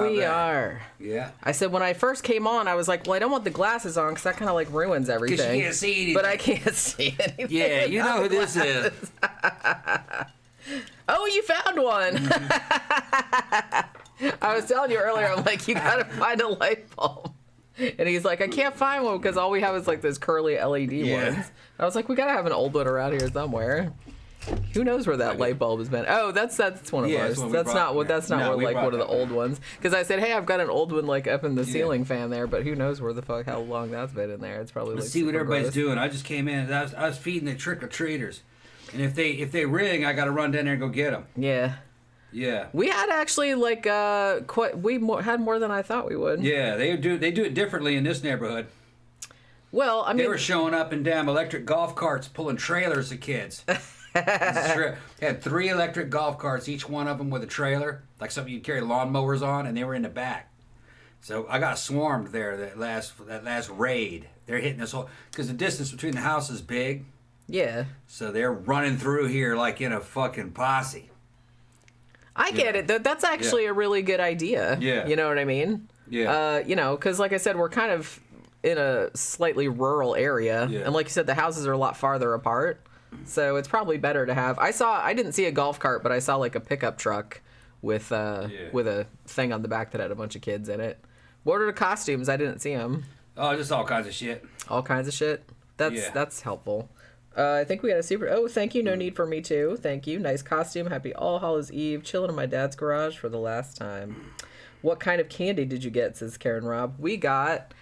we are. Yeah. I said when I first came on, I was like, well, I don't want the glasses on because that kind of like ruins everything. Because you can't see anything. But I can't see anything. Yeah, you know who this is. Oh, you found one. I was telling you earlier, I'm like, you gotta find a light bulb. And he's like, I can't find one because all we have is like those curly LED ones. I was like, we gotta have an old one around here somewhere. Who knows where that light bulb has been? Oh, that's one of ours. That's not one of the old ones. Because I said, hey, I've got an old one like up in the ceiling fan there, but who knows where the fuck how long that's been in there? It's probably. Let's like see what everybody's gross. doing. I just came in. And I was feeding the trick or treaters, and if they ring, I got to run down there and go get them. Yeah. Yeah. We had actually like had more than I thought we would. Yeah, they do it differently in this neighborhood. Well, I mean, they were showing up in damn electric golf carts pulling trailers of kids. Had 3 electric golf carts, each one of them with a trailer, like something you'd carry lawnmowers on, and they were in the back. So I got swarmed there that last raid. They're hitting this whole because the distance between the houses is big. Yeah. So they're running through here like in a fucking posse. I get it. That's actually a really good idea. Yeah. You know what I mean? Yeah. Because like I said, we're kind of in a slightly rural area. Yeah. And like you said, the houses are a lot farther apart. So it's probably better to have. I didn't see a golf cart, but I saw like a pickup truck with a thing on the back that had a bunch of kids in it. What are the costumes? I didn't see them. Oh, just all kinds of shit. All kinds of shit? That's helpful. I think we got a super... Oh, thank you. No need for me too. Thank you. Nice costume. Happy All Hallows Eve. Chilling in my dad's garage for the last time. What kind of candy did you get, says Karen Robb. We got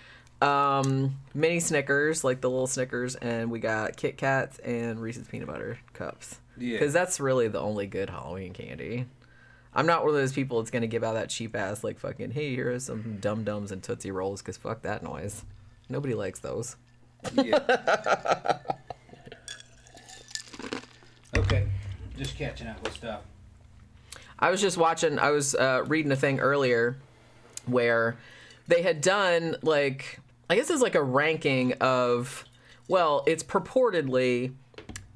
mini Snickers, like the little Snickers, and we got Kit Kats and Reese's Peanut Butter Cups. Yeah. Because that's really the only good Halloween candy. I'm not one of those people that's going to give out that cheap ass, like, fucking, hey, here are some Dum Dums and Tootsie Rolls, because fuck that noise. Nobody likes those. Yeah. Okay, just catching up with stuff. I was reading a thing earlier where they had done, like, I guess it's like a ranking of, well, it's purportedly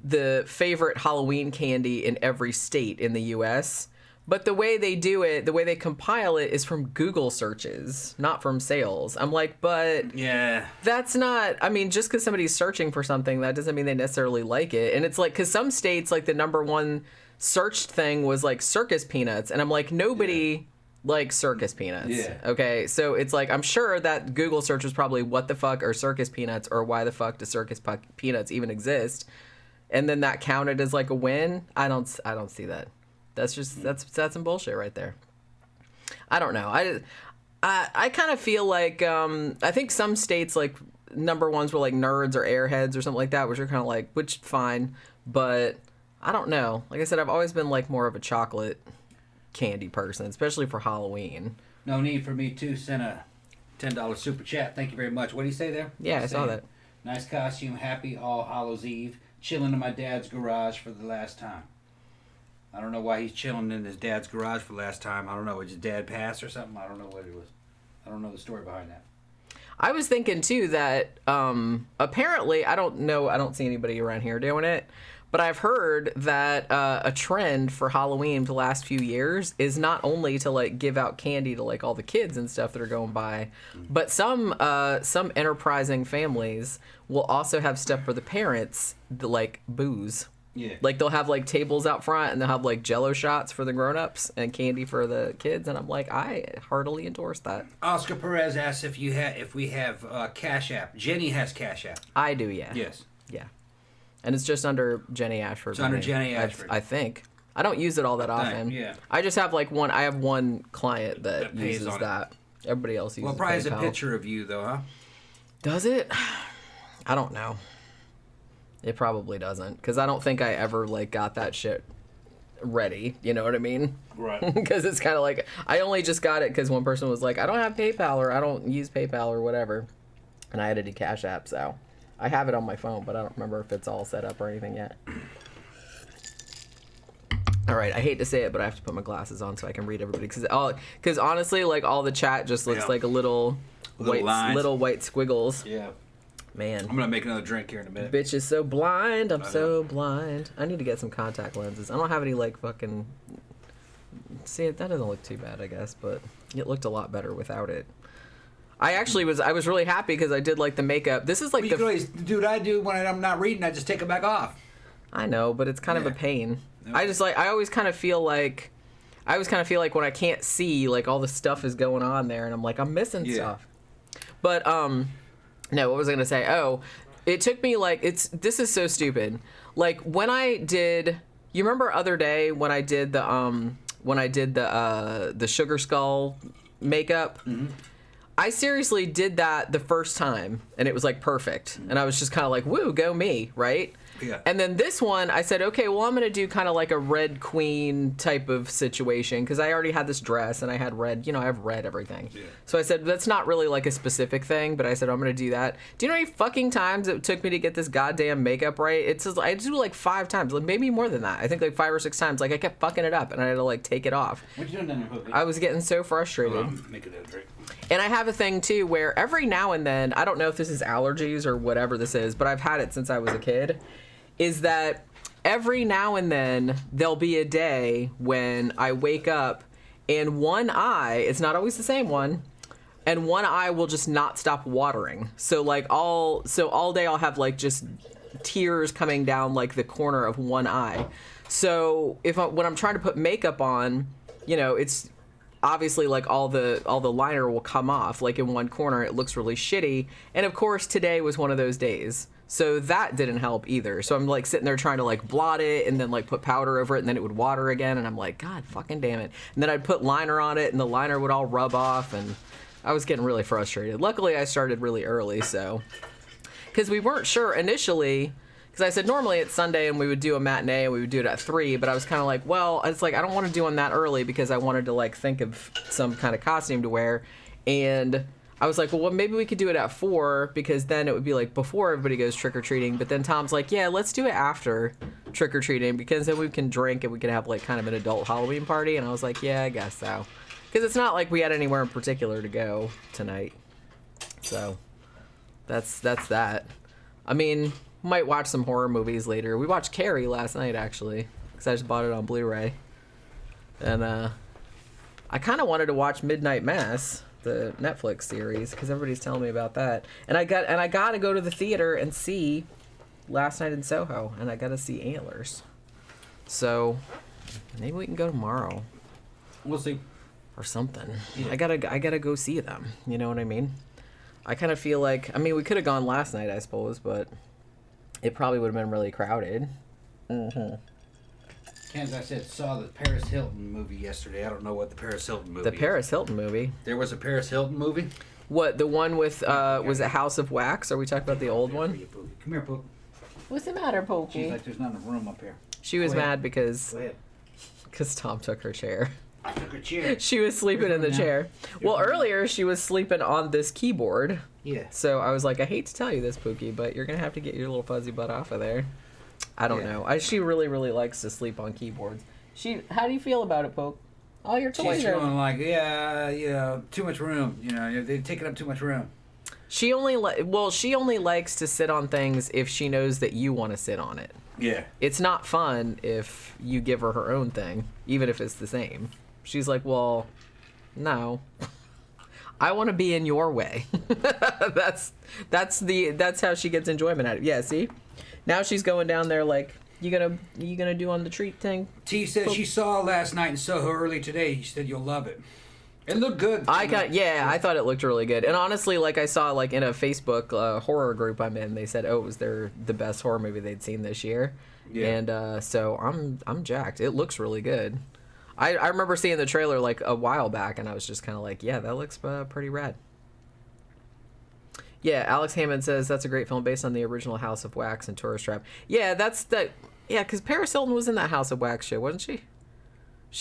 the favorite Halloween candy in every state in the U.S., but the way they do it, the way they compile it is from Google searches, not from sales. I'm like, but yeah, that's not, I mean, just because somebody's searching for something, that doesn't mean they necessarily like it. And it's like, because some states, like the number one searched thing was like circus peanuts. And I'm like, nobody likes circus peanuts. Yeah. Okay. So it's like, I'm sure that Google search was probably what the fuck are circus peanuts or why the fuck do circus peanuts even exist? And then that counted as like a win. I don't see that. That's just that's some bullshit right there. I don't know. I kind of feel like I think some states like number ones were like Nerds or Airheads or something like that, which are kind of like fine, but I don't know. Like I said, I've always been like more of a chocolate candy person, especially for Halloween. No need for me to send a $10 super chat. Thank you very much. What do you say there? Yeah, I saw that. Nice costume. Happy All Hallows Eve. Chilling in my dad's garage for the last time. I don't know why he's chilling in his dad's garage for the last time. I don't know. Did his dad pass or something? I don't know what it was. I don't know the story behind that. I was thinking, too, that apparently, I don't see anybody around here doing it, but I've heard that a trend for Halloween the last few years is not only to, like, give out candy to, like, all the kids and stuff that are going by, but some enterprising families will also have stuff for the parents, like booze. Yeah. Like, they'll have, like, tables out front, and they'll have, like, Jello shots for the grown-ups and candy for the kids, and I'm like, I heartily endorse that. Oscar Perez asks if we have Cash App. Jenny has Cash App. I do, yeah. Yes. Yeah. And it's just under Jenny Ashford. It's under Jenny Ashford. I think. I don't use it all that often. Yeah. I just have, like, one client that uses that. Everybody else uses Well, probably has a PayPal. picture of you, though, huh? Does it? I don't know. It probably doesn't, because I don't think I ever, like, got that shit ready. You know what I mean? Right. Because it's kind of like, I only just got it because one person was like, I don't have PayPal, or I don't use PayPal, or whatever. And I had to do Cash App, so I have it on my phone, but I don't remember if it's all set up or anything yet. All right, I hate to say it, but I have to put my glasses on so I can read everybody. Because honestly, like, all the chat just looks like a little white squiggles. Yeah. Man. I'm going to make another drink here in a minute. Bitch is so blind. I'm so blind. I need to get some contact lenses. I don't have any, like, fucking See, that doesn't look too bad, I guess, but it looked a lot better without it. I was really happy because I did like the makeup. This is like you can always do what I do when I'm not reading. I just take it back off. I know, but it's kind of a pain. Okay. I always kind of feel like when I can't see, like all the stuff is going on there, and I'm like, I'm missing stuff. But no, what was I gonna say? Oh, it took me like this is so stupid. Like when I did, you remember other day when I did the sugar skull makeup. Mm-hmm. I seriously did that the first time, and it was like perfect, and I was just kind of like, "Woo, go me!" Right? Yeah. And then this one, I said, "Okay, well, I'm gonna do kind of like a Red Queen type of situation because I already had this dress and I had red. I have red everything. Yeah. So I said that's not really like a specific thing, but I said I'm gonna do that. Do you know how many fucking times it took me to get this goddamn makeup right? It's just, I do like 5 times, like maybe more than that. I think like 5 or 6 times. Like I kept fucking it up, and I had to like take it off. What you doing down there, Hooky? I was getting so frustrated. Make it a drink. And I have a thing, too, where every now and then, I don't know if this is allergies or whatever this is, but I've had it since I was a kid, is that every now and then there'll be a day when I wake up and one eye, it's not always the same one, and one eye will just not stop watering. So, like, all day I'll have, like, just tears coming down, like, the corner of one eye. So, when I'm trying to put makeup on, it's... obviously like all the liner will come off like in one corner. It looks really shitty, and of course today was one of those days, so that didn't help either. So I'm like sitting there trying to like blot it and then like put powder over it, and then it would water again, and I'm like, God fucking damn it. And then I'd put liner on it and the liner would all rub off, and I was getting really frustrated. Luckily I started really early, so because we weren't sure initially. Because I said normally it's Sunday and we would do a matinee and we would do it at 3, but I was kind of like, well, it's like I don't want to do one that early because I wanted to like think of some kind of costume to wear, and I was like, well, maybe we could do it at 4 because then it would be like before everybody goes trick or treating. But then Tom's like, yeah, let's do it after trick or treating because then we can drink and we can have like kind of an adult Halloween party. And I was like, yeah, I guess so, because it's not like we had anywhere in particular to go tonight. So that's that. I mean. Might watch some horror movies later. We watched Carrie last night, actually, because I just bought it on Blu-ray. And I kind of wanted to watch Midnight Mass, the Netflix series, because everybody's telling me about that. And I got to go to the theater and see Last Night in Soho, and I got to see Antlers. So maybe we can go tomorrow. We'll see. Or something. Yeah. I gotta go see them. You know what I mean? I kind of feel like, we could have gone last night, I suppose, but it probably would have been really crowded. Mm-hmm. As I said, saw the Paris Hilton movie yesterday. I don't know what the Paris Hilton movie is. The Paris Hilton movie? There was a Paris Hilton movie? What, the one with, was it House of Wax? Are we talking about the old one? Come here, Pookie. What's the matter, Pookie? She's like, there's not enough room up here. She was mad because Tom took her chair. I took her chair. She was sleeping in the chair. Well, earlier she was sleeping on this keyboard. Yeah. So I was like, I hate to tell you this, Pookie, but you're going to have to get your little fuzzy butt off of there. I don't know. She really, really likes to sleep on keyboards. How do you feel about it, Poke? All your toys She's going like, too much room. They're taking up too much room. She only likes to sit on things if she knows that you want to sit on it. Yeah. It's not fun if you give her her own thing, even if it's the same. She's like, well, no. I want to be in your way. That's how she gets enjoyment out of it. Yeah, see? Now she's going down there like, you gonna do on the treat thing? T said she saw last night in Soho early today. She said you'll love it. It looked good. I thought it looked really good. And honestly, like I saw like in a Facebook horror group I'm in, they said, it was the best horror movie they'd seen this year. Yeah. And so I'm jacked. It looks really good. I remember seeing the trailer like a while back, and I was just kind of like, yeah, that looks pretty rad. Yeah, Alex Hammond says that's a great film based on the original House of Wax and Tourist Trap. Yeah, because Paris Hilton was in that House of Wax show, wasn't she?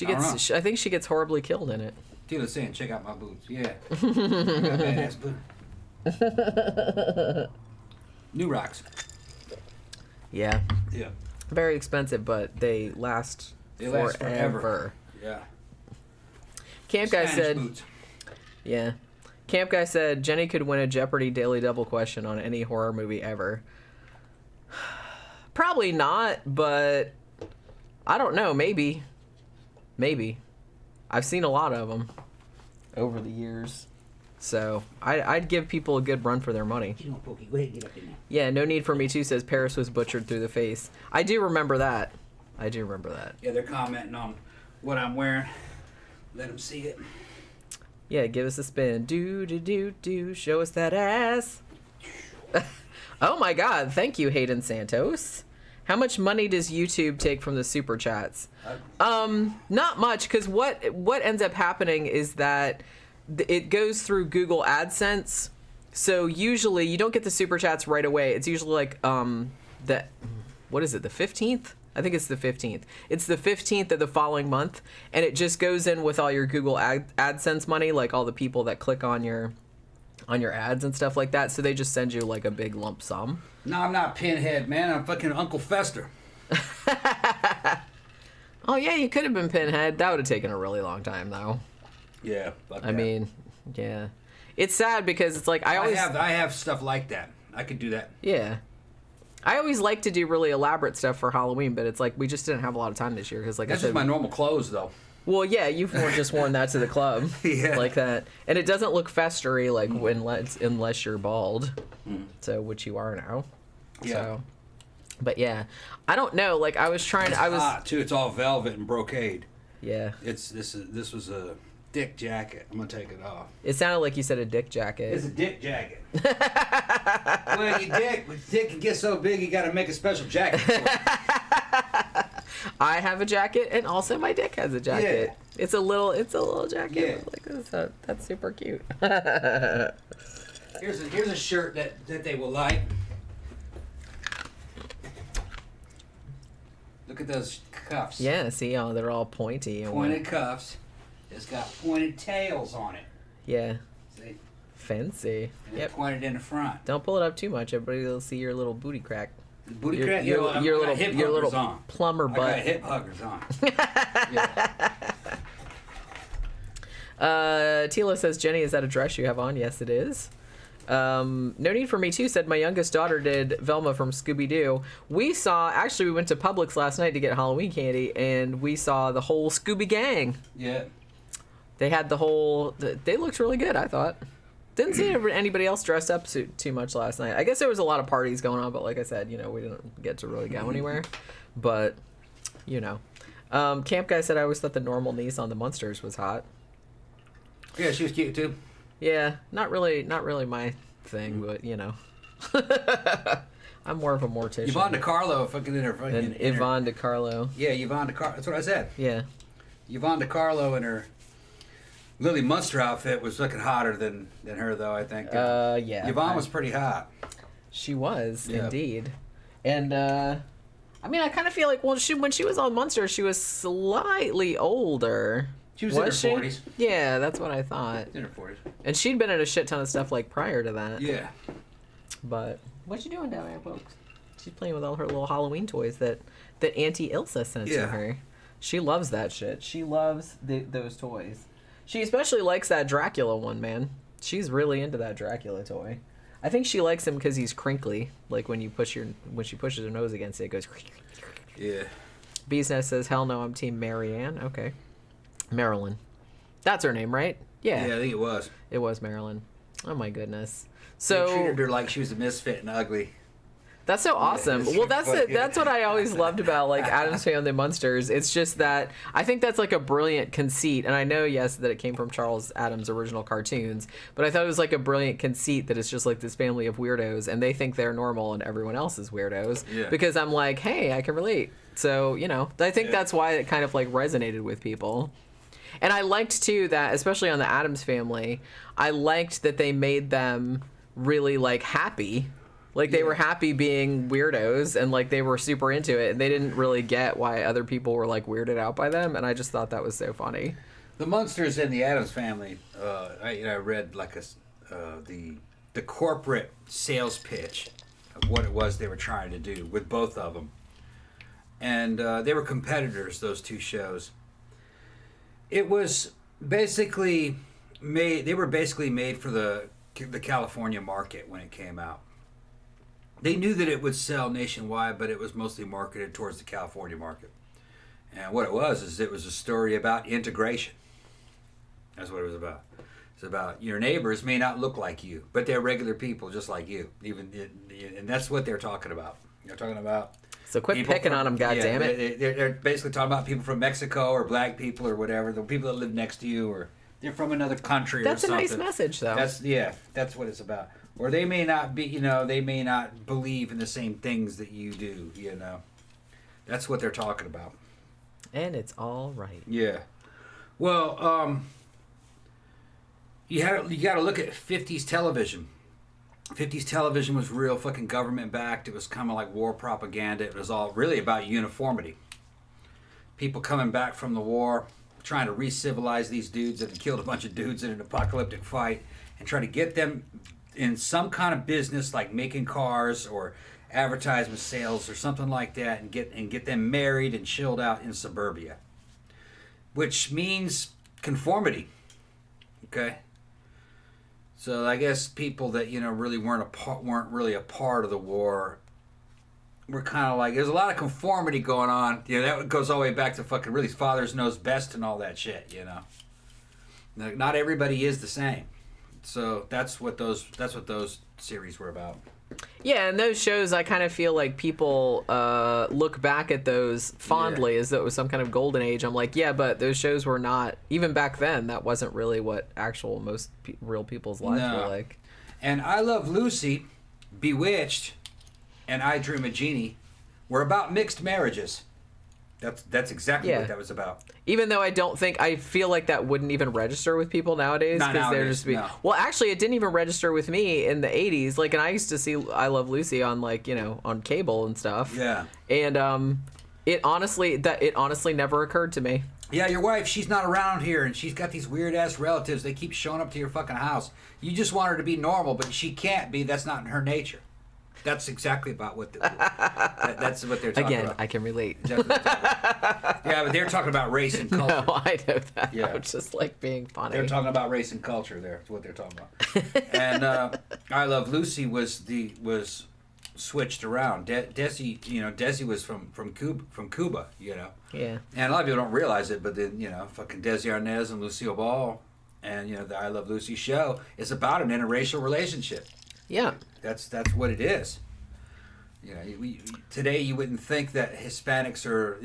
I think she gets horribly killed in it. Tila's saying, check out my boots. Yeah. I got badass boots. New rocks. Yeah. Yeah. Very expensive, but they last forever. Yeah. Camp Guy said, boots. Yeah. Camp Guy said Jenny could win a Jeopardy Daily Double question on any horror movie ever. Probably not, but I don't know. Maybe. I've seen a lot of them over the years. So I'd give people a good run for their money. You know, Pokey, go ahead and get up in there. Yeah, no need for me too says Paris was butchered through the face. I do remember that. Yeah, they're commenting on what I'm wearing. Let them see it. Yeah, give us a spin. Do. Show us that ass. Oh my God. Thank you, Hayden Santos. How much money does YouTube take from the super chats? Not much, because what ends up happening is that it goes through Google AdSense. So usually you don't get the super chats right away. It's usually like what is it, the 15th? I think it's the 15th. It's the 15th of the following month, and it just goes in with all your Google AdSense money, like all the people that click on your ads and stuff like that. So they just send you like a big lump sum. No, I'm not Pinhead, man. I'm fucking Uncle Fester. Oh yeah, you could have been Pinhead. That would have taken a really long time, though. Yeah. I mean, yeah. It's sad because it's like I have stuff like that. I could do that. Yeah. I always like to do really elaborate stuff for Halloween, but it's like we just didn't have a lot of time this year because, like, that's just my normal clothes, though. Well, yeah, you've just worn that to the club, yeah, like that, and it doesn't look festery like unless you're bald, so which you are now. Yeah. So, but yeah, I don't know. Like I was hot too. It's all velvet and brocade. Yeah. This was a dick jacket. I'm gonna take it off. It sounded like you said a dick jacket. It's a dick jacket. Well, your dick can get so big you got to make a special jacket for it. I have a jacket, and also my dick has a jacket. Yeah. It's a little jacket. Yeah. Like this. That's super cute. Here's a shirt that they will like. Look at those cuffs. Yeah, see, they're all pointy. Pointed cuffs. It's got pointed tails on it. Yeah. See? Fancy. And yep. Pointed in the front. Don't pull it up too much. Everybody will see your little booty crack. Booty crack? Your little on. Plumber butt. I got hip huggers on. Yeah. Tila says, Jenny, is that a dress you have on? Yes, it is. No Need for Me Too said, my youngest daughter did Velma from Scooby-Doo. We went to Publix last night to get Halloween candy, and we saw the whole Scooby gang. Yeah. They had they looked really good, I thought. Didn't see anybody else dressed up too much last night. I guess there was a lot of parties going on, but like I said, we didn't get to really go anywhere. But, Camp Guy said, I always thought the normal niece on the Munsters was hot. Yeah, she was cute too. Yeah, not really my thing, but I'm more of a mortician. Yvonne DiCarlo fucking in her fucking. Yvonne DiCarlo. Yeah, Yvonne DiCarlo. That's what I said. Yeah. Yvonne DiCarlo in her Lily Munster outfit was looking hotter than her, though, I think. Yeah. Yvonne was pretty hot. She was, indeed. And, I kind of feel like, when she was on Munster, she was slightly older. She was in her 40s. Yeah, that's what I thought. In her 40s. And she'd been in a shit ton of stuff, like, prior to that. Yeah. But, what you doing down there, folks? She's playing with all her little Halloween toys that Auntie Ilsa sent to her. She loves that shit. She loves those toys. She especially likes that Dracula one, man. She's really into that Dracula toy. I think she likes him because he's crinkly. Like when she pushes her nose against it, it goes. Yeah. Bee's Nest says, "Hell no, I'm Team Marianne." Okay. Marilyn. That's her name, right? Yeah. Yeah, I think it was. It was Marilyn. Oh my goodness. So they treated her like she was a misfit and ugly. That's so awesome. Well, that's what I always loved about like Addams Family and Munsters. It's just that I think that's like a brilliant conceit, and I know that it came from Charles Addams' original cartoons, but I thought it was like a brilliant conceit that it's just like this family of weirdos, and they think they're normal, and everyone else is weirdos. Yeah. Because I'm like, hey, I can relate. So I think that's why it kind of like resonated with people. And I liked too that, especially on the Addams Family, I liked that they made them really like happy. Like, they were happy being weirdos, and, like, they were super into it, and they didn't really get why other people were, like, weirded out by them, and I just thought that was so funny. The Munsters in the Addams Family, I read, like, the corporate sales pitch of what it was they were trying to do with both of them. And they were competitors, those two shows. It was basically made for the California market when it came out. They knew that it would sell nationwide, but it was mostly marketed towards the California market. And what it was a story about integration. That's what it was about. It's about your neighbors may not look like you, but they're regular people just like you. And that's what they're talking about. They're talking about. So quit picking on them, goddammit. They're basically talking about people from Mexico or black people or whatever, the people that live next to you, or they're from another country. That's or something. a nice message, though. That's what it's about. Or they may not be, they may not believe in the same things that you do. That's what they're talking about. And it's all right. Yeah. Well, you got to look at 50s television. 50s television was real fucking government backed. It was kind of like war propaganda. It was all really about uniformity. People coming back from the war, trying to re-civilize these dudes that had killed a bunch of dudes in an apocalyptic fight, and try to get them in some kind of business like making cars or advertisement sales or something like that, and get them married and chilled out in suburbia, which means conformity. Okay. So I guess people that really weren't really a part of the war were kind of like, there's a lot of conformity going on. That goes all the way back to fucking really fathers knows best and all that shit. Not everybody is the same. So that's what those series were about. Yeah, and those shows, I kind of feel like people look back at those fondly as though it was some kind of golden age. I'm like, yeah, but those shows were not, even back then, that wasn't really what actual most real people's lives were like. And I Love Lucy, Bewitched, and I Dream a Genie were about mixed marriages. That's exactly what that was about. Even though I feel like that wouldn't even register with people nowadays. Not nowadays, no. Well, actually, it didn't even register with me in the 80s. Like, and I used to see I Love Lucy on on cable and stuff. Yeah. And it honestly never occurred to me. Yeah, your wife, she's not around here, and she's got these weird-ass relatives. They keep showing up to your fucking house. You just want her to be normal, but she can't be. That's not in her nature. That's exactly about what that's what they're talking about. Again, I can relate. Yeah, but they're talking about race and culture. No, I know that. Yeah. It's just like being funny. They're talking about race and culture there. That's what they're talking about. And I Love Lucy was switched around. Desi was from Cuba, Yeah. And a lot of people don't realize it, but then, fucking Desi Arnaz and Lucille Ball and, the I Love Lucy show is about an interracial relationship. Yeah. That's what it is. Today you wouldn't think that Hispanics are,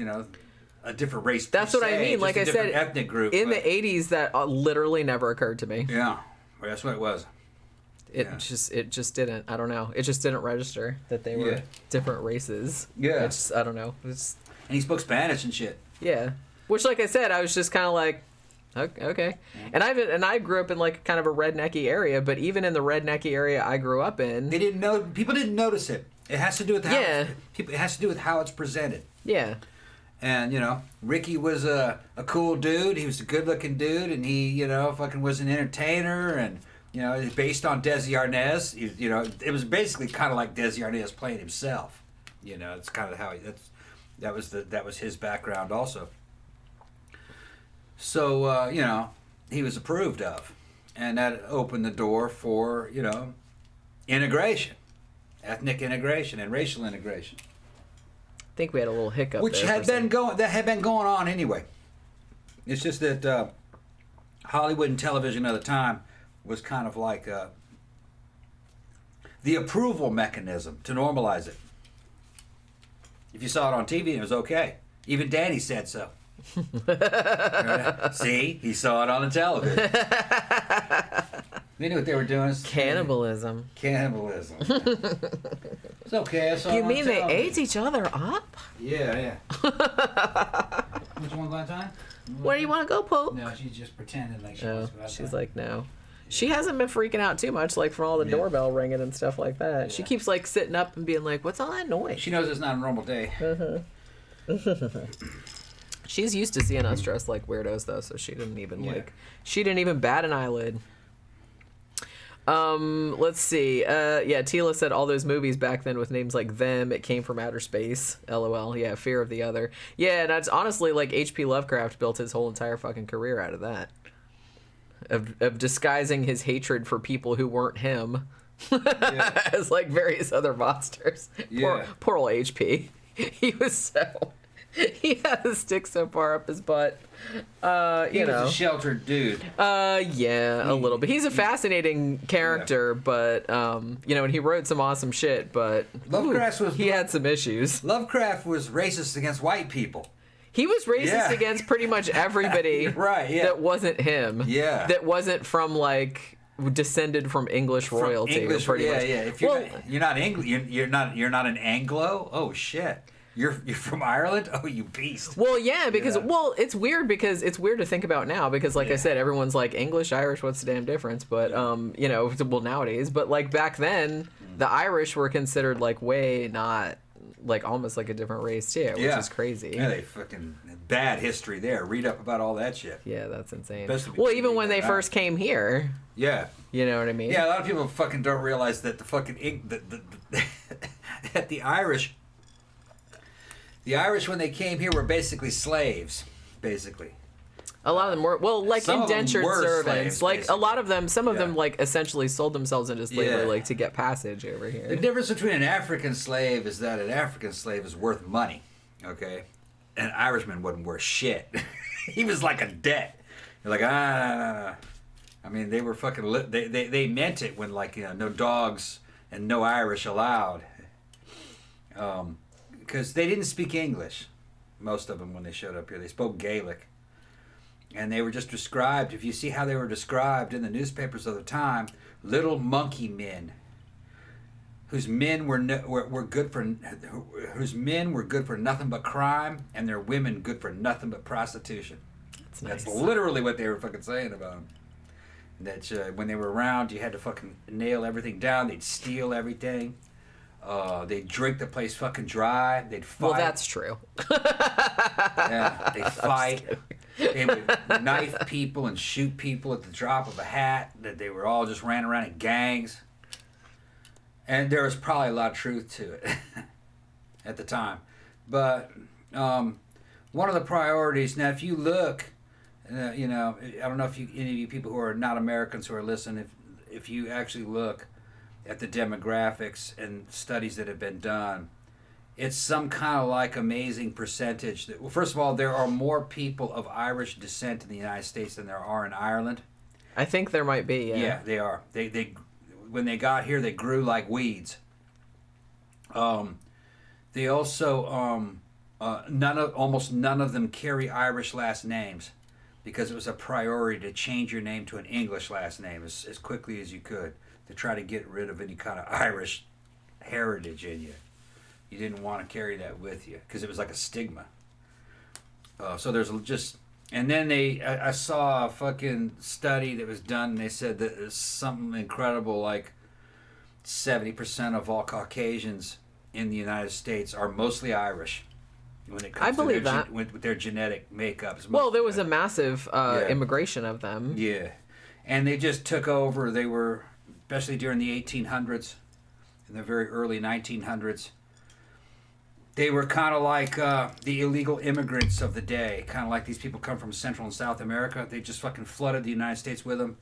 a different race. That's what I mean. Like I said, ethnic group. In the 80s, that literally never occurred to me. Yeah. Well, that's what it was. It just didn't. I don't know. It just didn't register that they were different races. Yeah. I don't know. And he spoke Spanish and shit. Yeah. Which, like I said, I was just kind of like, okay. And I grew up in like kind of a rednecky area, but even in the rednecky area I grew up in, people didn't notice it. It has to do with how it has to do with how it's presented. Yeah. And Ricky was a cool dude. He was a good-looking dude, and he fucking was an entertainer, and based on Desi Arnaz. It was basically kind of like Desi Arnaz playing himself. It's kind of how that was his background also. So, he was approved of. And that opened the door for, integration. Ethnic integration and racial integration. I think we had a little hiccup which had been going on anyway. It's just that Hollywood and television at the time was kind of like the approval mechanism to normalize it. If you saw it on TV, it was okay. Even Danny said so. See, he saw it on the television. They knew what they were doing. Cannibalism. It's okay. I saw You it on mean television. they ate each other up? Yeah. Which one going time? Where do you want to go, Pope? No, she's just pretending like she wants to go outside. She's like, no. She hasn't been freaking out too much, like from all the doorbell ringing and stuff like that. Yeah. She keeps like sitting up and being like, "What's all that noise?" She knows it's not a normal day. She's used to seeing us dressed like weirdos, though, so she didn't even bat an eyelid. Let's see. Tila said all those movies back then with names like Them, It Came from Outer Space, LOL. Yeah, Fear of the Other. Yeah, that's honestly like H.P. Lovecraft built his whole entire fucking career out of that. Of disguising his hatred for people who weren't him as like various other monsters. Yeah. Poor old HP. He was He had a stick so far up his butt. He was a sheltered dude. Yeah, a little bit. He's a fascinating character, but and he wrote some awesome shit. But he had some issues. Lovecraft was racist against white people. He was racist against pretty much everybody. Right. Yeah. That wasn't him. Yeah. That wasn't from descended from English royalty. English, pretty much. Yeah. If you're not an Anglo. Oh shit. You're from Ireland? Oh, you beast. Well, yeah, because it's weird to think about now because I said, everyone's like English, Irish, what's the damn difference? But nowadays, but back then, the Irish were considered way not almost like a different race too, which is crazy. Yeah, they fucking bad history there. Read up about all that shit. Yeah, that's insane. Well, even when they first came here. Yeah. You know what I mean? Yeah, a lot of people fucking don't realize that that the Irish when they came here were basically slaves, basically. A lot of them were, some indentured servants. Slaves, a lot of them, some of them essentially sold themselves into slavery to get passage over here. The difference between an African slave is that an African slave is worth money, okay? An Irishman wasn't worth shit. He was like a debt. You're like, I mean, they were fucking, they meant it when no dogs and no Irish allowed. Because they didn't speak English, most of them, when they showed up here. They spoke Gaelic. And they were just described, if you see how they were described in the newspapers of the time, little monkey men, whose men were good for nothing but crime, and their women good for nothing but prostitution. That's nice. That's literally what they were fucking saying about them. That when they were around, you had to fucking nail everything down. They'd steal everything. They'd drink the place fucking dry. They'd fight. Well, that's true. Yeah, they'd fight. They would knife people and shoot people at the drop of a hat. That they were all just ran around in gangs. And there was probably a lot of truth to it at the time. But one of the priorities, now if you look, I don't know if any of you people who are not Americans who are listening, if you actually look at the demographics and studies that have been done, it's some kind of amazing percentage. Well, first of all, there are more people of Irish descent in the United States than there are in Ireland. I think there might be, yeah. Yeah, they are. They when they got here, they grew like weeds. They also, almost none of them carry Irish last names because it was a priority to change your name to an English last name as quickly as you could, to try to get rid of any kind of Irish heritage in you. You didn't want to carry that with you because it was like a stigma. So there's just... And then I saw a fucking study that was done, and they said that there's something incredible, 70% of all Caucasians in the United States are mostly Irish. When it comes with their genetic makeup. Well, there was a massive immigration of them. Yeah. And they just took over. They were, especially during the 1800s, in the very early 1900s, they were kind of like the illegal immigrants of the day. Kind of like these people come from Central and South America. They just fucking flooded the United States with them.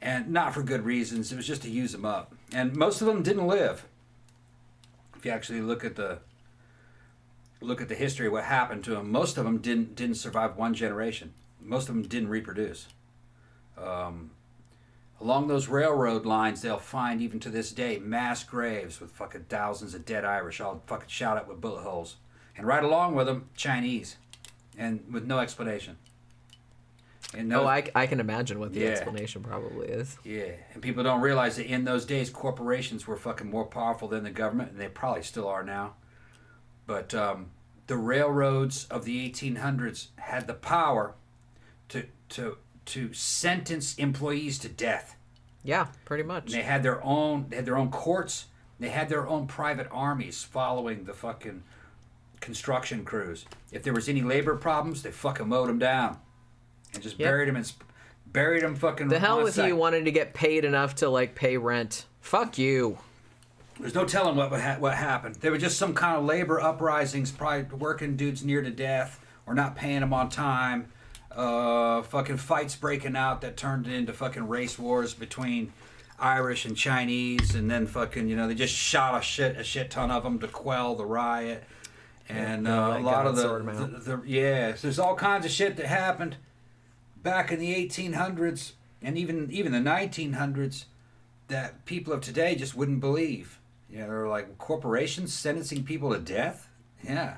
And not for good reasons. It was just to use them up. And most of them didn't live. If you actually look at the history of what happened to them, most of them didn't survive one generation. Most of them didn't reproduce. Along those railroad lines, they'll find, even to this day, mass graves with fucking thousands of dead Irish all fucking shot up with bullet holes. And right along with them, Chinese. And with no explanation. And I can imagine what the explanation probably is. Yeah. And people don't realize that in those days, corporations were fucking more powerful than the government, and they probably still are now. But the railroads of the 1800s had the power to sentence employees to death. Yeah, pretty much. And they had their own courts. They had their own private armies following the fucking construction crews. If there was any labor problems, they fucking mowed them down and just buried them fucking. The hell with you wanting to get paid enough to pay rent. Fuck you. There's no telling what happened. There were just some kind of labor uprisings, probably working dudes near to death or not paying them on time. Fucking fights breaking out that turned into fucking race wars between Irish and Chinese, and then fucking they just shot a shit ton of them to quell the riot. And a lot of there's all kinds of shit that happened back in the 1800s and even the 1900s that people of today just wouldn't believe. They're like corporations sentencing people to death. Yeah.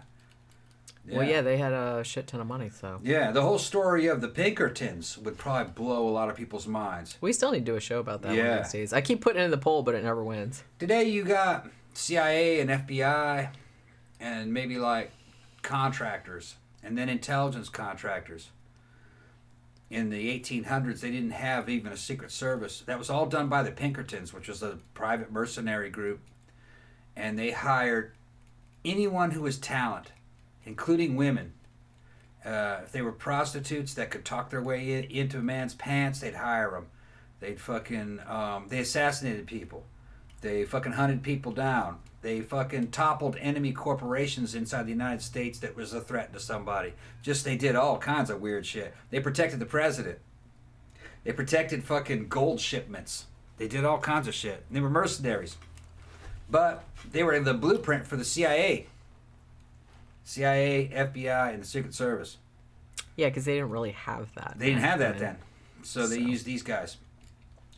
Well, yeah, they had a shit ton of money, so. Yeah, the whole story of the Pinkertons would probably blow a lot of people's minds. We still need to do a show about that one of these days. I keep putting it in the poll, but it never wins. Today you got CIA and FBI and maybe like contractors and then intelligence contractors. In the 1800s, they didn't have even a secret service. That was all done by the Pinkertons, which was a private mercenary group. And they hired anyone who was talent, including women. If they were prostitutes that could talk their way into a man's pants, they'd hire them. They'd fucking, they assassinated people. They fucking hunted people down. They fucking toppled enemy corporations inside the United States that was a threat to somebody. They did all kinds of weird shit. They protected the president. They protected fucking gold shipments. They did all kinds of shit. They were mercenaries. But they were the blueprint for the CIA. CIA, FBI, and the Secret Service. Yeah, because they didn't really have that. They didn't have that then. So they used these guys.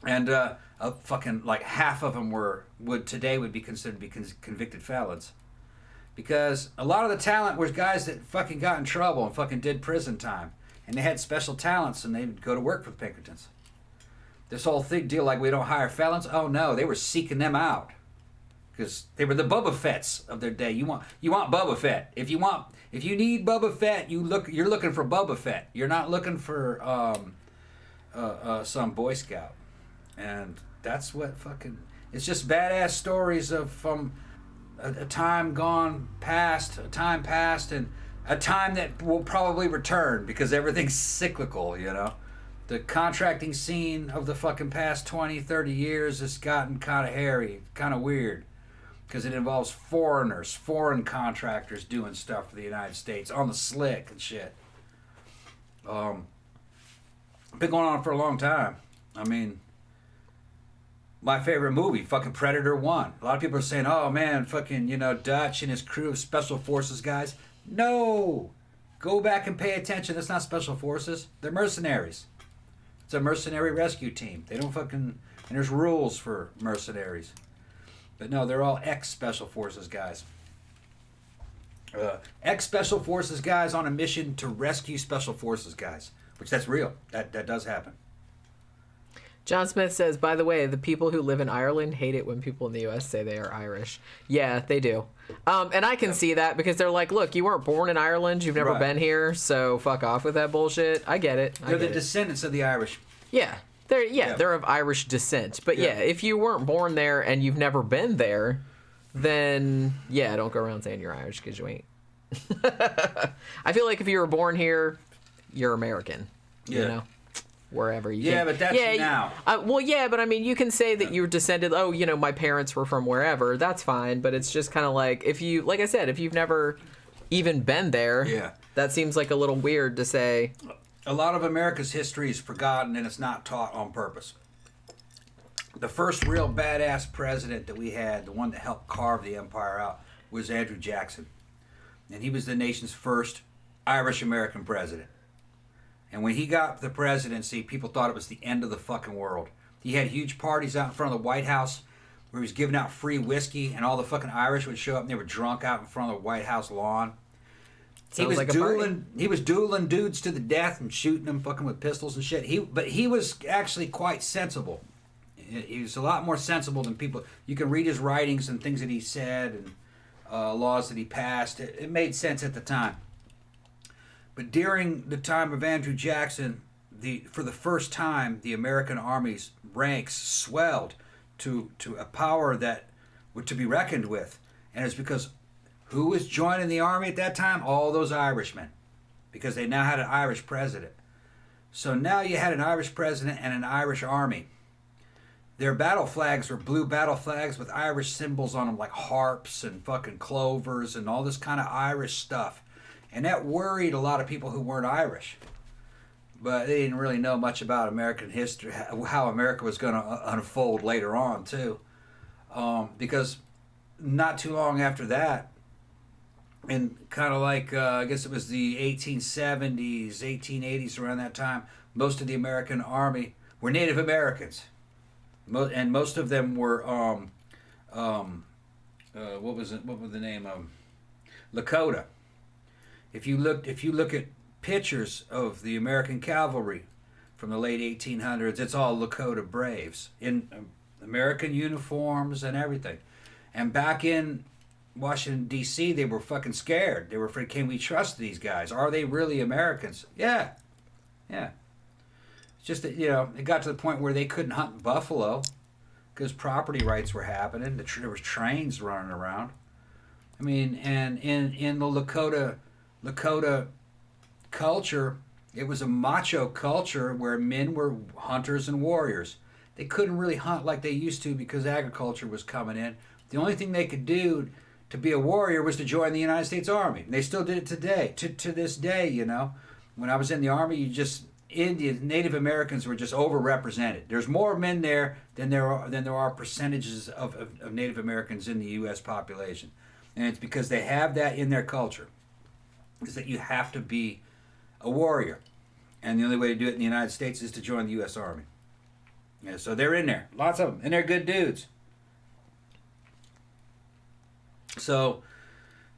And fucking like half of them would be considered to be convicted felons, because a lot of the talent was guys that fucking got in trouble and fucking did prison time, and they had special talents and they would go to work for the Pinkertons. This whole deal like we don't hire felons. Oh no, they were seeking them out because they were the Boba Fetts of their day. You want Boba Fett. If you need Boba Fett, you're looking for Boba Fett. You're not looking for some Boy Scout. And that's what fucking... It's just badass stories of from a time gone past, a time past, and a time that will probably return because everything's cyclical, The contracting scene of the fucking past 20, 30 years has gotten kind of hairy, kind of weird, because it involves foreign contractors doing stuff for the United States on the slick and shit. Been going on for a long time. I mean... My favorite movie, fucking Predator 1. A lot of people are saying, oh man, fucking, Dutch and his crew of special forces guys. No! Go back and pay attention. That's not special forces. They're mercenaries. It's a mercenary rescue team. They don't fucking... And there's rules for mercenaries. But no, they're all ex-special forces guys. Ex-special forces guys on a mission to rescue special forces guys. Which that's real. That does happen. John Smith says, by the way, the people who live in Ireland hate it when people in the U.S. say they are Irish. Yeah, they do. And I can see that because they're like, look, you weren't born in Ireland. You've never been here, so fuck off with that bullshit. I get it. They're the descendants of the Irish. Yeah. They're of Irish descent. But yeah, if you weren't born there and you've never been there, then, don't go around saying you're Irish because you ain't. I feel like if you were born here, you're American. You know? Wherever you can. But that's now. But I mean, you can say that you're descended, my parents were from wherever, that's fine, but it's just kind of like, like I said, if you've never even been there, that seems like a little weird to say. A lot of America's history is forgotten and it's not taught on purpose. The first real badass president that we had, the one that helped carve the empire out, was Andrew Jackson. And he was the nation's first Irish-American president. And when he got the presidency, people thought it was the end of the fucking world. He had huge parties out in front of the White House where he was giving out free whiskey, and all the fucking Irish would show up and they were drunk out in front of the White House lawn. He was dueling dudes to the death and shooting them fucking with pistols and shit. But he was actually quite sensible. He was a lot more sensible than people. You can read his writings and things that he said and laws that he passed. It made sense at the time. But during the time of Andrew Jackson, for the first time, the American Army's ranks swelled to a power that was to be reckoned with. And it's because who was joining the Army at that time? All those Irishmen. Because they now had an Irish president. So now you had an Irish president and an Irish Army. Their battle flags were blue battle flags with Irish symbols on them, like harps and fucking clovers and all this kind of Irish stuff. And that worried a lot of people who weren't Irish. But they didn't really know much about American history, how America was going to unfold later on, too. Because not too long after that, And kind of like, I guess it was the 1870s, 1880s, around that time, most of the American army were Native Americans. And most of them were, what was the name? Lakota. If you look at pictures of the American cavalry from the late 1800s, it's all Lakota braves in American uniforms and everything. And back in Washington, D.C., they were fucking scared. They were afraid, can we trust these guys? Are they really Americans? Yeah. It's just that, it got to the point where they couldn't hunt buffalo because property rights were happening. There was trains running around. I mean, and in the Lakota culture, it was a macho culture where men were hunters and warriors. They couldn't really hunt like they used to because agriculture was coming in. The only thing they could do to be a warrior was to join the United States Army. And they still did it today, to this day, When I was in the Army, Native Americans were just overrepresented. There's more men there than there are percentages of Native Americans in the U.S. population. And it's because they have that in their culture, is that you have to be a warrior. And the only way to do it in the United States is to join the U.S. Army. Yeah, so they're in there. Lots of them. And they're good dudes. So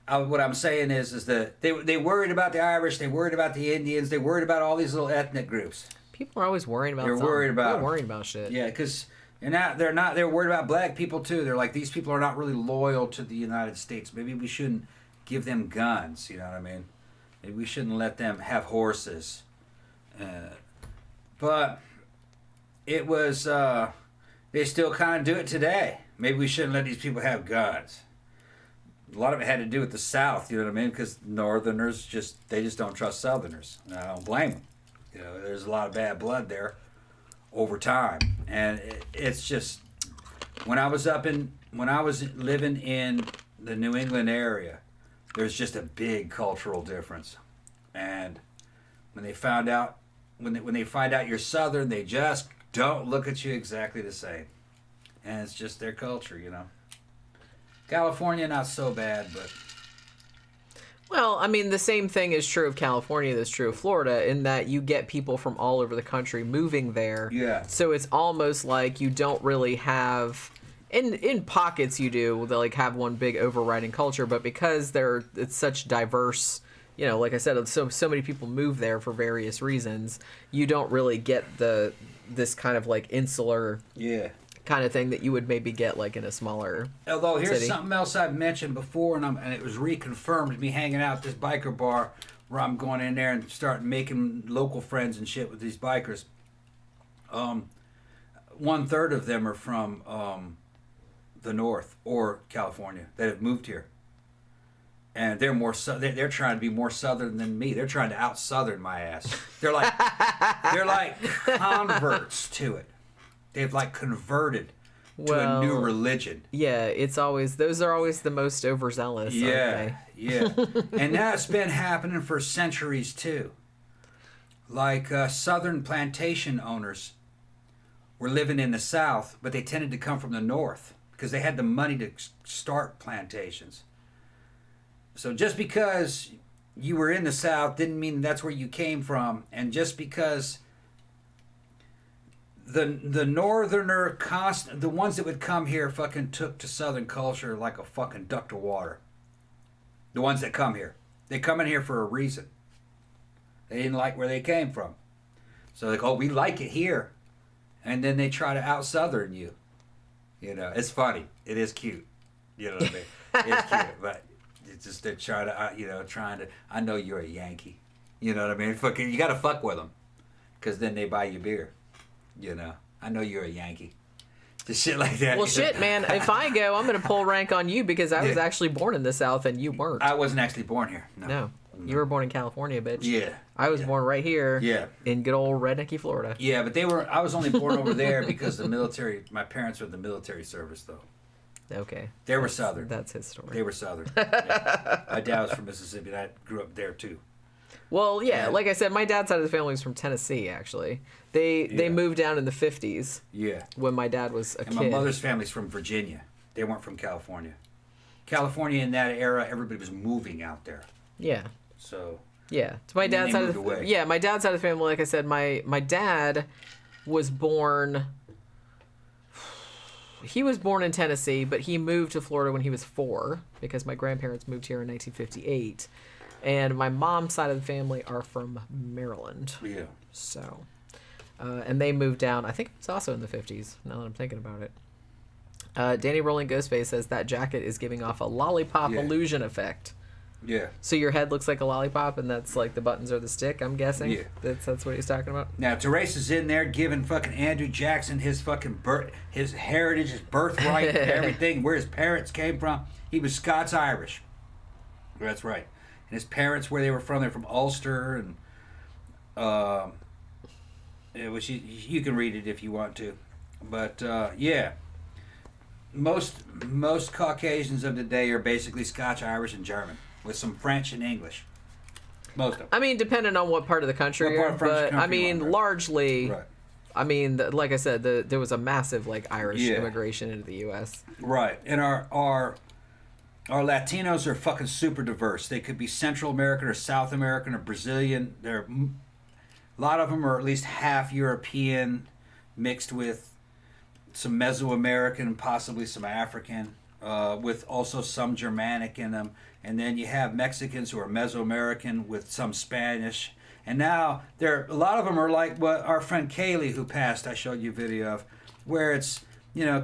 what I'm saying is that they worried about the Irish, they worried about the Indians, they worried about all these little ethnic groups. People are always worrying about something. They're worried about shit. Yeah, because they're worried about black people too. They're like, these people are not really loyal to the United States. Maybe we shouldn't give them guns, you know what I mean? Maybe we shouldn't let them have horses. But it was, they still kind of do it today. Maybe we shouldn't let these people have guns. A lot of it had to do with the South, you know what I mean? Because Northerners they just don't trust Southerners. And I don't blame them. There's a lot of bad blood there over time. And it's just, when I was living in the New England area, there's just a big cultural difference. And when they find out you're Southern, they just don't look at you exactly the same. And it's just their culture, California, not so bad, but... Well, I mean, the same thing is true of California that's true of Florida, in that you get people from all over the country moving there. Yeah. So it's almost like you don't really have... In pockets you do, they have one big overriding culture, but because it's such diverse... like I said, so many people move there for various reasons, you don't really get this kind of insular... Yeah. kind of thing that you would maybe get in a smaller Although here's city. Something else I've mentioned before, and it was reconfirmed, me hanging out at this biker bar where I'm going in there and start making local friends and shit with these bikers. 1/3 of them are from the North or California that have moved here, and they're they're trying to be more Southern than me. They're trying to out Southern my ass. They're like converts to it. They've converted to a new religion. Yeah, those are always the most overzealous. Yeah. And that's been happening for centuries too. Southern plantation owners were living in the South, but they tended to come from the North because they had the money to start plantations. So just because you were in the South didn't mean that's where you came from, and just because the northerner the ones that would come here fucking took to Southern culture like a fucking duck to water. The ones that come here, they come in here for a reason. They didn't like where they came from, so we like it here, and then they try to out Southern you. It's funny. It is cute. You know what I mean? It's cute, but it's just they're trying to. I know you're a Yankee. You know what I mean? Fucking, you got to fuck with them, because then they buy you beer. I know you're a Yankee. Just shit like that. Well, shit, man. If I go, I'm going to pull rank on you because I was actually born in the South and you weren't. I wasn't actually born here. No. You were born in California, bitch. Yeah. I was born right here. Yeah. In good old rednecky Florida. Yeah, but I was only born over there because the military, my parents were in the military service, though. Okay. They were Southern. That's his story. They were Southern. Yeah. My dad was from Mississippi, and I grew up there, too. Well, yeah, like I said, my dad's side of the family was from Tennessee, actually. They moved down in the 50s. Yeah. When my dad was a kid. And my mother's family's from Virginia. They weren't from California. California in that era, everybody was moving out there. Yeah. So. Yeah. To my dad's side of the my dad's side of the family, like I said, my dad was born. He was born in Tennessee, but he moved to Florida when he was 4 because my grandparents moved here in 1958. And my mom's side of the family are from Maryland. Yeah. So, and they moved down, I think it's also in the 50s, now that I'm thinking about it. Danny Rolling Ghostface says that jacket is giving off a lollipop illusion effect. Yeah. So your head looks like a lollipop, and that's like the buttons are the stick, I'm guessing? Yeah. That's what he's talking about? Now, Teresa's in there giving fucking Andrew Jackson his fucking his heritage, his birthright, and everything, where his parents came from. He was Scots-Irish. That's right. And his parents, where they were from, they're from Ulster, and which you can read it if you want to. But, yeah. Most Caucasians of today are basically Scotch, Irish, and German, with some French and English. Most of them. I mean, depending on what part of the country you're in, but I mean, largely, right. I mean, like I said, there was a massive like Irish immigration into the U.S. Right, and our Latinos are fucking super diverse. They could be Central American or South American or Brazilian. A lot of them are at least half European, mixed with some Mesoamerican and possibly some African, with also some Germanic in them. And then you have Mexicans who are Mesoamerican with some Spanish. And now a lot of them are like what our friend Kaylee, who passed, I showed you a video of, where it's, they're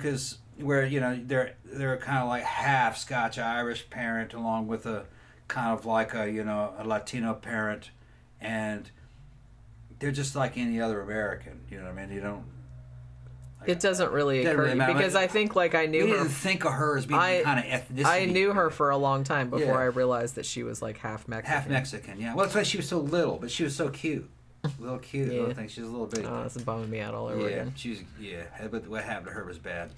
kind of like half Scotch-Irish parent along with a kind of like a Latino parent, and they're just like any other American. You know what I mean? You don't. It doesn't really occur to me because I think like I knew her. You didn't think of her as being kind of ethnicity. I knew her for a long time before I realized that she was like half Mexican. Half Mexican, yeah. Well, that's why she was so little, but she was so cute. Little cute little thing. She was a little bitty. Oh, that's bumming me out all over again. But what happened to her was bad.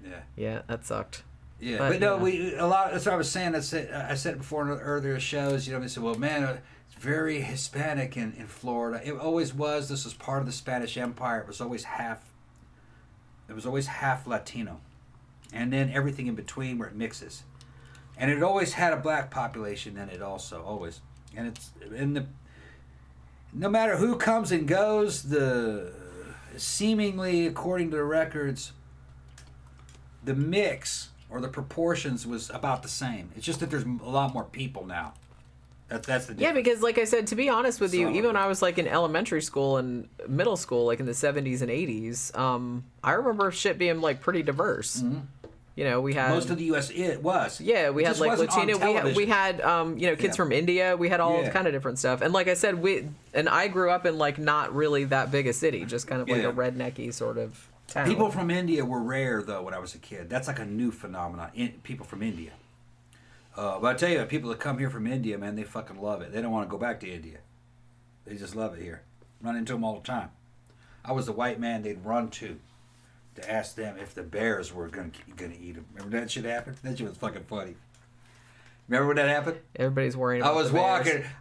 Yeah. Yeah, that sucked. Yeah, but no, that's what I was saying. I said it before in earlier shows. They said, well, man, it's very Hispanic in Florida. It always was. This was part of the Spanish Empire. It was always half Latino, and then everything in between where it mixes, and it always had a black population in it also, always. And it's no matter who comes and goes, the seemingly, according to the records, the mix or the proportions was about the same. It's just that there's a lot more people now. That's the difference. Yeah, because like I said, to be honest with you, even when I was like in elementary school and middle school, like in the 70s and 80s, I remember shit being like pretty diverse. Mm-hmm. We had most of the U.S. It was. Yeah, we had like Latino. We had kids from India. We had all kind of different stuff. And like I said, I grew up in like not really that big a city, just kind of like a rednecky sort of town. People from India were rare though when I was a kid. That's like a new phenomenon. People from India. But I tell you, people that come here from India, man, they fucking love it. They don't want to go back to India. They just love it here. Run into them all the time. I was the white man they'd run to ask them if the bears were gonna eat them. Remember that shit happened? That shit was fucking funny. Remember when that happened? Everybody's worrying about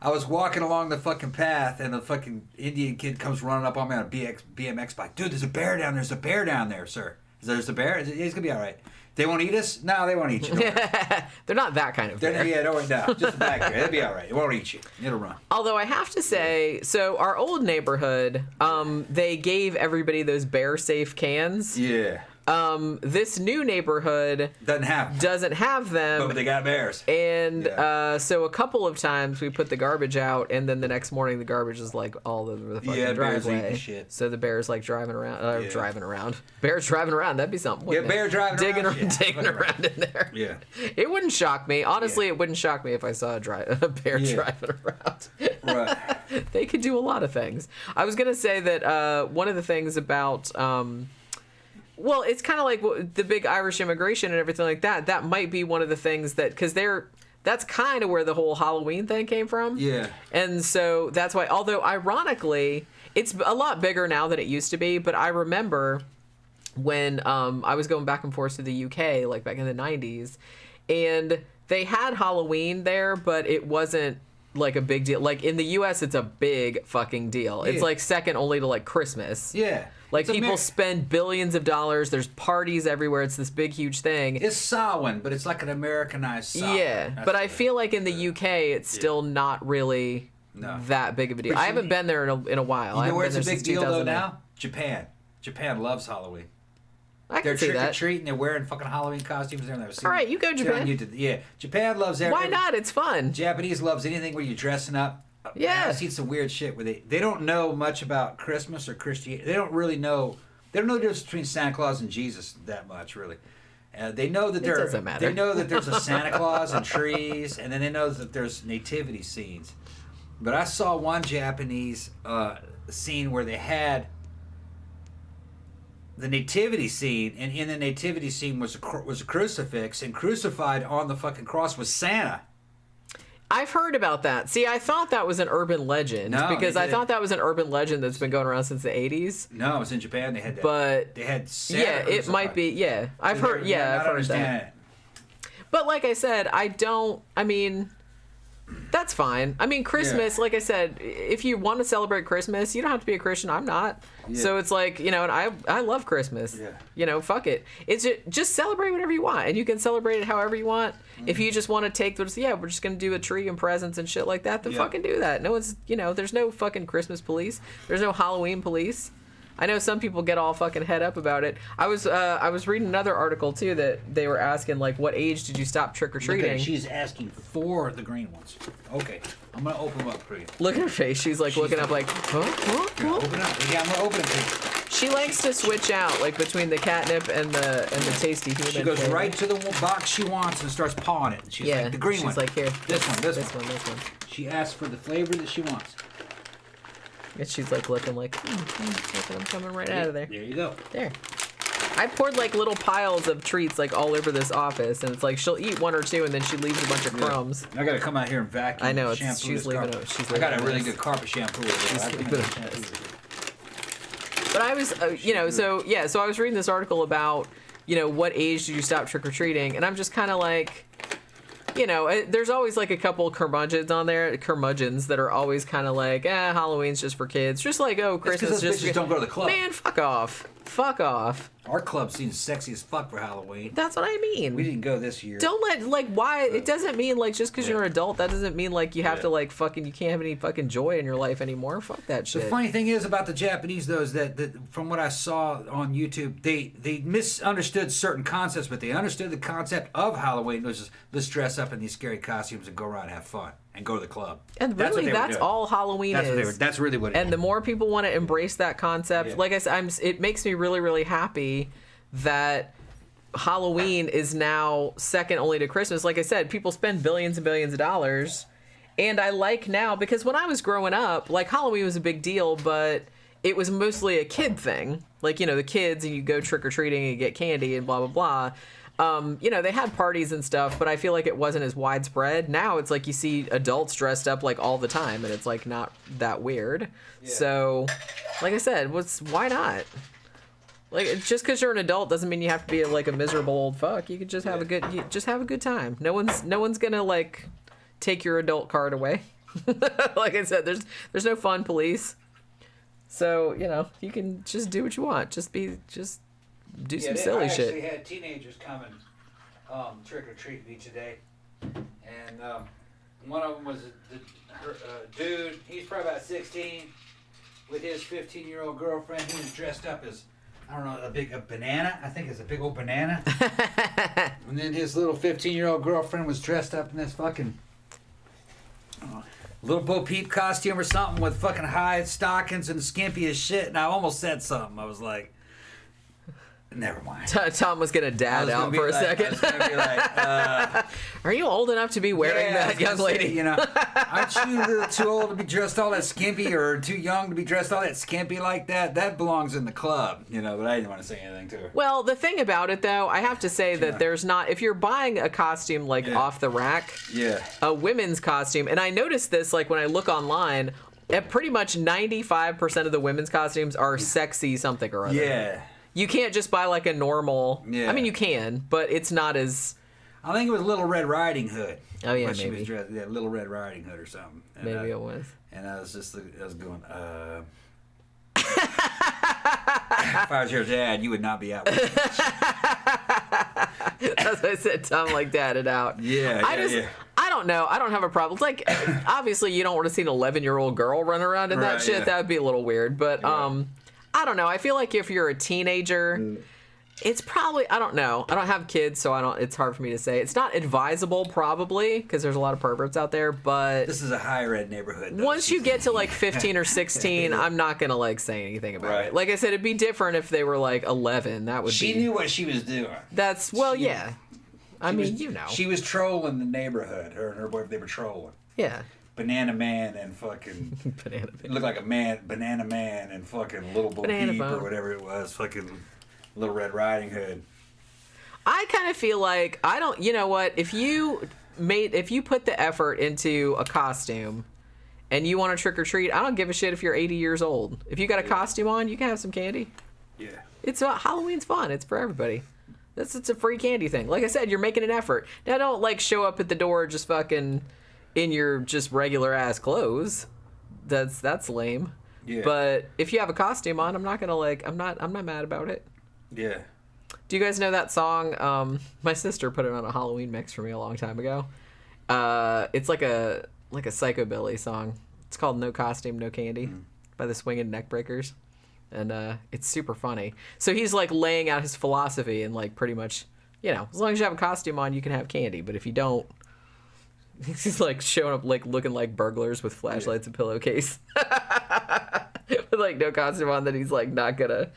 I was walking along the fucking path, and a fucking Indian kid comes running up on me on a BMX bike. Dude, there's a bear down there. There's a bear down there, sir. There's a bear? He's gonna be all right. They won't eat us? No, they won't eat you. They're not that kind of bear. Yeah, don't worry. No, just back there. It'll be all right. It won't eat you. It'll run. Although I have to say, so our old neighborhood, they gave everybody those bear-safe cans. Yeah. This new neighborhood doesn't have them, but they got bears. And so a couple of times we put the garbage out, and then the next morning the garbage is like all over the fucking driveway. Shit. So the bear's like driving around. Bears driving around. That'd be something. Bear driving around. Digging around in there. Yeah. It wouldn't shock me. Honestly, it wouldn't shock me if I saw a bear driving around. Right. They could do a lot of things. I was gonna say that one of the things about. Well, it's kind of like the big Irish immigration and everything like that. That might be one of the things that, because that's kind of where the whole Halloween thing came from. Yeah. And so that's why, although ironically, it's a lot bigger now than it used to be. But I remember when I was going back and forth to the UK, like back in the 90s, and they had Halloween there, but it wasn't like a big deal. Like in the US, it's a big fucking deal. Yeah. It's like second only to like Christmas. Yeah. Like, people spend billions of dollars. There's parties everywhere. It's this big, huge thing. It's Samhain, but it's like an Americanized Samhain. Yeah, but I feel like in the UK, it's still not really that big of a deal. I haven't been there in a while. You know where it's a big deal, though, now? Japan. Japan loves Halloween. They're trick-or-treating. They're wearing fucking Halloween costumes. All right, you go Japan. Yeah, Japan loves everything. Why not? It's fun. Japanese loves anything where you're dressing up. Yeah. I've seen some weird shit where they don't know much about Christmas or Christianity. They don't really know. They don't know the difference between Santa Claus and Jesus that much, really. They know that They know that there's a Santa Claus and trees, and then they know that there's nativity scenes. But I saw one Japanese scene where they had the nativity scene, and in the nativity scene was a crucifix, and crucified on the fucking cross was Santa. I've heard about that. See, I thought that was an urban legend because I thought that was an urban legend that's been going around since the 80s. No, it was in Japan. They had that. But they had Santa it might be. Yeah, I've heard. Yeah, I've heard that. But like I said, that's fine. I mean, Christmas, like I said, if you want to celebrate Christmas, you don't have to be a Christian. I'm not. Yeah. So it's like, and I love Christmas. Yeah. Fuck it. It's just celebrate whatever you want, and you can celebrate it however you want. Mm-hmm. If you just want to take those, we're just going to do a tree and presents and shit like that, then fucking do that. No one's, there's no fucking Christmas police. There's no Halloween police. I know some people get all fucking head up about it. I was reading another article too that they were asking, like, what age did you stop trick or treating? Okay, she's asking for the green ones. Okay, I'm gonna open them up for you. Look at her face. She's looking up like, huh? Open up. Yeah, I'm gonna open it for you. She likes to switch out, like, between the catnip and the tasty human. She goes right to the box she wants and starts pawing it. She's like, the green one. She's like, here. This one. She asks for the flavor that she wants. And she's like looking like, I'm coming right out of there. There you go. There. I poured like little piles of treats like all over this office, and it's like she'll eat one or two, and then she leaves a bunch of crumbs. I gotta come out here and vacuum. I know. She's leaving. I got a really good carpet shampoo. But I was, so I was reading this article about, what age did you stop trick or treating, and I'm just kind of like. There's always like a couple curmudgeons that are always kind of like, Halloween's just for kids. Just like, Christmas just don't go to the club. Man, fuck off. Our club seems sexy as fuck for Halloween. That's what I mean. We didn't go this year. Don't why? It doesn't mean like just because you're an adult, that doesn't mean like you have to like fucking, you can't have any fucking joy in your life anymore. Fuck that shit. The funny thing is about the Japanese though is that from what I saw on YouTube, they misunderstood certain concepts, but they understood the concept of Halloween, which is let's dress up in these scary costumes and go around and have fun and go to the club. And really, that's all Halloween is. That's really what it is. And the more people want to embrace that concept, like I said, it makes me really, really happy that Halloween is now second only to Christmas. Like I said, people spend billions and billions of dollars. And I like now, because when I was growing up, like Halloween was a big deal, but it was mostly a kid thing. Like, the kids, and you go trick-or-treating and you get candy and blah, blah, blah. They had parties and stuff, but I feel like it wasn't as widespread. Now it's like you see adults dressed up like all the time, and it's like not that weird. Yeah. So, like I said, why not? Like, just because you're an adult doesn't mean you have to be like a miserable old fuck. You could just have a good time. No one's gonna like take your adult card away. Like I said, there's no fun police. So you can just do what you want. Just do some silly shit. I actually had teenagers coming trick or treat me today, and one of them was a dude. He's probably about 16, with his 15-year-old girlfriend. He was dressed up as, I don't know, a banana. I think it's a big old banana. And then his little 15-year-old girlfriend was dressed up in this fucking little Bo Peep costume or something with fucking high stockings and skimpy as shit. And I almost said something. I was like, never mind. Tom was gonna dad out for a second. I was gonna be like, are you old enough to be wearing that, young lady? Aren't you too old to be dressed all that skimpy, or too young to be dressed all that skimpy like that? That belongs in the club, but I didn't want to say anything to her. Well, the thing about it, though, I have to say that there's not, if you're buying a costume like off the rack, a women's costume, and I noticed this like when I look online, pretty much 95% of the women's costumes are sexy something or other. Yeah. You can't just buy like a normal. Yeah. I mean, you can, but it's not as. I think it was Little Red Riding Hood. Oh yeah, maybe. She was dressed, Little Red Riding Hood or something. And maybe it was. And I was going. If I was your dad, you would not be out with me. That's what I said. Tom like dad it out. Yeah, I don't know. I don't have a problem. It's like, obviously, you don't want to see an 11-year-old girl run around in that shit. Yeah. That would be a little weird. But I don't know. I feel like if you're a teenager, it's probably, I don't know. I don't have kids, so it's hard for me to say. It's not advisable, probably, because there's a lot of perverts out there. But this is a higher ed neighborhood, though. Once you get to like 15 or 16, I'm not gonna like say anything about it. Like I said, it'd be different if they were like 11. That would She knew what she was doing. That's yeah. I mean, you know. She was trolling the neighborhood. Her and her boyfriend, they were trolling. Yeah. Banana Man and fucking Banana Man. Looked like a man, Banana Man and fucking Little Bo Peep or whatever it was, fucking Little Red Riding Hood. I kind of feel like you know what, if you put the effort into a costume and you want to trick or treat, I don't give a shit if you're 80 years old. If you got a costume on, you can have some candy. Yeah. Halloween's fun. It's for everybody. It's a free candy thing. Like I said, you're making an effort. Now don't like show up at the door just fucking in your just regular ass clothes. That's lame. Yeah. But if you have a costume on, I'm not mad about it. Yeah. Do you guys know that song? My sister put it on a Halloween mix for me a long time ago. It's like a psychobilly song. It's called No Costume, No Candy by the Swingin' Neckbreakers. And it's super funny. So he's like laying out his philosophy and like pretty much, as long as you have a costume on, you can have candy. But if you don't, he's like showing up like looking like burglars with flashlights and pillowcase. With like no costume on, that he's not gonna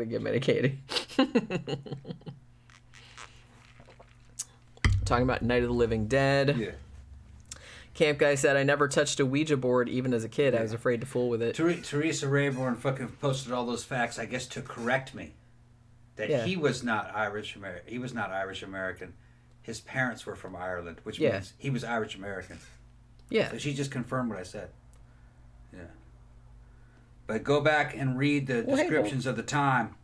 give him any candy. Talking about Night of the Living Dead. Yeah. Camp guy said, I never touched a Ouija board even as a kid. I was afraid to fool with it. Teresa Rayborn fucking posted all those facts, I guess, to correct me. That he was not Irish American. He was not Irish American. His parents were from Ireland, which means he was Irish American. Yeah. So she just confirmed what I said. Yeah. But go back and read the descriptions of the time.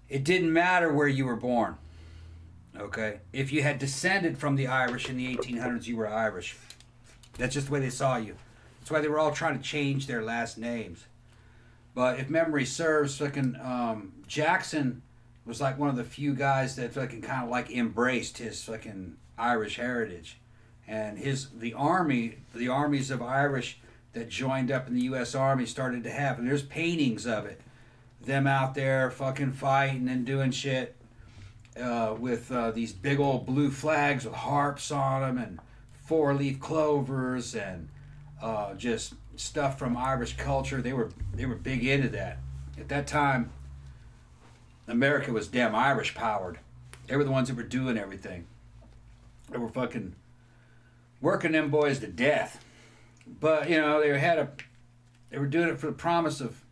It didn't matter where you were born. Okay? If you had descended from the Irish in the 1800s, you were Irish. That's just the way they saw you. That's why they were all trying to change their last names. But if memory serves, fucking Jackson was like one of the few guys that fucking kind of like embraced his fucking Irish heritage. And the armies of Irish that joined up in the U.S. Army started to have, and there's paintings of it. Them out there fucking fighting and doing shit. With these big old blue flags with harps on them and 4-leaf clovers and just stuff from Irish culture. They were big into that. At that time, America was damn Irish powered. They were the ones that were doing everything. They were fucking working them boys to death. But they were doing it for the promise of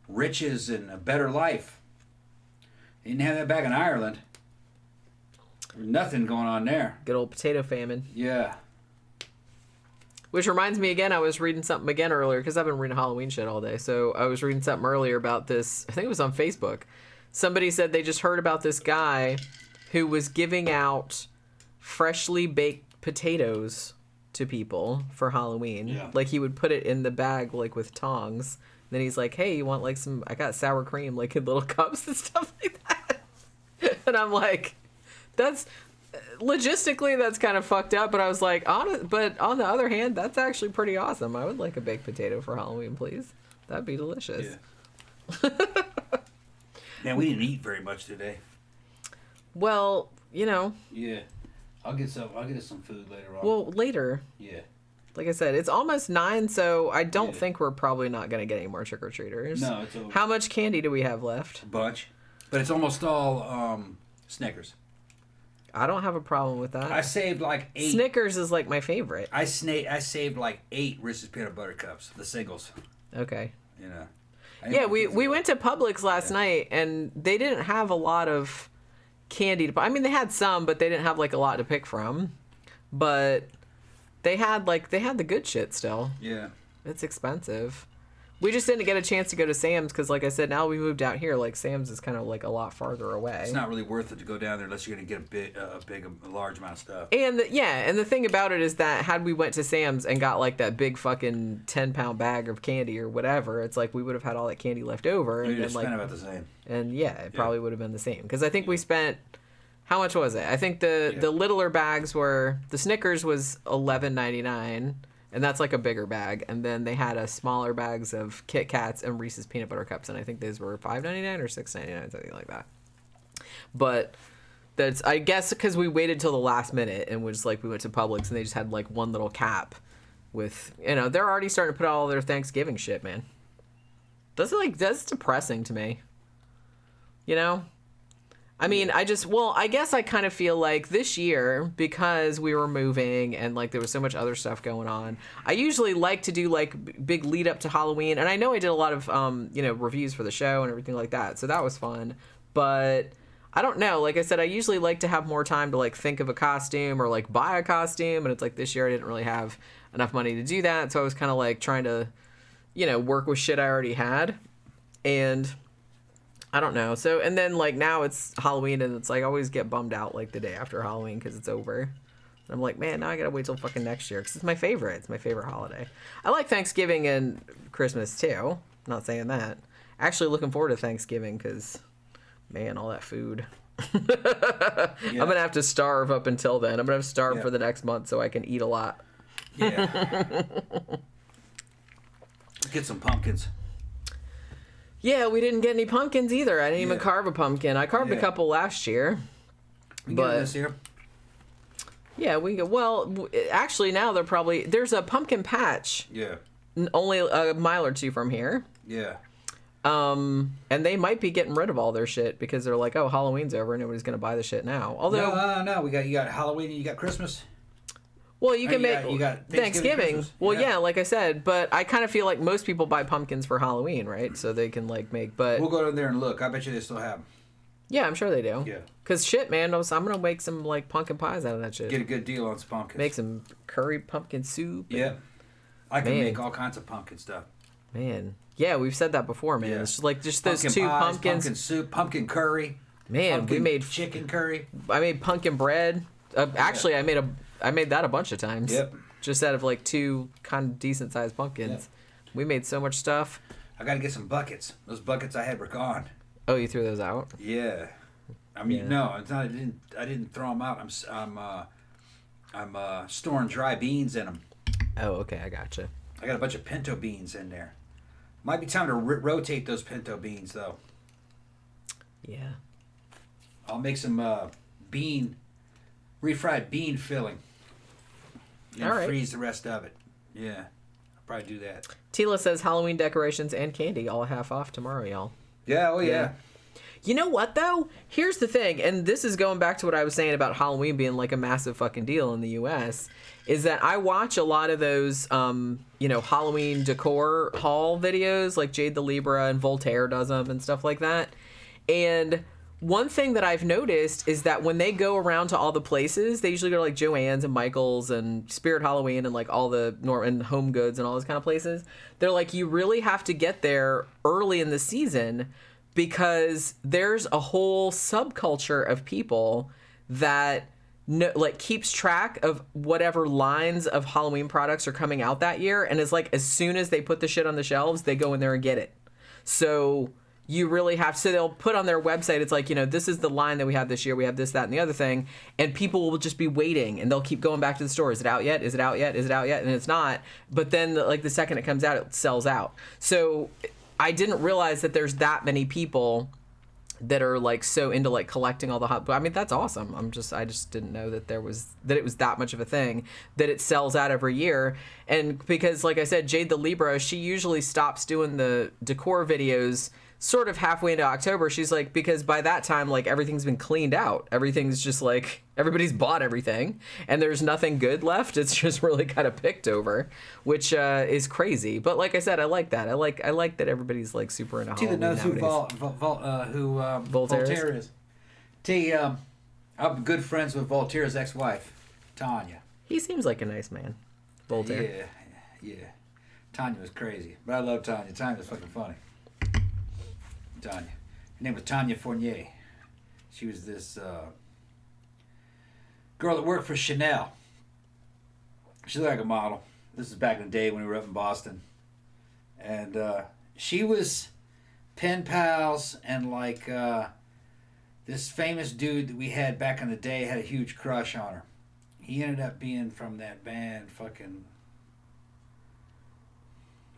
riches and a better life. They didn't have that back in Ireland. There was nothing going on there. Good old potato famine. Yeah. Which reminds me again, I was reading something again earlier, because I've been reading Halloween shit all day. So I was reading something earlier about this. I think it was on Facebook. Somebody said they just heard about this guy who was giving out freshly baked potatoes to people for Halloween. Yeah. Like he would put it in the bag like with tongs. Then he's like, hey, you want like some, I got sour cream, like in little cups and stuff like that. And I'm like, logistically, that's kind of fucked up. But I was like, but on the other hand, that's actually pretty awesome. I would like a baked potato for Halloween, please. That'd be delicious. Yeah. Man, we didn't eat very much today. Well, Yeah. I'll get us some food later on. Well, later. Yeah. Like I said, it's almost 9, so I don't think we're probably not going to get any more trick-or-treaters. No, it's over. How much candy do we have left? A bunch. But it's almost all Snickers. I don't have a problem with that. I saved like 8. Snickers is like my favorite. I saved like 8 Reese's Peanut Butter Cups, the singles. Okay. Yeah, we went to Publix last night, and they didn't have a lot of candy to... I mean, they had some, but they didn't have like a lot to pick from. But... They had the good shit still. Yeah. It's expensive. We just didn't get a chance to go to Sam's because, like I said, now we moved out here. Like, Sam's is kind of like a lot farther away. It's not really worth it to go down there unless you're going to get a large amount of stuff. And the thing about it is that had we went to Sam's and got like that big fucking 10-pound bag of candy or whatever, it's like we would have had all that candy left over. You'd have spent about the same. And it probably would have been the same because I think we spent. How much was it? I think the littler bags were the Snickers was $11.99. And that's like a bigger bag. And then they had smaller bags of Kit Kats and Reese's Peanut Butter Cups. And I think those were $5.99 or $6.99, something like that. But that's, I guess, because we waited till the last minute and was like, we went to Publix and they just had like one little cap with, they're already starting to put out all their Thanksgiving shit, man. That's depressing to me. I mean, I guess I kind of feel like this year, because we were moving and like there was so much other stuff going on, I usually like to do like big lead up to Halloween. And I know I did a lot of, reviews for the show and everything like that. So that was fun. But I don't know. Like I said, I usually like to have more time to like think of a costume or like buy a costume. And it's like this year I didn't really have enough money to do that. So I was kind of like trying to, work with shit I already had. And I don't know. So, and then like now it's Halloween and it's like I always get bummed out like the day after Halloween because it's over. And I'm like, man, now I gotta wait till fucking next year because it's my favorite. It's my favorite holiday. I like Thanksgiving and Christmas too. Not saying that. Actually looking forward to Thanksgiving because, man, all that food. I'm gonna have to starve up until then. I'm gonna have to starve for the next month so I can eat a lot. Yeah. Get some pumpkins. Yeah, we didn't get any pumpkins either. I didn't even carve a pumpkin. I carved a couple last year. We get this year. Yeah, actually now there's a pumpkin patch. Yeah. Only a mile or two from here. Yeah. And they might be getting rid of all their shit because they're like, oh, Halloween's over, nobody's gonna buy the shit now. Although no, you got Halloween and you got Christmas. Well, you can you got Thanksgiving. Well, yeah, like I said, but I kind of feel like most people buy pumpkins for Halloween, right? So they can like make. But we'll go in there and look. I bet you they still have them. Yeah, I'm sure they do. Yeah. Cause shit, man, I'm gonna make some like pumpkin pies out of that shit. Get a good deal on some pumpkins. Make some curry pumpkin soup. Yeah. I can make all kinds of pumpkin stuff. Man, yeah, we've said that before, man. Yeah. It's just like those pumpkin two pies, pumpkins. Pumpkin soup, pumpkin curry. Man, we made chicken curry. I made pumpkin bread. Actually, I made that a bunch of times. Yep. Just out of like two kind of decent sized pumpkins. Yep. We made so much stuff. I got to get some buckets. Those buckets I had were gone. Oh, you threw those out? Yeah. I mean, no, it's not. I didn't throw them out. I'm storing dry beans in them. Oh, okay, I gotcha. I got a bunch of pinto beans in there. Might be time to rotate those pinto beans though. Yeah. I'll make some refried bean filling. And all right. Freeze the rest of it. Yeah, I'll probably do that. Tila says Halloween decorations and candy all half off tomorrow, y'all. Yeah, oh yeah. You know what, though? Here's the thing, and this is going back to what I was saying about Halloween being like a massive fucking deal in the U.S., is that I watch a lot of those, Halloween decor haul videos, like Jade the Libra and Voltaire does them and stuff like that. And one thing that I've noticed is that when they go around to all the places, they usually go to like Joann's and Michael's and Spirit Halloween and like all the and Home Goods and all those kind of places. They're like, you really have to get there early in the season because there's a whole subculture of people that keeps track of whatever lines of Halloween products are coming out that year, and is like, as soon as they put the shit on the shelves, they go in there and get it. So you really have, so they'll put on their website, it's like, this is the line that we have this year, we have this, that, and the other thing, and people will just be waiting, and they'll keep going back to the store, is it out yet, is it out yet, is it out yet, and it's not, but then the second it comes out, it sells out. So I didn't realize that there's that many people that are like so into like collecting all the I mean, that's awesome. I just didn't know that it was that much of a thing, that it sells out every year. And because, like I said, Jade the Libra, she usually stops doing the decor videos sort of halfway into October. She's like, because by that time, like, everything's been cleaned out. Everything's just like, everybody's bought everything and there's nothing good left. It's just really kind of picked over, which is crazy. But like I said, I like that. I like that everybody's like super into Halloween nowadays. Who Voltaire is. T, I'm good friends with Voltaire's ex-wife, Tanya. He seems like a nice man, Voltaire. Yeah. Tanya was crazy. But I love Tanya. Tanya was fucking funny. Tanya. Her name was Tanya Fournier. She was this girl that worked for Chanel. She looked like a model. This is back in the day when we were up in Boston. And she was pen pals and like this famous dude that we had back in the day had a huge crush on her. He ended up being from that band fucking...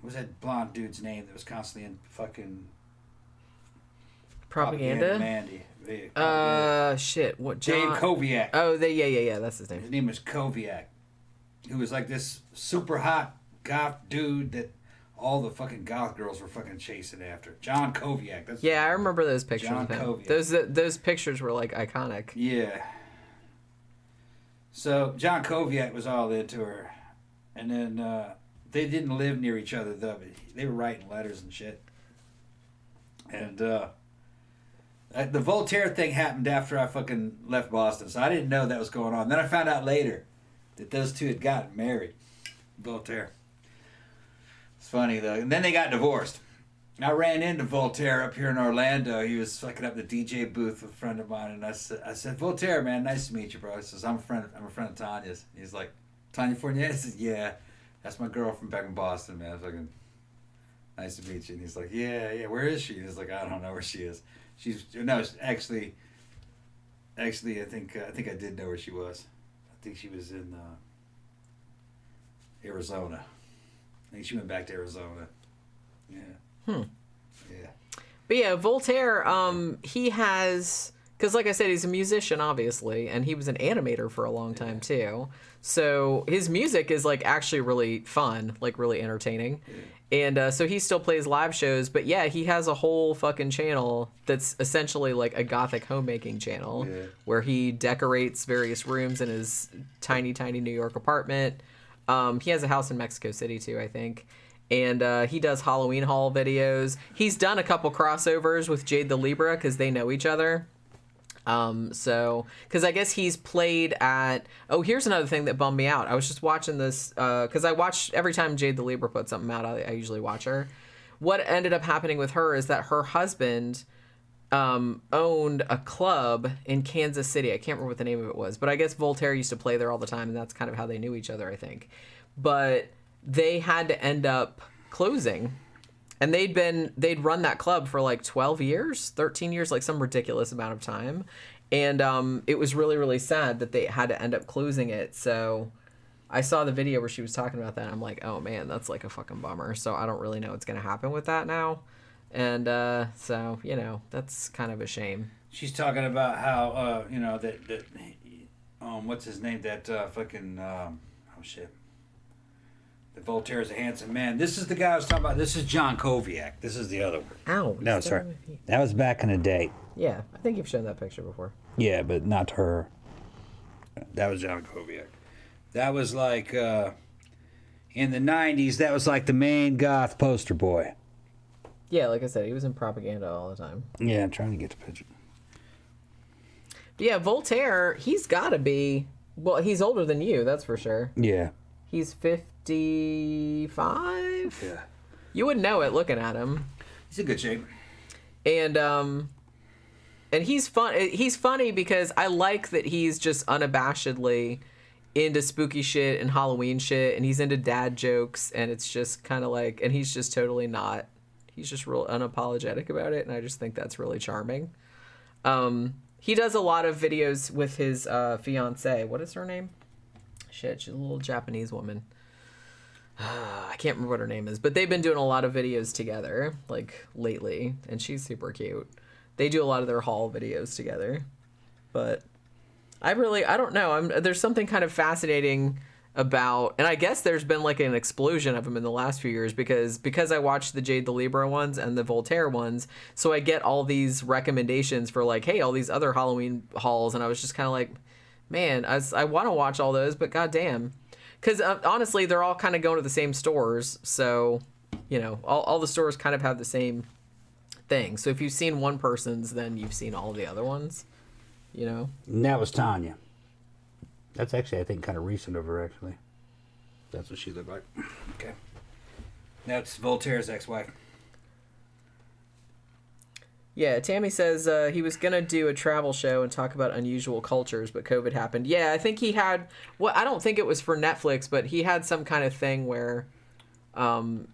What was that blonde dude's name that was constantly in fucking... Propaganda? Mandy. Shit. What? John? Dave Koviak. Oh, yeah. That's his name. His name was Koviak. Who was like this super hot goth dude that all the fucking goth girls were fucking chasing after. John Koviak. That's I remember those pictures. John of him. Koviak. Those pictures were like iconic. Yeah. So John Koviak was all into her, and then they didn't live near each other though. But they were writing letters and shit. And the Voltaire thing happened after I fucking left Boston, so I didn't know that was going on. Then I found out later that those two had gotten married. Voltaire. It's funny though. And then they got divorced. I ran into Voltaire up here in Orlando. He was fucking up the DJ booth with a friend of mine, and I said, Voltaire, man, nice to meet you, bro. He says, I'm a friend of Tanya's. He's like, Tanya Fournier? I said, yeah, that's my girl from back in Boston, man. Fucking nice to meet you. And he's like, yeah, where is she? He's like, I don't know where she is. Actually, I think I did know where she was. I think she was in Arizona. I think she went back to Arizona. Yeah. Yeah. But yeah, Voltaire, he has... Because like I said, he's a musician, obviously, and he was an animator for a long time, too. So his music is, like, actually really fun, like, really entertaining. Yeah. And so he still plays live shows, but yeah, he has a whole fucking channel that's essentially like a gothic homemaking channel where he decorates various rooms in his tiny New York apartment. He has a house in Mexico City, too, I think. And he does Halloween haul videos. He's done a couple crossovers with Jade the Libra because they know each other. Because I guess he's played at... Oh, here's another thing that bummed me out. I was just watching this, because I watch... Every time Jade the Libra puts something out, I usually watch her. What ended up happening with her is that her husband owned a club in Kansas City. I can't remember what the name of it was, but I guess Voltaire used to play there all the time, and that's kind of how they knew each other, I think. But they had to end up closing. And they'd run that club for like 12 years, 13 years, like some ridiculous amount of time. And it was really, really sad that they had to end up closing it. So I saw the video where she was talking about that. And I'm like, oh man, that's like a fucking bummer. So I don't really know what's going to happen with that now. And so, that's kind of a shame. She's talking about how, that what's his name? That fucking, that Voltaire is a handsome man. This is the guy I was talking about. This is John Koviak. This is the other one. Ow. No, sorry. That was back in the day. Yeah, I think you've shown that picture before. Yeah, but not to her. That was John Koviak. That was like, in the 90s, that was like the main goth poster boy. Yeah, like I said, he was in propaganda all the time. Yeah, I'm trying to get the picture. But yeah, Voltaire, he's got to be... Well, he's older than you, that's for sure. Yeah. He's 55? Yeah. You wouldn't know it looking at him. He's in good shape. And he's fun. He's funny because I like that he's just unabashedly into spooky shit and Halloween shit, and he's into dad jokes, and it's just kind of like, and he's just totally not. He's just real unapologetic about it, and I just think that's really charming. He does a lot of videos with his fiancée. What is her name? Shit, she's a little Japanese woman. I can't remember what her name is, but they've been doing a lot of videos together, like, lately, and she's super cute. They do a lot of their haul videos together. But I don't know. There's something kind of fascinating about, and I guess there's been like an explosion of them in the last few years because I watched the Jade the Libra ones and the Voltaire ones, so I get all these recommendations for like, hey, all these other Halloween hauls, and I was just kind of like, man, I want to watch all those, but goddamn. Because honestly, they're all kind of going to the same stores, so, all the stores kind of have the same thing. So if you've seen one person's, then you've seen all the other ones, And that was Tanya. That's actually, I think, kind of recent of her, actually. That's what she looked like. Okay. That's Voltaire's ex-wife. Yeah, Tammy says he was going to do a travel show and talk about unusual cultures, but COVID happened. Yeah, I think he had... Well, I don't think it was for Netflix, but he had some kind of thing where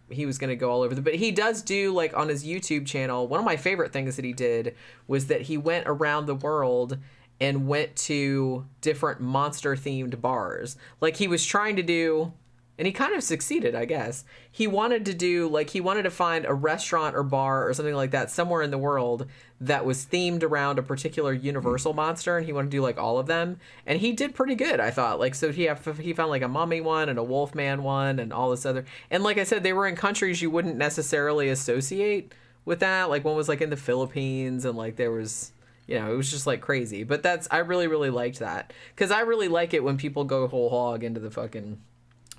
he was going to go all over. But he does do, like, on his YouTube channel, one of my favorite things that he did was that he went around the world and went to different monster-themed bars. Like, he was trying to do... And he kind of succeeded, I guess. He wanted to find a restaurant or bar or something like that somewhere in the world that was themed around a particular Universal monster, and he wanted to do, like, all of them. And he did pretty good, I thought. Like, so he found, like, a mummy one and a Wolfman one and all this other... And like I said, they were in countries you wouldn't necessarily associate with that. Like, one was, like, in the Philippines, and, like, there was... You know, it was just, like, crazy. But I really, really liked that. Because I really like it when people go whole hog into the fucking...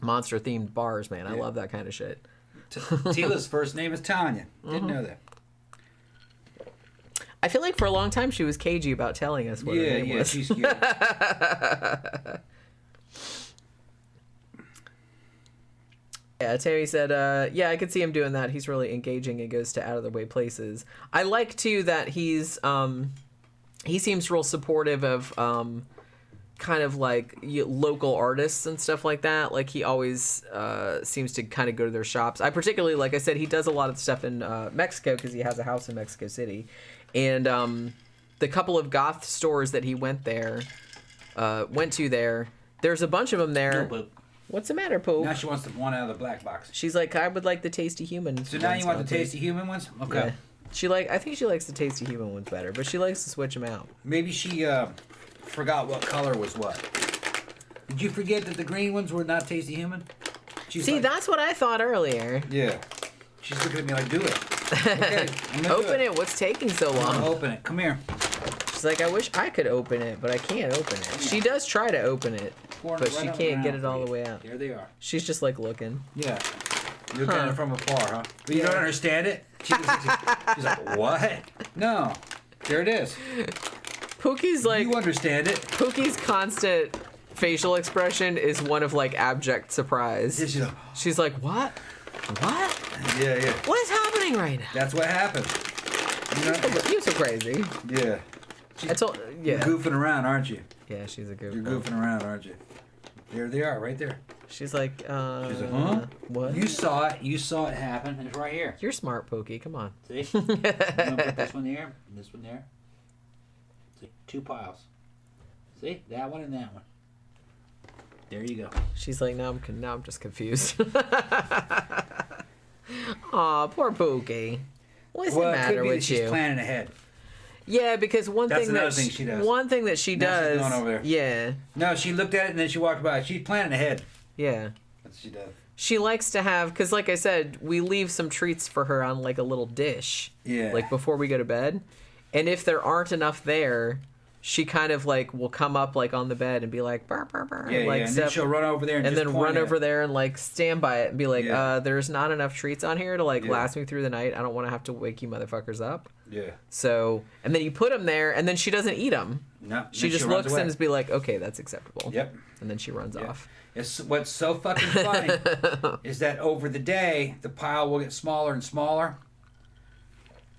monster-themed bars, man. I love that kind of shit. Tila's first name is Tanya. Didn't know that. I feel like for a long time she was cagey about telling us what her name was. She's cute. Yeah, Tammy said, yeah, I could see him doing that. He's really engaging and goes to out-of-the-way places. I like, too, that he seems real supportive of... kind of like local artists and stuff like that. Like he always seems to kind of go to their shops. I particularly, like I said, he does a lot of stuff in Mexico because he has a house in Mexico City. And the couple of goth stores that he went to there, there's a bunch of them there. No, What's the matter, Pope? now she wants the one out of the black box. She's like, I would like the Tasty Human. So now you want the Tasty Human ones? Okay. Yeah. I think she likes the Tasty Human ones better, but she likes to switch them out. Maybe she forgot what color was what. Did you forget that the green ones were not Tasty Human? See, that's what I thought earlier. Yeah. She's looking at me like, do it. Okay, open it. What's taking so long? Open it. Come here. She's like, I wish I could open it, but I can't open it. She does try to open it, but she can't get it all the way out. There they are. She's just like looking. Yeah. You're looking at it from afar, huh? But you don't understand it? She's like, what? No. There it is. Pookie's like... You understand it. Pookie's constant facial expression is one of, like, abject surprise. She's like, what? What? Yeah. What is happening right now? That's what happened. You're so crazy. Yeah. You're goofing around, aren't you? Yeah, she's a goof. You're goofing around, aren't you? There they are, right there. She's like, She's like, huh? What? You saw it happen. It's right here. You're smart, Pookie. Come on. See? I'm gonna put this one there, and this one there. See? 2 piles. See? That one and that one. There you go. She's like, now I'm just confused. Aw, poor Pookie. What's the matter with you? She's planning ahead. Yeah, because one thing that she does. She's going over there. Yeah. No, she looked at it and then she walked by. She's planning ahead. Yeah. That's what she does. She likes to have, because like I said, we leave some treats for her on like a little dish. Yeah. Like before we go to bed. And if there aren't enough there, she kind of like will come up like on the bed and be like, burr, burr, burr. Yeah, like, and then she'll run over there and then run over there and like stand by it and be like, there's not enough treats on here to like last me through the night. I don't want to have to wake you motherfuckers up. Yeah. So, and then you put them there and then she doesn't eat them. No. She just looks and be like, okay, that's acceptable. Yep. And then she runs off. What's so fucking funny is that over the day, the pile will get smaller and smaller.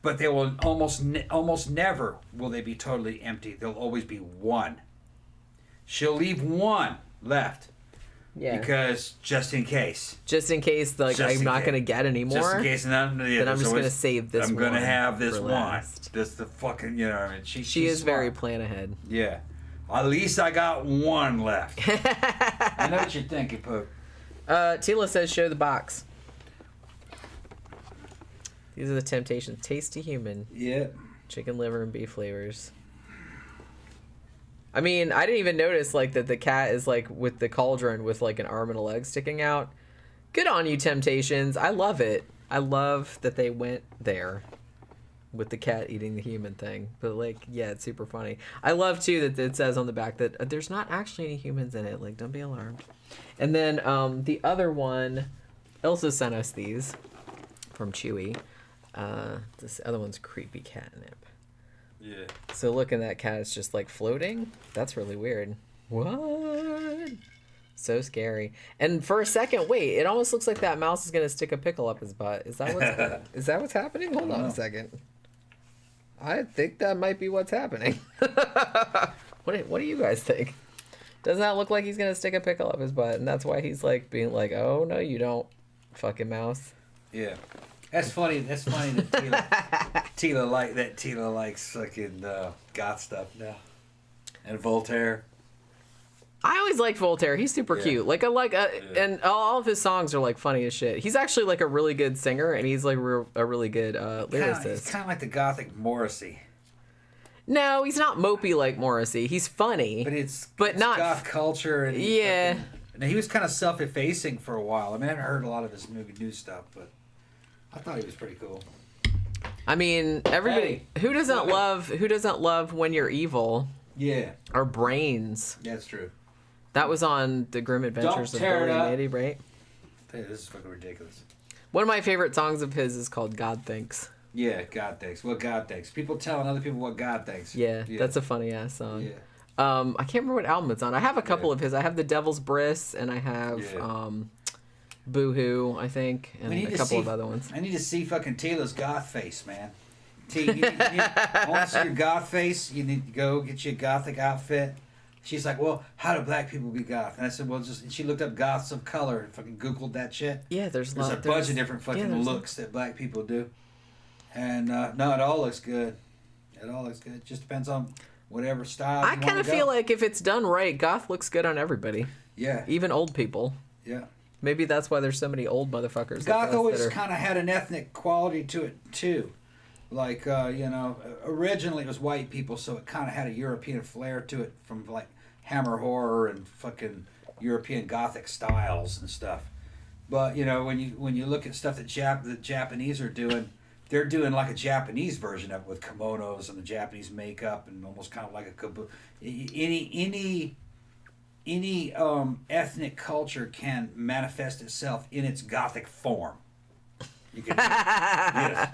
But they will almost never will they be totally empty. There'll always be one. She'll leave one left. Yeah. Because just in case. Just in case, like I'm not gonna get any more. Just in case, then I'm just gonna save this. I'm gonna have this one. Last. This the fucking I mean. She is smart. Very plan ahead. Yeah. At least I got one left. I know what you're thinking, Poop. Tila says, "Show the box." These are the Temptations. Tasty Human. Yep. Chicken liver and beef flavors. I mean, I didn't even notice like that the cat is like with the cauldron with like an arm and a leg sticking out. Good on you, Temptations. I love it. I love that they went there with the cat eating the human thing. But like, yeah, it's super funny. I love too that it says on the back that there's not actually any humans in it. Like, don't be alarmed. And then the other one, Elsa sent us these from Chewy. This other one's creepy catnip. Yeah. So look at that cat, it's just like floating. That's really weird. What? So scary. And for a second, wait, it almost looks like that mouse is gonna stick a pickle up his butt. Is that what's happening? Hold on a second. I think that might be what's happening. What do you guys think? Doesn't that look like he's gonna stick a pickle up his butt, and that's why he's like being like, "Oh no, you don't, fucking mouse." Yeah, that's funny. That's funny that Tila likes fucking goth stuff now, and Voltaire. I always liked Voltaire. He's super cute. Like and all of his songs are like funny as shit. He's actually like a really good singer, and he's like a really good lyricist. He's kind of like the gothic Morrissey. No, he's not mopey like Morrissey. He's funny, but not goth culture. And he was kind of self-effacing for a while. I mean, I haven't heard a lot of his new stuff, but I thought he was pretty cool. I mean, everybody who doesn't love When You're Evil? Yeah, or Brains. That's true. That was on The Grim Adventures of Billy and Eddie, right? This is fucking ridiculous. One of my favorite songs of his is called God Thinks. Yeah, God Thinks. What God Thinks. People telling other people what God thinks. Yeah, that's a funny ass song. Yeah. I can't remember what album it's on. I have a couple of his. I have The Devil's Bris, and I have Boo Hoo, I think, and a couple of other ones. I need to see fucking Tila's goth face, man. I want to see your goth face. You need to go get you a gothic outfit. She's like, well, how do black people be goth? And I said, well, just. And she looked up goths of color and fucking Googled that shit. Yeah, there's a bunch of different fucking looks that black people do. And no, it all looks good. It all looks good. It just depends on whatever style. I kind of feel like if it's done right, goth looks good on everybody. Yeah. Even old people. Yeah. Maybe that's why there's so many old motherfuckers. Goth always kind of had an ethnic quality to it too. Like, originally it was white people, so it kind of had a European flair to it from, like, Hammer horror and fucking European Gothic styles and stuff. But, when you look at stuff that the Japanese are doing, they're doing, like, a Japanese version of it with kimonos and the Japanese makeup and almost kind of like a kabuki. Any ethnic culture can manifest itself in its Gothic form. You can yes.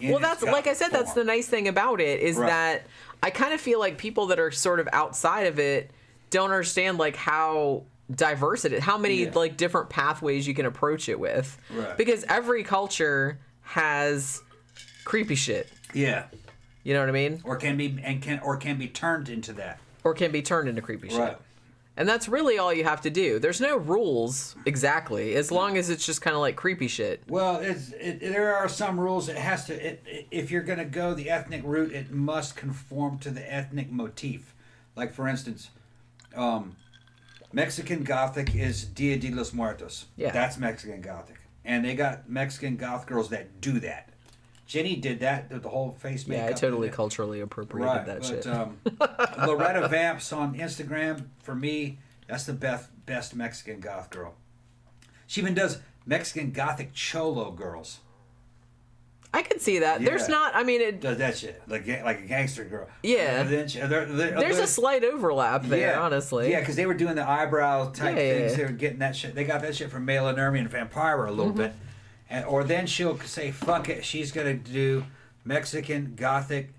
Well, that's like I said. Form. That's the nice thing about it is that I kind of feel like people that are sort of outside of it don't understand like how diverse it is, how many like different pathways you can approach it with. Right. Because every culture has creepy shit. Yeah. You know what I mean? Or can be turned into that. Or can be turned into creepy shit. Right. And that's really all you have to do. There's no rules exactly, as long as it's just kind of like creepy shit. Well, there are some rules. It has to. If you're going to go the ethnic route, it must conform to the ethnic motif. Like for instance, Mexican Gothic is Dia de los Muertos. Yeah, that's Mexican Gothic, and they got Mexican goth girls that do that. Jenny did that, the whole face makeup. Yeah, I totally culturally appropriated that shit. Loretta Vamps on Instagram, for me, that's the best Mexican goth girl. She even does Mexican Gothic cholo girls. I could see that. Yeah. There's not, I mean, it does that shit like a gangster girl. Yeah. There's a slight overlap there, honestly. Yeah, because they were doing the eyebrow type things. Yeah. They were getting that shit. They got that shit from Mela Nurmi and Vampira a little bit. Or then she'll say, fuck it, she's going to do Mexican Gothic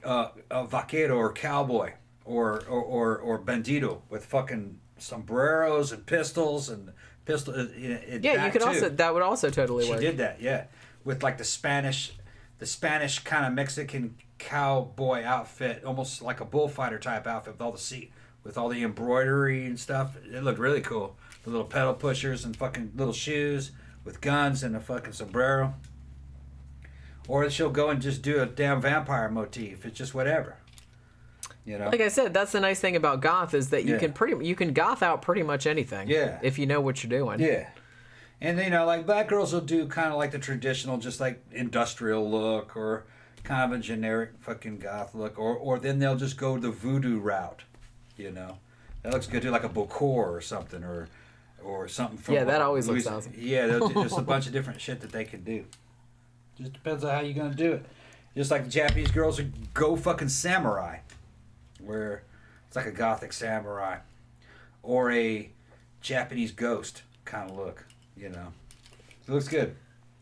vaquero or cowboy or bandito with fucking sombreros and pistols and yeah, you could also, that would also totally work. She did that, yeah. With like the Spanish kind of Mexican cowboy outfit, almost like a bullfighter type outfit with all the embroidery and stuff. It looked really cool. The little pedal pushers and fucking little shoes. With guns and a fucking sombrero. Or she'll go and just do a damn vampire motif. It's just whatever. Like I said, that's the nice thing about goth is that you can goth out pretty much anything. Yeah. If you know what you're doing. Yeah. And like black girls will do kind of like the traditional, just like industrial look or kind of a generic fucking goth look. Or then they'll just go the voodoo route. That looks good too, like a Bokor or something or something from that always looks awesome. Yeah, there's a bunch of different shit that they can do. Just depends on how you're gonna do it. Just like the Japanese girls who go fucking samurai, where it's like a gothic samurai, or a Japanese ghost kind of look. It looks good.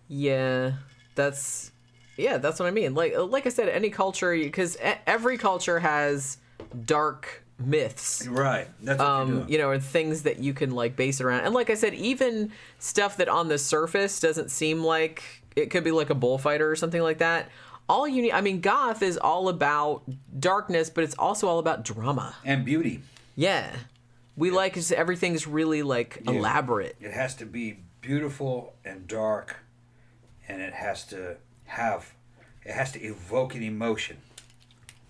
Yeah, that's what I mean. Like I said, any culture, because every culture has dark myths. Right. That's what you're doing. You know, and things that you can like base it around. And like I said, even stuff that on the surface doesn't seem like it could be like a bullfighter or something like that. All you need, I mean, goth is all about darkness, but it's also all about drama and beauty. Yeah, we like everything's really like elaborate. It has to be beautiful and dark, and it has to evoke an emotion.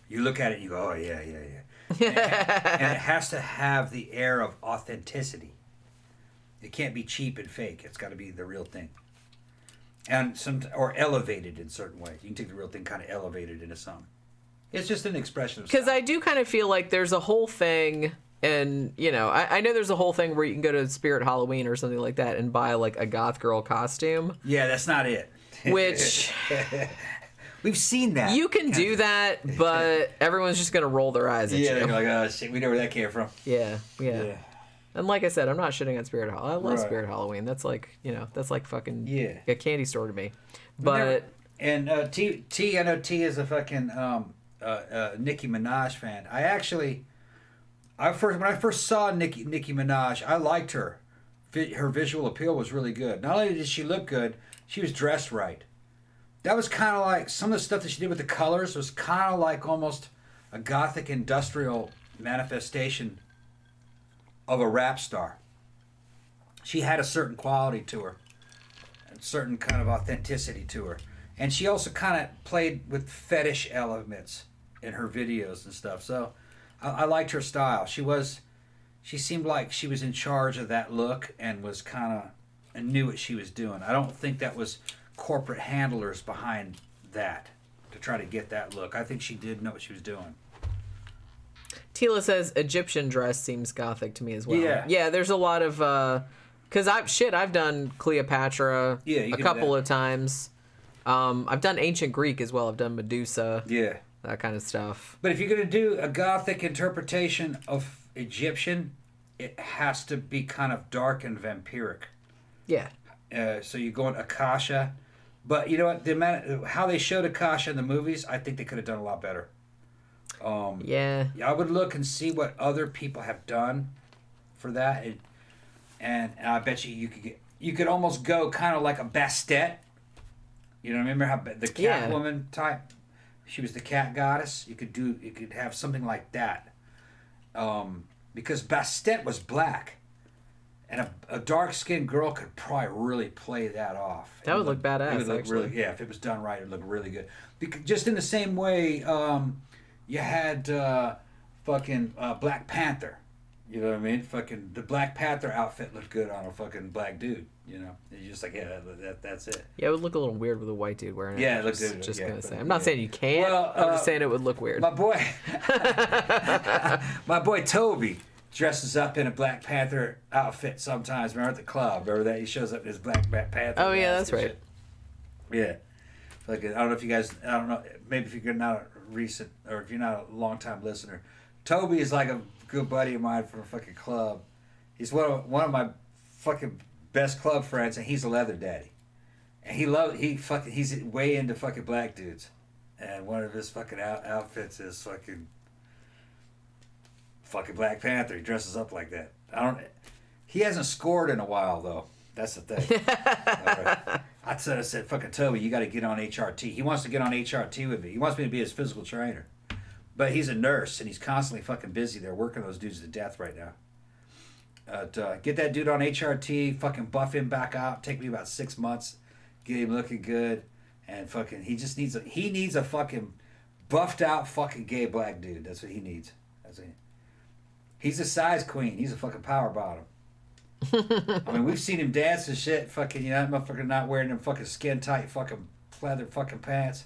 You look at it, and you go, oh yeah. And it has to have the air of authenticity. It can't be cheap and fake. It's got to be the real thing. And or elevated in certain ways. You can take the real thing, kind of elevate it into something. It's just an expression of. Because I do kind of feel like there's a whole thing, and you know, I know there's a whole thing where you can go to Spirit Halloween or something like that and buy like a goth girl costume. Yeah, that's not it. Which. We've seen that. You can do that, but everyone's just gonna roll their eyes at you. Yeah, they're like, oh shit, we know where that came from. Yeah. And like I said, I'm not shitting on Spirit Halloween. I love Spirit Halloween. That's like, you know, that's like fucking a candy store to me. But T, I know T is a fucking Nicki Minaj fan. When I first saw Nicki Minaj, I liked her. Her visual appeal was really good. Not only did she look good, she was dressed right. That was kind of like some of the stuff that she did with the colors was kind of like almost a gothic industrial manifestation of a rap star. She had a certain quality to her, a certain kind of authenticity to her. And she also kind of played with fetish elements in her videos and stuff. So I liked her style. She seemed like she was in charge of that look and was and knew what she was doing. I don't think that was corporate handlers behind that to try to get that look. I think she did know what she was doing. Tila says Egyptian dress seems gothic to me as well. Yeah, there's a lot of because I've done Cleopatra a couple of times. I've done ancient Greek as well. I've done Medusa. Yeah, that kind of stuff. But if you're gonna do a gothic interpretation of Egyptian, it has to be kind of dark and vampiric. Yeah. So you go on Akasha. But you know what? How they showed Akasha in the movies, I think they could have done a lot better. I would look and see what other people have done for that, and I bet you could almost go kind of like a Bastet. You know, remember how the Catwoman type? She was the cat goddess. You could have something like that, because Bastet was black. And a dark-skinned girl could probably really play that off. That would look badass, it would look actually. Really, if it was done right, it would look really good. Just in the same way, you had fucking Black Panther. You know what I mean? Fucking the Black Panther outfit looked good on a fucking black dude. You know, you're just like, that's it. Yeah, it would look a little weird with a white dude wearing it. Yeah, it looked good. Just gonna say, I'm not saying you can't. Well, I'm just saying it would look weird. My boy Toby dresses up in a Black Panther outfit sometimes. Remember at the club? Remember that? He shows up in his Black Panther. Oh, yeah, that's right. Yeah. Like, I don't know if you guys, I don't know, maybe if you're not a recent, or if you're not a long-time listener, Toby is like a good buddy of mine from a fucking club. He's one of my fucking best club friends, and he's a leather daddy. And he's way into fucking black dudes. And one of his fucking outfits is fucking Black Panther. He dresses up like that. He hasn't scored in a while though. That's the thing. Right. I said, fucking Toby, you got to get on HRT. He wants to get on HRT with me. He wants me to be his physical trainer. But he's a nurse and he's constantly fucking busy. They're working those dudes to death right now. Get that dude on HRT, fucking buff him back out. Take me about 6 months. Get him looking good. And fucking, he needs a fucking buffed out fucking gay black dude. That's what he needs. He's a size queen. He's a fucking power bottom. I mean, we've seen him dance and shit. Fucking, you know, that motherfucker not wearing them fucking skin tight fucking leather fucking pants.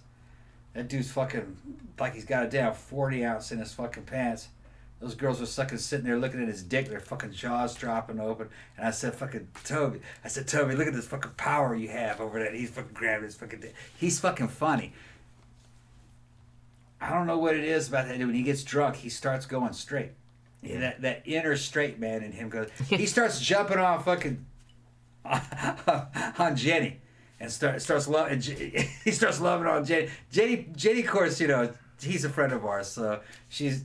That dude's fucking like he's got a damn 40 ounce in his fucking pants. Those girls were sitting there looking at his dick, their fucking jaws dropping open. And I said, fucking Toby, look at this fucking power you have over there. And he's fucking grabbing his fucking dick. He's fucking funny. I don't know what it is about that dude. When he gets drunk, he starts going straight. Yeah. That inner straight man in him goes. He starts jumping on fucking on Jenny, and starts loving. He starts loving on Jenny. Jenny, of course, you know, he's a friend of ours, so she's.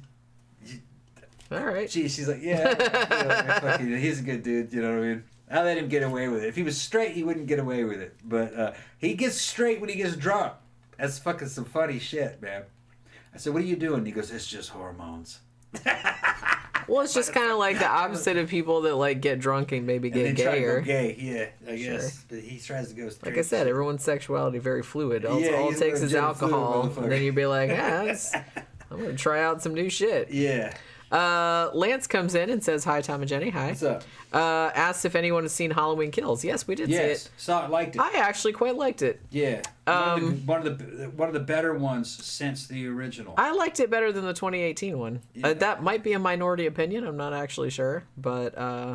All right. She's like, yeah, he's a good dude. You know what I mean? I let him get away with it. If he was straight, he wouldn't get away with it. But he gets straight when he gets drunk. That's fucking some funny shit, man. I said, what are you doing? He goes, it's just hormones. Well, it's just kind of like the opposite of people that like get drunk and maybe get gayer. Gay, yeah, I guess. But he tries to go straight. Like I said, everyone's sexuality very fluid. All it takes is alcohol, and then you'd be like, I'm gonna try out some new shit. Yeah. Lance comes in and says, hi, Tom and Jenny. Hi. What's up? Asks if anyone has seen Halloween Kills. Yes, we did see it. Saw it, liked it. I actually quite liked it. Yeah. One of the better ones since the original. I liked it better than the 2018 one. Yeah. That might be a minority opinion. I'm not actually sure, but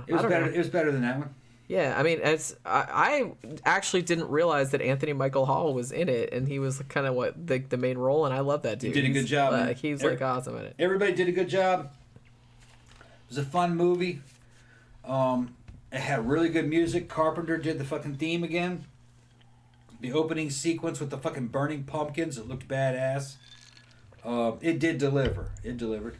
it was better. It was better than that one. Yeah, I mean, I actually didn't realize that Anthony Michael Hall was in it, and he was kind of the main role, and I love that dude. He did a good job. Like, he's like awesome in it. Everybody did a good job. It was a fun movie. It had really good music. Carpenter did the fucking theme again. The opening sequence with the fucking burning pumpkins, it looked badass. It did deliver. It delivered.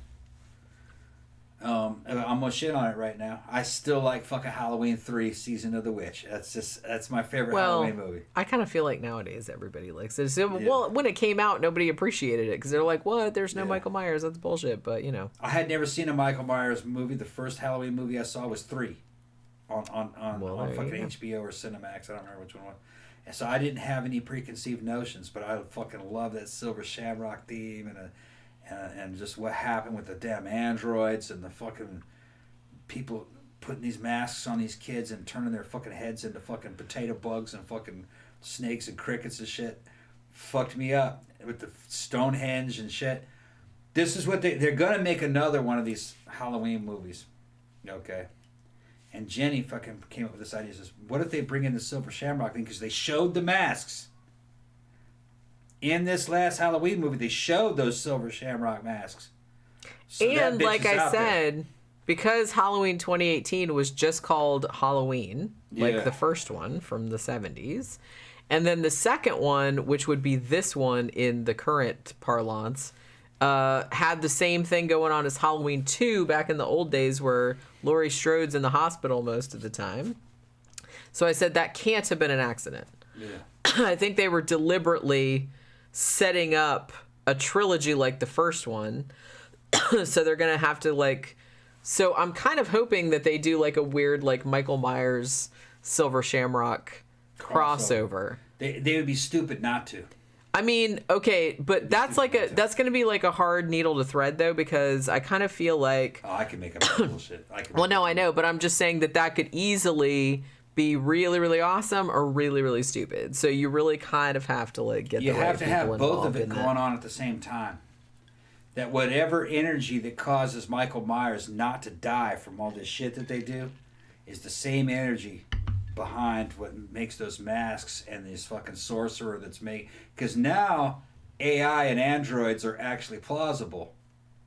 I'm gonna shit on it right now. I still like fucking Halloween 3 Season of the Witch. That's my favorite Halloween movie. I kind of feel like nowadays everybody likes it. So, well, when it came out, nobody appreciated it because they're like, "What? There's no Michael Myers. That's bullshit." But you know, I had never seen a Michael Myers movie. The first Halloween movie I saw was 3 on fucking HBO or Cinemax. I don't remember which one it was. And so I didn't have any preconceived notions, but I fucking love that Silver Shamrock theme and just what happened with the damn androids and the fucking people putting these masks on these kids and turning their fucking heads into fucking potato bugs and fucking snakes and crickets and shit. Fucked me up with the Stonehenge and shit. This is what they're gonna make another one of these Halloween movies. Okay. And Jenny fucking came up with this idea. Says, what if they bring in the Silver Shamrock thing? Because they showed the masks. In this last Halloween movie, they showed those Silver Shamrock masks. So and like I said, because Halloween 2018 was just called Halloween, like the first one from the 70s, and then the second one, which would be this one in the current parlance, had the same thing going on as Halloween 2 back in the old days where Laurie Strode's in the hospital most of the time. So I said that can't have been an accident. Yeah. I think they were deliberately setting up a trilogy like the first one. So they're going to have to so I'm kind of hoping that they do like a weird like Michael Myers Silver Shamrock crossover. They would be stupid not to. I mean, okay, but that's going to be like a hard needle to thread though, because I kind of feel like, I can make up bullshit. Well, no, I know, but I'm just saying that could easily be really, really awesome or really, really stupid. So you really kind of have to get the right people involved. You have to have both of it going on at the same time. That whatever energy that causes Michael Myers not to die from all this shit that they do is the same energy behind what makes those masks and this fucking sorcerer that's made. Because now AI and androids are actually plausible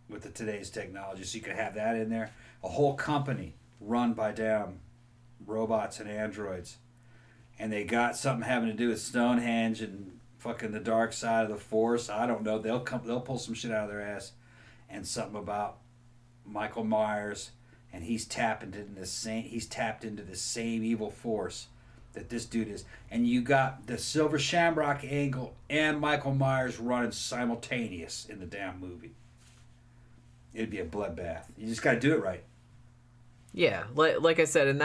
with today's technology. So you could have that in there. A whole company run by damn robots and androids. And they got something having to do with Stonehenge and fucking the dark side of the Force. I don't know. They'll pull some shit out of their ass. And something about Michael Myers. And he's tapped into the same evil force that this dude is. And you got the Silver Shamrock angle and Michael Myers running simultaneous in the damn movie. It'd be a bloodbath. You just got to do it right. Yeah, like I said, and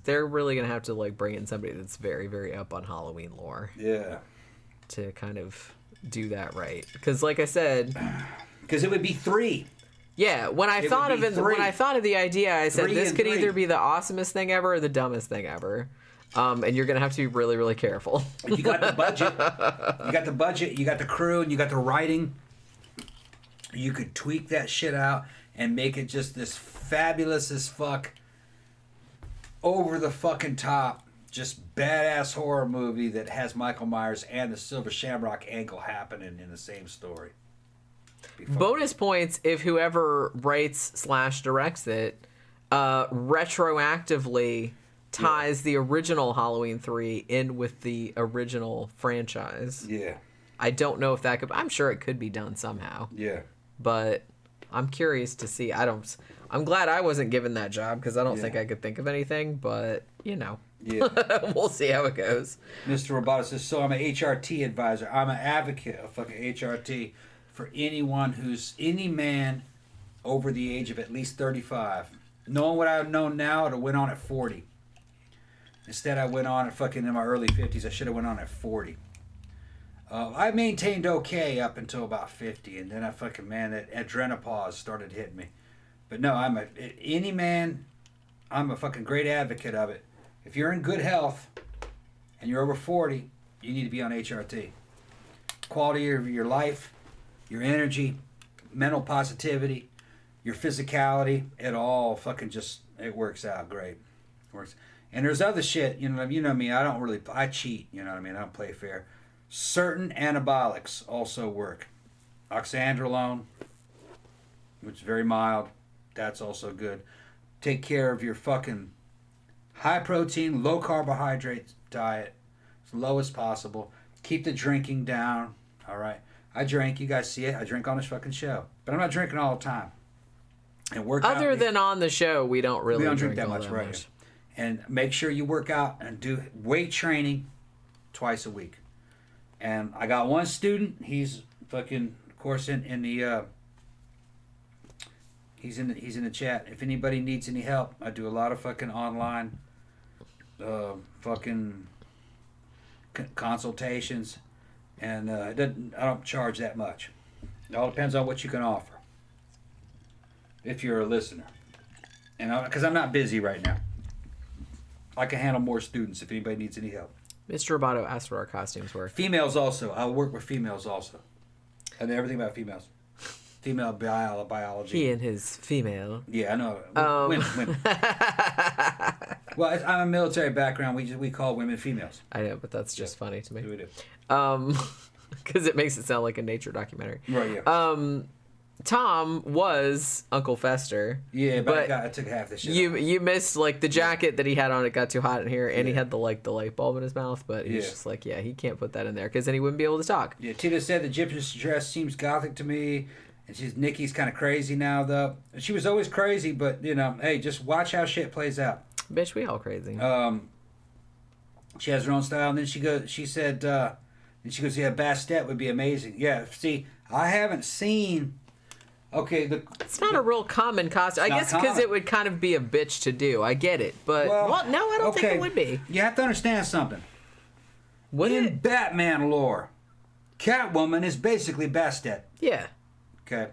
they're really gonna have to bring in somebody that's very, very up on Halloween lore. Yeah. To kind of do that right, because like I said, because it would be 3. Yeah, when I thought of the idea, I said this could either be the awesomest thing ever or the dumbest thing ever. And you're gonna have to be really, really careful. You got the budget. You got the crew, and you got the writing. You could tweak that shit out and make it just this fabulous as fuck, over the fucking top, just badass horror movie that has Michael Myers and the Silver Shamrock angle happening in the same story. Bonus points if whoever writes/directs it retroactively ties the original Halloween 3 in with the original franchise. Yeah. I don't know if that could... I'm sure it could be done somehow. Yeah. But I'm curious to see. I'm glad I wasn't given that job because I don't think I could think of anything, but, you know. Yeah. We'll see how it goes. Mr. Roboto says, so I'm an HRT advisor. I'm an advocate of fucking HRT for any man over the age of at least 35. Knowing what I know now, it went on at 40. Instead, I went on at fucking in my early 50s. I should have went on at 40. I maintained okay up until about 50, and then that adrenopause started hitting me. But no, I'm a fucking great advocate of it. If you're in good health and you're over 40, you need to be on HRT. Quality of your life, your energy, mental positivity, your physicality, it all fucking it works out great. It works. And there's other shit, you know me, I cheat, you know what I mean? I don't play fair. Certain anabolics also work. Oxandrolone, which is very mild, that's also good. Take care of your fucking high protein, low carbohydrate diet as low as possible. Keep the drinking down, all right? I drink, you guys see it, I drink on this fucking show. But I'm not drinking all the time. And work Other than on the show, we don't drink that much, right? And make sure you work out and do weight training twice a week. And I got one student. He's fucking, of course, in the he's in the chat. If anybody needs any help, I do a lot of fucking online fucking consultations, and I don't charge that much. It all depends on what you can offer. If you're a listener, and because I'm not busy right now, I can handle more students if anybody needs any help. Mr. Roboto asked what our costumes were. Females also. I work with females also. I know everything about females. Female biology. He and his female. Yeah, I know. Women. Well, I'm a military background. We call women females. I know, but that's just funny to me. We do. Because it makes it sound like a nature documentary. Right, yeah. Tom was Uncle Fester. Yeah, but I took half the shit. You missed like the jacket that he had on. It got too hot in here, and he had the light bulb in his mouth. But he's just like, he can't put that in there because then he wouldn't be able to talk. Yeah, Tina said the Egyptian dress seems gothic to me, and Nikki's kind of crazy now though. She was always crazy, but hey, just watch how shit plays out. Bitch, we all crazy. She has her own style, and then she said, yeah, Bastet would be amazing. Yeah, see, I haven't seen. Okay, it's not a real common costume. I guess because it would kind of be a bitch to do. I get it, but no, I don't think it would be. You have to understand something. In Batman lore, Catwoman is basically Bastet. Yeah. Okay.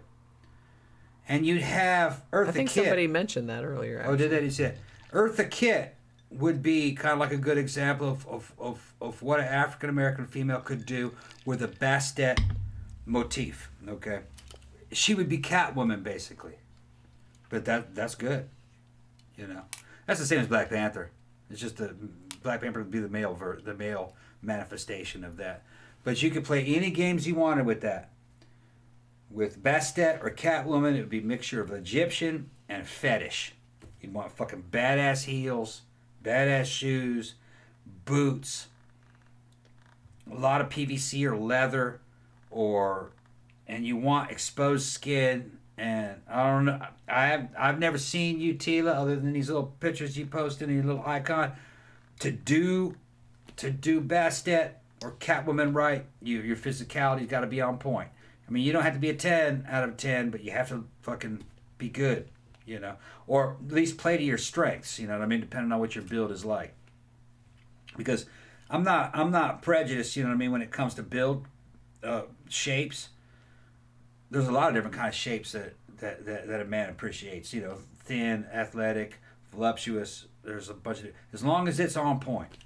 And you'd have Eartha Kitt. I think somebody mentioned that earlier. Actually. Oh, did that? He said Eartha Kitt would be kind of like a good example of what an African American female could do with a Bastet motif. Okay. She would be Catwoman, basically. But that's good. That's the same as Black Panther. It's just the Black Panther would be the male manifestation of that. But you could play any games you wanted with that. With Bastet or Catwoman, it would be a mixture of Egyptian and fetish. You'd want fucking badass heels, badass shoes, boots, a lot of PVC or leather, and you want exposed skin, and I don't know. I've never seen you, Tila, other than these little pictures you posted and your little icon, to do Bastet or Catwoman right. Your physicality's got to be on point. I mean, you don't have to be a 10 out of 10, but you have to fucking be good, or at least play to your strengths. You know what I mean? Depending on what your build is like. Because I'm not prejudiced. You know what I mean? When it comes to build shapes. There's a lot of different kind of shapes that a man appreciates. Thin, athletic, voluptuous. There's a bunch of, as long as it's on point.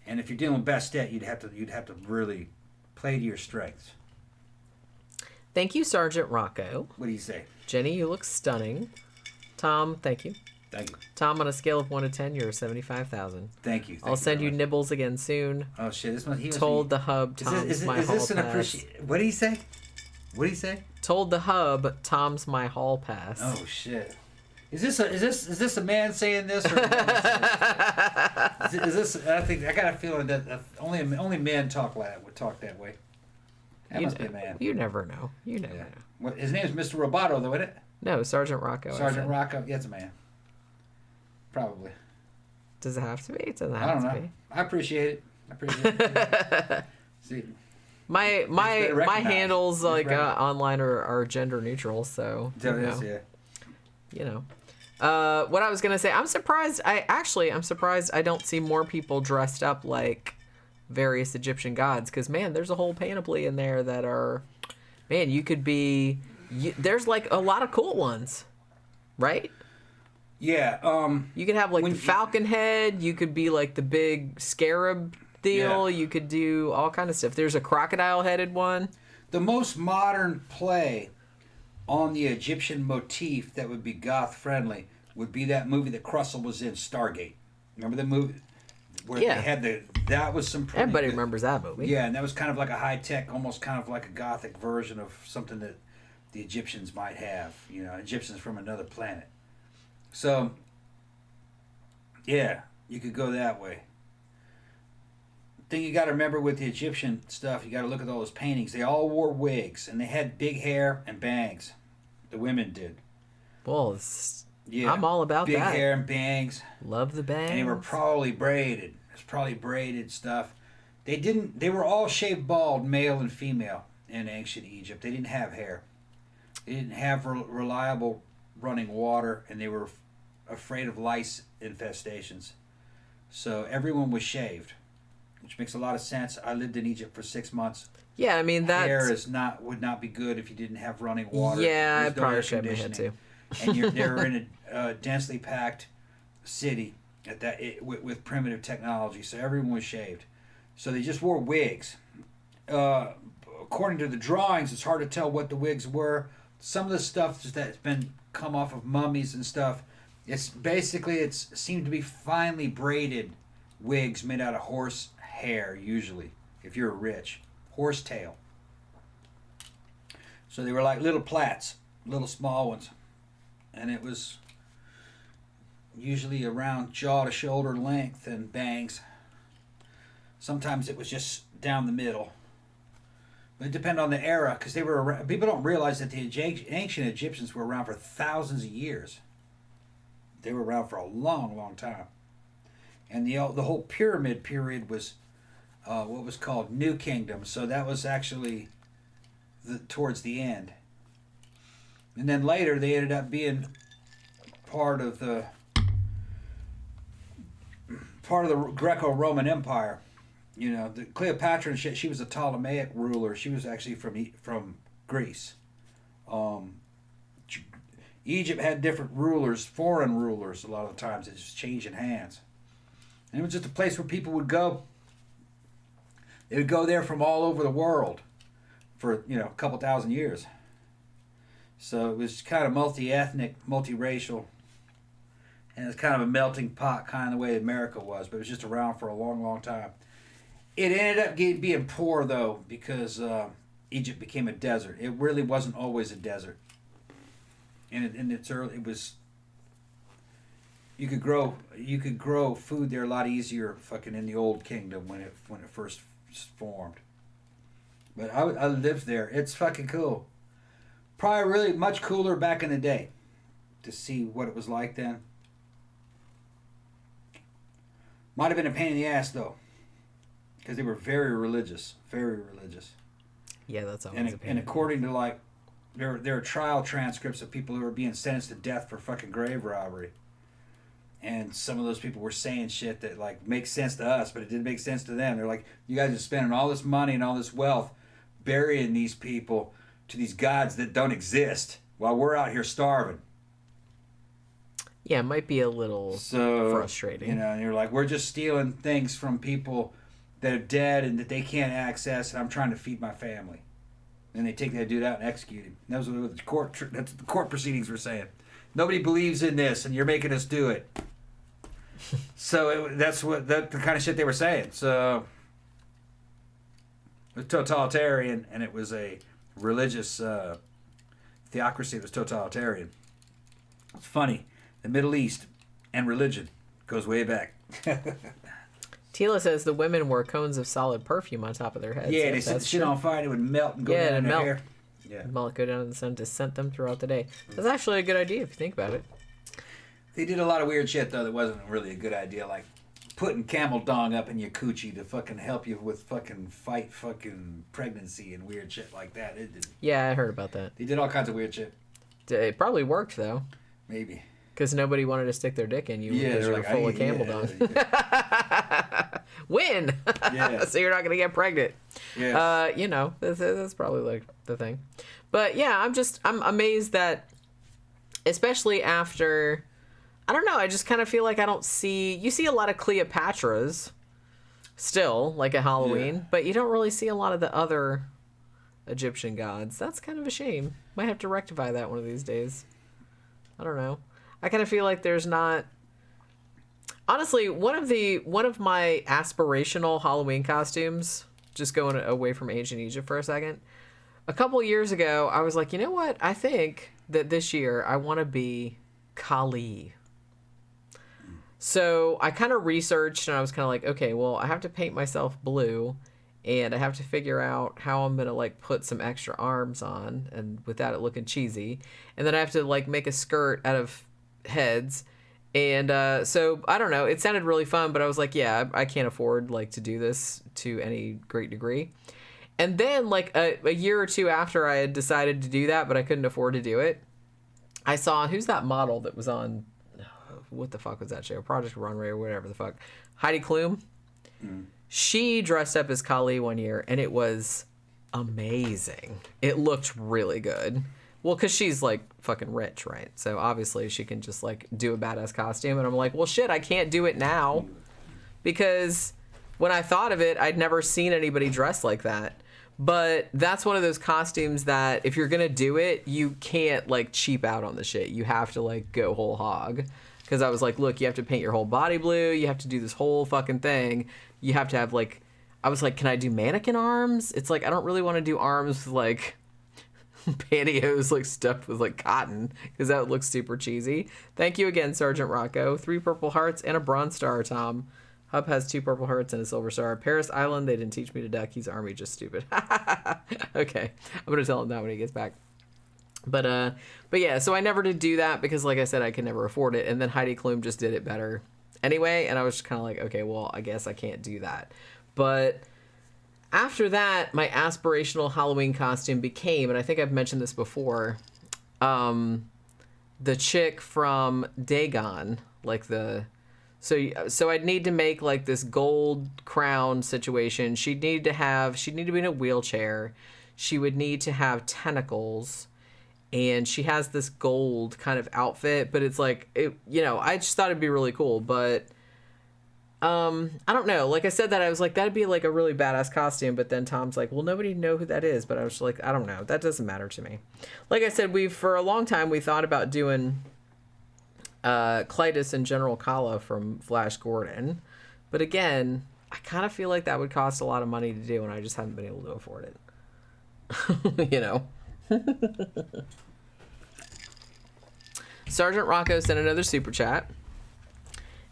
And if you're dealing with Bastet, you'd have to really play to your strengths. Thank you, Sergeant Rocco. What do you say? Jenny, you look stunning. Tom, thank you. Thank you. Tom, on a scale of 1 to 10, you're 75,000. Thank you. I'll send you nibbles again soon. Oh shit! Told the hub, Tom's my hall pass. What do you say? What do you say? Told the hub, Tom's my hall pass. Oh shit! Is this a man saying this? Or is this? I think I got a feeling that only men talk that way. That must be a man. You never know. You never know. His name is Mr. Roboto, though, isn't it? No, Sergeant Rocco. Sergeant Rocco. Yeah, it's a man. Probably. Does it have to be? It doesn't have to be. I appreciate it. See, my handles online are gender neutral, so you know. What I was gonna say, I'm surprised I don't see more people dressed up like various Egyptian gods, because man, there's a whole panoply in there that are, man, you could be. There's like a lot of cool ones, right? Yeah. You could have like the falcon head. You could be like the big scarab deal. Yeah. You could do all kind of stuff. There's a crocodile-headed one. The most modern play on the Egyptian motif that would be goth-friendly would be that movie that Russell was in, Stargate. Remember the movie? Where they had that was some pretty Everybody good, remembers that movie. Yeah, and that was kind of like a high-tech, almost kind of like a gothic version of something that the Egyptians might have. You know, Egyptians from another planet. So, yeah, you could go that way. The thing you got to remember with the Egyptian stuff, you got to look at all those paintings. They all wore wigs, and they had big hair and bangs. The women did. Well, I'm all about big that. Big hair and bangs. Love the bangs. And they were probably braided. It's probably braided stuff. They were all shaved bald, male and female, in ancient Egypt. They didn't have hair. They didn't have reliable running water, and they were afraid of lice infestations. So everyone was shaved, which makes a lot of sense. I lived in Egypt for 6 months. Yeah, I mean that hair would not be good if you didn't have running water. Yeah, I'd probably shave my head too. And they were in a densely packed city with primitive technology, so everyone was shaved. So they just wore wigs. According to the drawings, it's hard to tell what the wigs were. Some of the stuff that's been come off of mummies and stuff, it's seemed to be finely braided wigs made out of horse hair, usually, if you're rich. Horse tail. So they were like little plaits, little small ones. And it was usually around jaw to shoulder length and bangs. Sometimes it was just down the middle. But it depended on the era, because they were around. People don't realize that the ancient Egyptians were around for thousands of years. They were around for a long, long time. And the whole pyramid period was what was called New Kingdom. So that was actually towards the end. And then later they ended up being part of the Greco-Roman Empire. You know, the Cleopatra and shit, she was a Ptolemaic ruler. She was actually from Greece. Egypt had different rulers, foreign rulers a lot of the times. It just changing hands. And it was just a place where people would go. They would go there from all over the world for, a couple thousand years. So it was kind of multi-ethnic, multiracial. And it's kind of a melting pot kind of the way America was. But it was just around for a long, long time. It ended up being poor, though, because Egypt became a desert. It really wasn't always a desert. And in its early, it was. You could grow food there a lot easier, fucking in the Old Kingdom when it first formed. But I lived there. It's fucking cool. Probably really much cooler back in the day, to see what it was like then. Might have been a pain in the ass though. Because they were very religious. Very religious. Yeah, that's always a pain. And according to, there are trial transcripts of people who were being sentenced to death for fucking grave robbery. And some of those people were saying shit that, makes sense to us, but it didn't make sense to them. They're like, you guys are spending all this money and all this wealth burying these people to these gods that don't exist while we're out here starving. Yeah, it might be a little frustrating. And you're like, we're just stealing things from people that are dead and that they can't access, and I'm trying to feed my family. And they take that dude out and execute him. That's what the court proceedings were saying. Nobody believes in this, and you're making us do it. So that's the kind of shit they were saying. So it was totalitarian, and it was a religious theocracy that was totalitarian. It's funny. The Middle East and religion goes way back. Tila says the women wore cones of solid perfume on top of their heads. Yeah, they set the shit on fire, it would melt and go down in their hair. Yeah. Go down in the sun to scent them throughout the day. That's actually a good idea if you think about it. They did a lot of weird shit, though, that wasn't really a good idea. Like putting camel dung up in your coochie to fucking help you with fucking fight fucking pregnancy and weird shit like that. It did. Yeah, I heard about that. They did all kinds of weird shit. It probably worked, though. Maybe. Because nobody wanted to stick their dick in you because you're like, full of camel dung. Win! Yeah. So you're not going to get pregnant. Yeah. That's probably like the thing. But yeah, I'm amazed that, especially after... I don't know. I just kind of feel like I don't see... You see a lot of Cleopatras still, like at Halloween, but you don't really see a lot of the other Egyptian gods. That's kind of a shame. Might have to rectify that one of these days. I don't know. I kind of feel like there's not... Honestly, one of my aspirational Halloween costumes, just going away from ancient Egypt for a second, a couple years ago, I was like, you know what? I think that this year I want to be Kali. So I kind of researched and I was kind of like, okay, well, I have to paint myself blue and I have to figure out how I'm going to like put some extra arms on and without it looking cheesy. And then I have to like make a skirt out of heads. And so I don't know, it sounded really fun, but I was like, yeah, I can't afford like to do this to any great degree. And then like a year or two after I had decided to do that, but I couldn't afford to do it, I saw, who's that model that was on, what the fuck was that show? Project Runway or whatever the fuck. Heidi Klum. Mm. She dressed up as Kali one year, and it was amazing. It looked really good. Well, because she's, like, fucking rich, right? So, obviously, she can just, like, do a badass costume. And I'm like, well, shit, I can't do it now. Because when I thought of it, I'd never seen anybody dressed like that. But that's one of those costumes that if you're going to do it, you can't, like, cheap out on the shit. You have to, like, go whole hog. Because I was like, look, you have to paint your whole body blue. You have to do this whole fucking thing. You have to have, like... I was like, can I do mannequin arms? It's like, I don't really want to do arms with, like, pantyhose, like, stuffed with, like, cotton. Because that looks super cheesy. Thank you again, Sergeant Rocco. 3 purple hearts and a bronze star, Tom. Hub has 2 purple hearts and a silver star. Paris Island, they didn't teach me to duck. He's army, just stupid. Okay. I'm going to tell him that when he gets back. But yeah, so I never did do that because, like I said, I could never afford it. And then Heidi Klum just did it better anyway. And I was just kind of like, okay, well, I guess I can't do that. But after that, my aspirational Halloween costume became, and I think I've mentioned this before, the chick from Dagon, like the... So I'd need to make like this gold crown situation. She'd need to be in a wheelchair. She would need to have tentacles. And she has this gold kind of outfit, but it's like, I just thought it'd be really cool. But I don't know. Like I said that, I was like, that'd be like a really badass costume. But then Tom's like, well, nobody know who that is. But I was like, I don't know. That doesn't matter to me. Like I said, for a long time, we thought about doing Clytus and General Kala from Flash Gordon. But again, I kind of feel like that would cost a lot of money to do, and I just haven't been able to afford it. Sergeant Rocco sent another super chat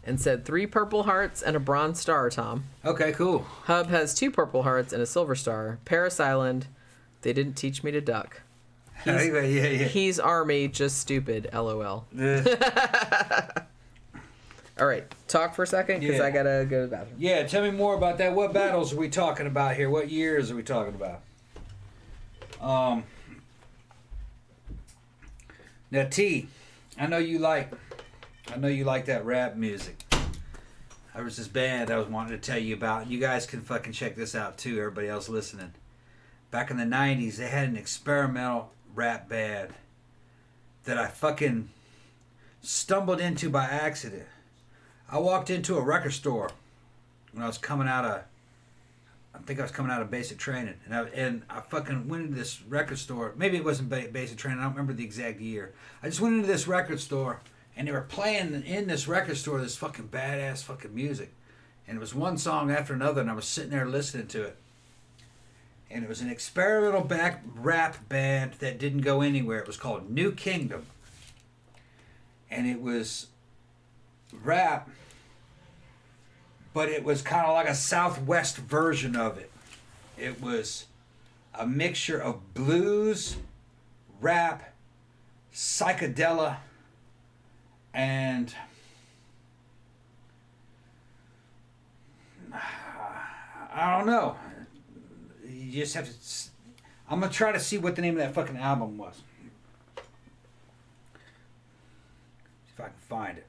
and said 3 purple hearts and a bronze star, Tom. Okay, cool. Hub has 2 purple hearts and a silver star. Paris Island, they didn't teach me to duck. He's army, just stupid, LOL. All right, talk for a second, because I gotta go to the bathroom. Yeah, tell me more about that. What battles are we talking about here? What years are we talking about? Now, T, I know you like that rap music. There was this band I was wanting to tell you about. You guys can fucking check this out too, everybody else listening. Back in the 90s, they had an experimental rap band that I fucking stumbled into by accident. I walked into a record store when I was coming out of basic training, and I fucking went into this record store. Maybe it wasn't basic training. I don't remember the exact year. I just went into this record store, and they were playing in this record store this fucking badass fucking music, and it was one song after another, and I was sitting there listening to it. And it was an experimental rap band that didn't go anywhere. It was called New Kingdom, and it was rap, but it was kind of like a Southwest version of it. It was a mixture of blues, rap, psychedelic, and I don't know. You just have to. I'm gonna try to see what the name of that fucking album was. See if I can find it.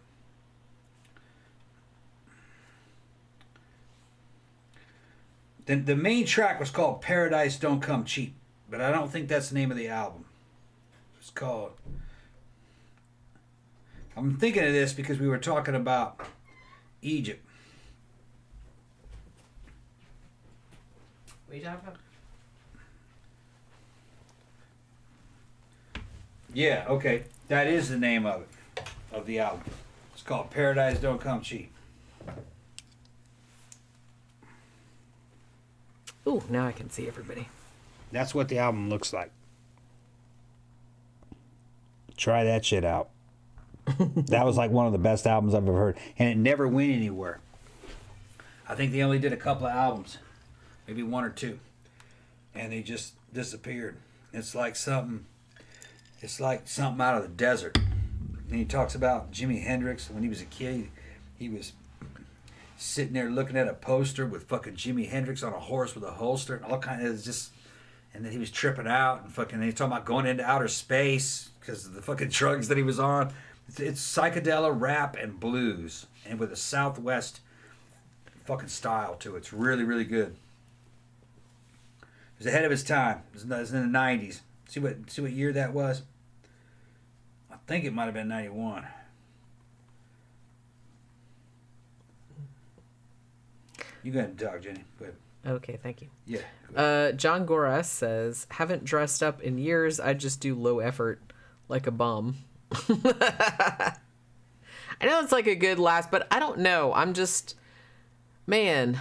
The main track was called Paradise Don't Come Cheap, but I don't think that's the name of the album. It's called... I'm thinking of this because we were talking about Egypt. What are you talking about? Yeah, okay. That is the name of it, of the album. It's called Paradise Don't Come Cheap. Ooh, now I can see everybody. That's what the album looks like. Try that shit out. That was like one of the best albums I've ever heard. And it never went anywhere. I think they only did a couple of albums. Maybe one or two. And they just disappeared. It's like something out of the desert. And he talks about Jimi Hendrix. When he was a kid, he was sitting there looking at a poster with fucking Jimi Hendrix on a horse with a holster and all kind of just, and then he was tripping out and fucking, and he's talking about going into outer space because of the fucking drugs that he was on. It's psychedelic, rap, and blues, and with a Southwest fucking style to it. It's really, really good. It was ahead of his time. It was in the 90s. See what year that was? I think it might have been 91. You go ahead and talk, Jenny. Go ahead. Okay, thank you. Yeah. John Goras says, haven't dressed up in years. I just do low effort like a bum. I know it's like a good last, but I don't know. I'm just, man,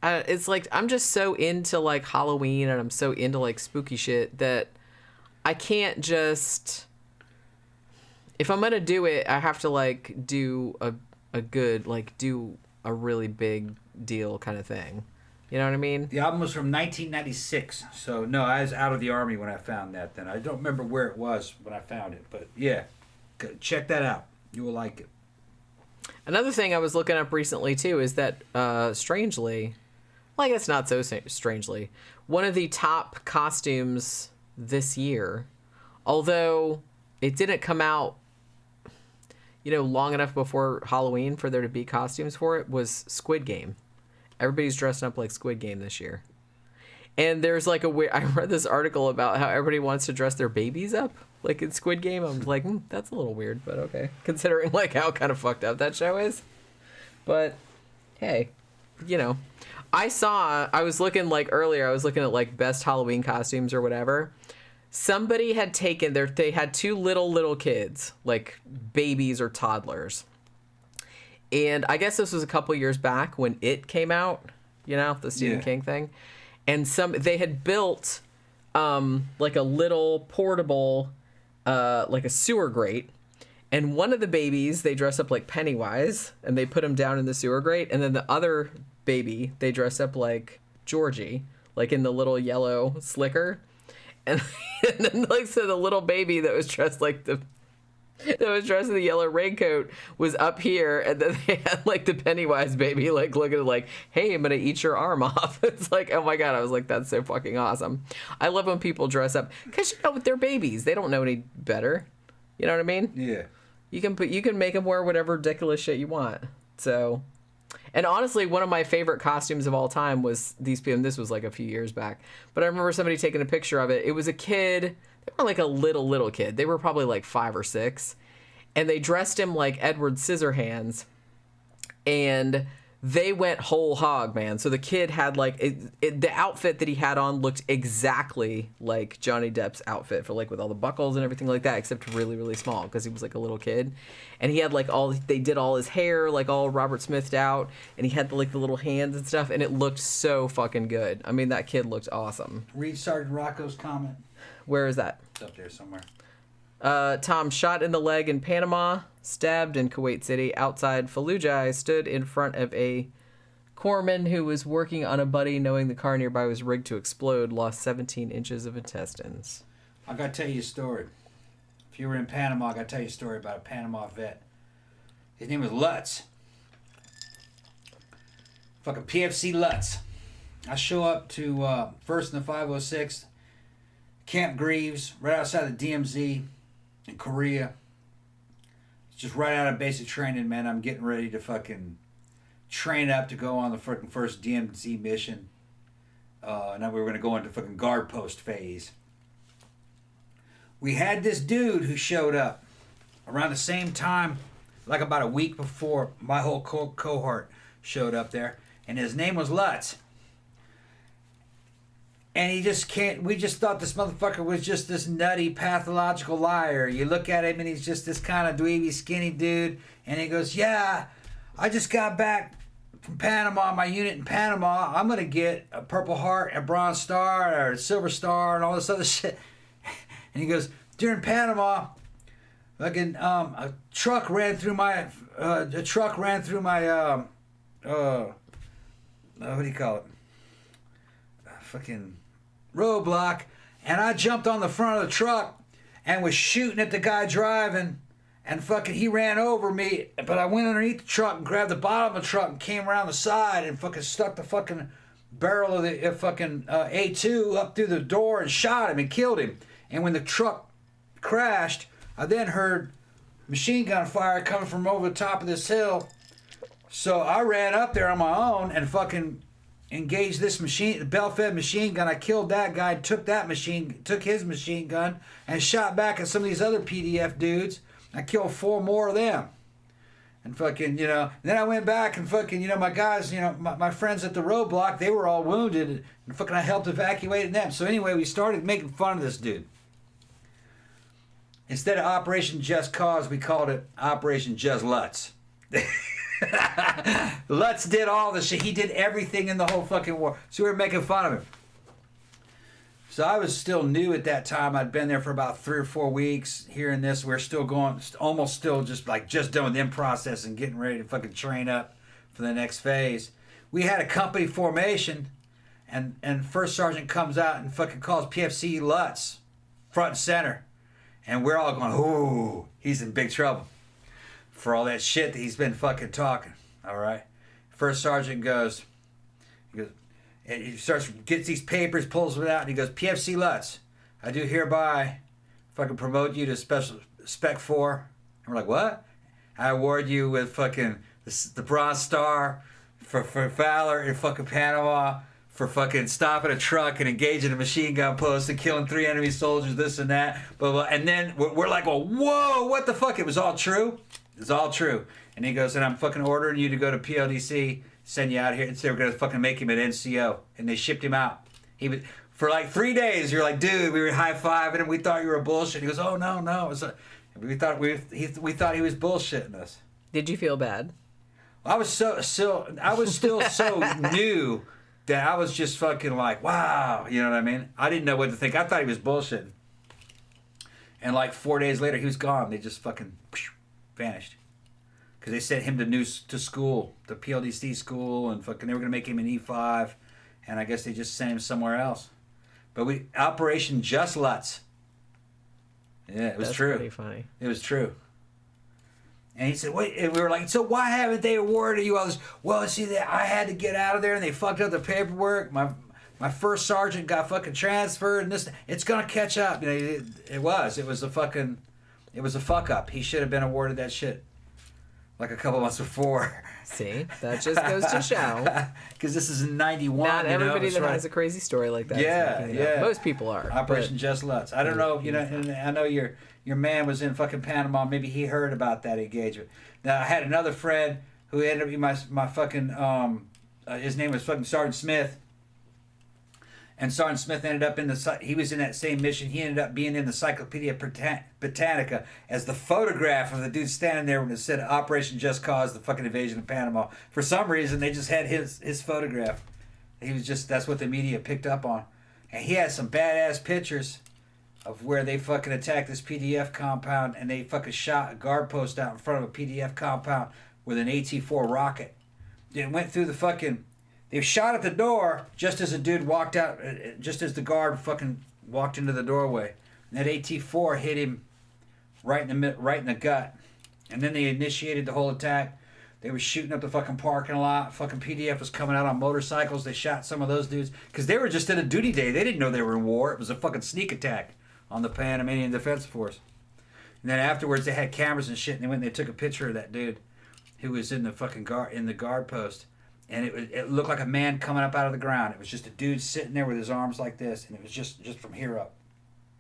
it's like I'm just so into like Halloween and I'm so into like spooky shit that I can't just, if I'm going to do it, I have to like do a good, like do a really big deal kind of thing. You know what I mean? The album was from 1996, so no, I was out of the army when I found that then. I don't remember where it was when I found it, but yeah, check that out. You will like it. Another thing I was looking up recently, too, is that, strangely, well, I guess not so strangely, one of the top costumes this year, although it didn't come out, long enough before Halloween for there to be costumes for it, was Squid Game. Everybody's dressing up like Squid Game this year. And there's like I read this article about how everybody wants to dress their babies up like in Squid Game. I'm like, that's a little weird, but okay. Considering like how kind of fucked up that show is. But hey, I was looking like earlier, I was looking at like best Halloween costumes or whatever. Somebody had taken they had two little kids, like babies or toddlers. And I guess this was a couple years back when It came out, the Stephen King thing. And they had built like a little portable, like a sewer grate. And one of the babies, they dress up like Pennywise and they put him down in the sewer grate. And then the other baby, they dress up like Georgie, like in the little yellow slicker. And then like, so the little baby that was dressed in the yellow raincoat was up here, and then they had like the Pennywise baby like looking at like, hey, I'm gonna eat your arm off. It's like, oh my god, I was like, that's so fucking awesome. I love when people dress up because they're babies, they don't know any better. You know what I mean? Yeah. You can make them wear whatever ridiculous shit you want. So, and honestly, one of my favorite costumes of all time was these people. And this was like a few years back, but I remember somebody taking a picture of it. It was a kid. They were like a little kid. They were probably like 5 or 6. And they dressed him like Edward Scissorhands. And they went whole hog, man. So the kid had like, the outfit that he had on looked exactly like Johnny Depp's outfit for like with all the buckles and everything like that, except really, really small because he was like a little kid. And he had like they did all his hair like all Robert Smithed out. And he had like the little hands and stuff. And it looked so fucking good. I mean, that kid looked awesome. Read Sergeant Rocco's comment. Where is that? It's up there somewhere. Tom, shot in the leg in Panama, stabbed in Kuwait City. Outside Fallujah, I stood in front of a Corman, who was working on a buddy knowing the car nearby was rigged to explode, lost 17 inches of intestines. I got to tell you a story. If you were in Panama, I got to tell you a story about a Panama vet. His name was Lutz. Fucking PFC Lutz. I show up to first in the 506, Camp Greaves, right outside the DMZ in Korea. Just right out of basic training, man. I'm getting ready to fucking train up to go on the fucking first DMZ mission. And then we were going to go into fucking guard post phase. We had this dude who showed up around the same time, like about a week before my whole cohort showed up there. And his name was Lutz. And he just can't, we just thought this motherfucker was just this nutty pathological liar. You look at him and he's just this kind of dweeby skinny dude. And he goes, yeah, I just got back from Panama, my unit in Panama. I'm going to get a Purple Heart, a Bronze Star, or a Silver Star, and all this other shit. And he goes, during Panama, fucking, a truck ran through my, what do you call it? Fucking roadblock, and I jumped on the front of the truck and was shooting at the guy driving, and fucking he ran over me, but I went underneath the truck and grabbed the bottom of the truck and came around the side and fucking stuck the fucking barrel of the fucking A2 up through the door and shot him and killed him. And when the truck crashed, I then heard machine gun fire coming from over the top of this hill. So I ran up there on my own and fucking engaged this machine, the bell-fed machine gun. I killed that guy, took his machine gun, and shot back at some of these other PDF dudes. I killed 4 more of them. And fucking, then I went back and fucking, my guys, my friends at the roadblock, they were all wounded, and fucking I helped evacuate them. So anyway, we started making fun of this dude. Instead of Operation Just Cause, we called it Operation Just Lutz. Lutz did all the shit. He did everything in the whole fucking war. So we were making fun of him. So I was still new at that time. I'd been there for about 3 or 4 weeks. Hearing this, we're still going, almost still just done with in process and getting ready to fucking train up for the next phase. We had a company formation, and First Sergeant comes out and fucking calls PFC Lutz front and center. And we're all going, ooh, he's in big trouble for all that shit that he's been fucking talking. All right. First Sergeant goes, and he gets these papers, pulls them out, and he goes, PFC Lutz, I do hereby fucking promote you to special spec 4. And we're like, what? I award you with fucking the Bronze Star for valor in fucking Panama, for fucking stopping a truck and engaging a machine gun post and killing 3 enemy soldiers, this and that, blah, blah. And then we're like, well, whoa, what the fuck? It was all true? It's all true. And he goes, and I'm fucking ordering you to go to PLDC, send you out here. And so we're going to fucking make him an NCO. And they shipped him out. He was, for like 3 days, you're like, dude, we were high-fiving him. We thought you were bullshit. He goes, oh, no. We thought he was bullshitting us. Did you feel bad? I was still so new that I was just fucking like, wow, you know what I mean? I didn't know what to think. I thought he was bullshitting. And like 4 days later, he was gone. They just fucking vanished. Because they sent him to school, the PLDC school, and fucking they were going to make him an E5. And I guess they just sent him somewhere else. But Operation Just Lutz. Yeah, it was true. That's pretty funny. It was true. And he said, wait, and we were like, so why haven't they awarded you all this? Well, see, I had to get out of there and they fucked up the paperwork. My first sergeant got fucking transferred and this, it's going to catch up. It was a fuck up. He should have been awarded that shit like a couple months before. See, that just goes to show. Because this is in 91. Not everybody that has a crazy story like that. Yeah. Most people are. Operation Just Lutz. I don't know, and I know your man was in fucking Panama. Maybe he heard about that engagement. Now, I had another friend who ended up being my fucking, his name was fucking Sergeant Smith. And Sergeant Smith ended up he was in that same mission. He ended up being in the Encyclopedia Britannica as the photograph of the dude standing there when it said Operation Just Cause, the fucking invasion of Panama. For some reason, they just had his photograph. That's what the media picked up on. And he had some badass pictures of where they fucking attacked this PDF compound and they fucking shot a guard post out in front of a PDF compound with an AT-4 rocket. It went through the fucking They shot at the door just as a dude walked out, just as the guard fucking walked into the doorway. And that AT-4 hit him right in the gut. And then they initiated the whole attack. They were shooting up the fucking parking lot. Fucking PDF was coming out on motorcycles. They shot some of those dudes because they were just in a duty day. They didn't know they were in war. It was a fucking sneak attack on the Panamanian Defense Force. And then afterwards, they had cameras and shit, and they went and they took a picture of that dude who was in the fucking guard post. And it looked like a man coming up out of the ground. It was just a dude sitting there with his arms like this, and it was just from here up,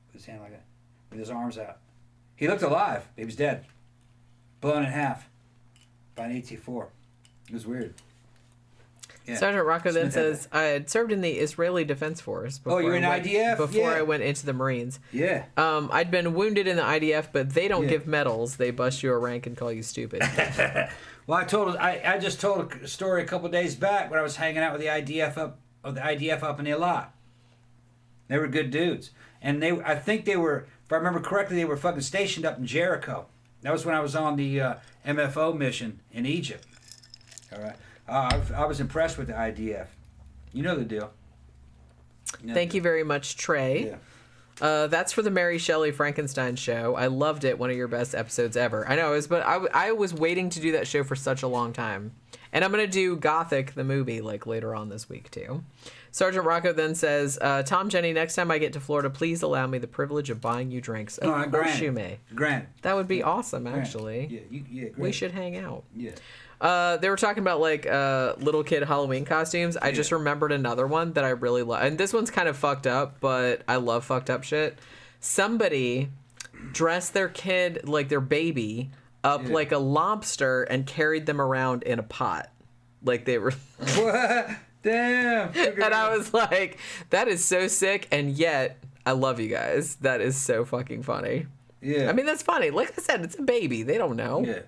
with his hand like that, with his arms out. He looked alive. He was dead, blown in half by an AT-4. It was weird. Yeah. Sergeant Rocco then says, I had served in the Israeli Defense Force before, you were in IDF? Before I went into the Marines. Yeah. I'd been wounded in the IDF, but they don't give medals. They bust you a rank and call you stupid. Well, I just told a story a couple of days back when I was hanging out with the IDF up in the Elat. They were good dudes. And I think they were, if I remember correctly, they were fucking stationed up in Jericho. That was when I was on the MFO mission in Egypt. All right. I was impressed with the IDF. You know the deal. Thank you very much, Trey. Yeah. That's for the Mary Shelley Frankenstein show. I loved it. One of your best episodes ever. I know, but I was waiting to do that show for such a long time. And I'm going to do Gothic, the movie, like later on this week, too. Sergeant Rocco then says, Tom, Jenny, next time I get to Florida, please allow me the privilege of buying you drinks. Of course you may. Grant. That would be awesome, actually. Yeah, great. We should hang out. Yeah. They were talking about like little kid Halloween costumes. I just remembered another one that I really love. And this one's kind of fucked up, but I love fucked up shit. Somebody dressed their kid, like their baby, up like a lobster and carried them around in a pot. Like they were... What? Damn. And I was like, that is so sick. And yet, I love you guys. That is so fucking funny. Yeah. I mean, that's funny. Like I said, it's a baby. They don't know. Yeah.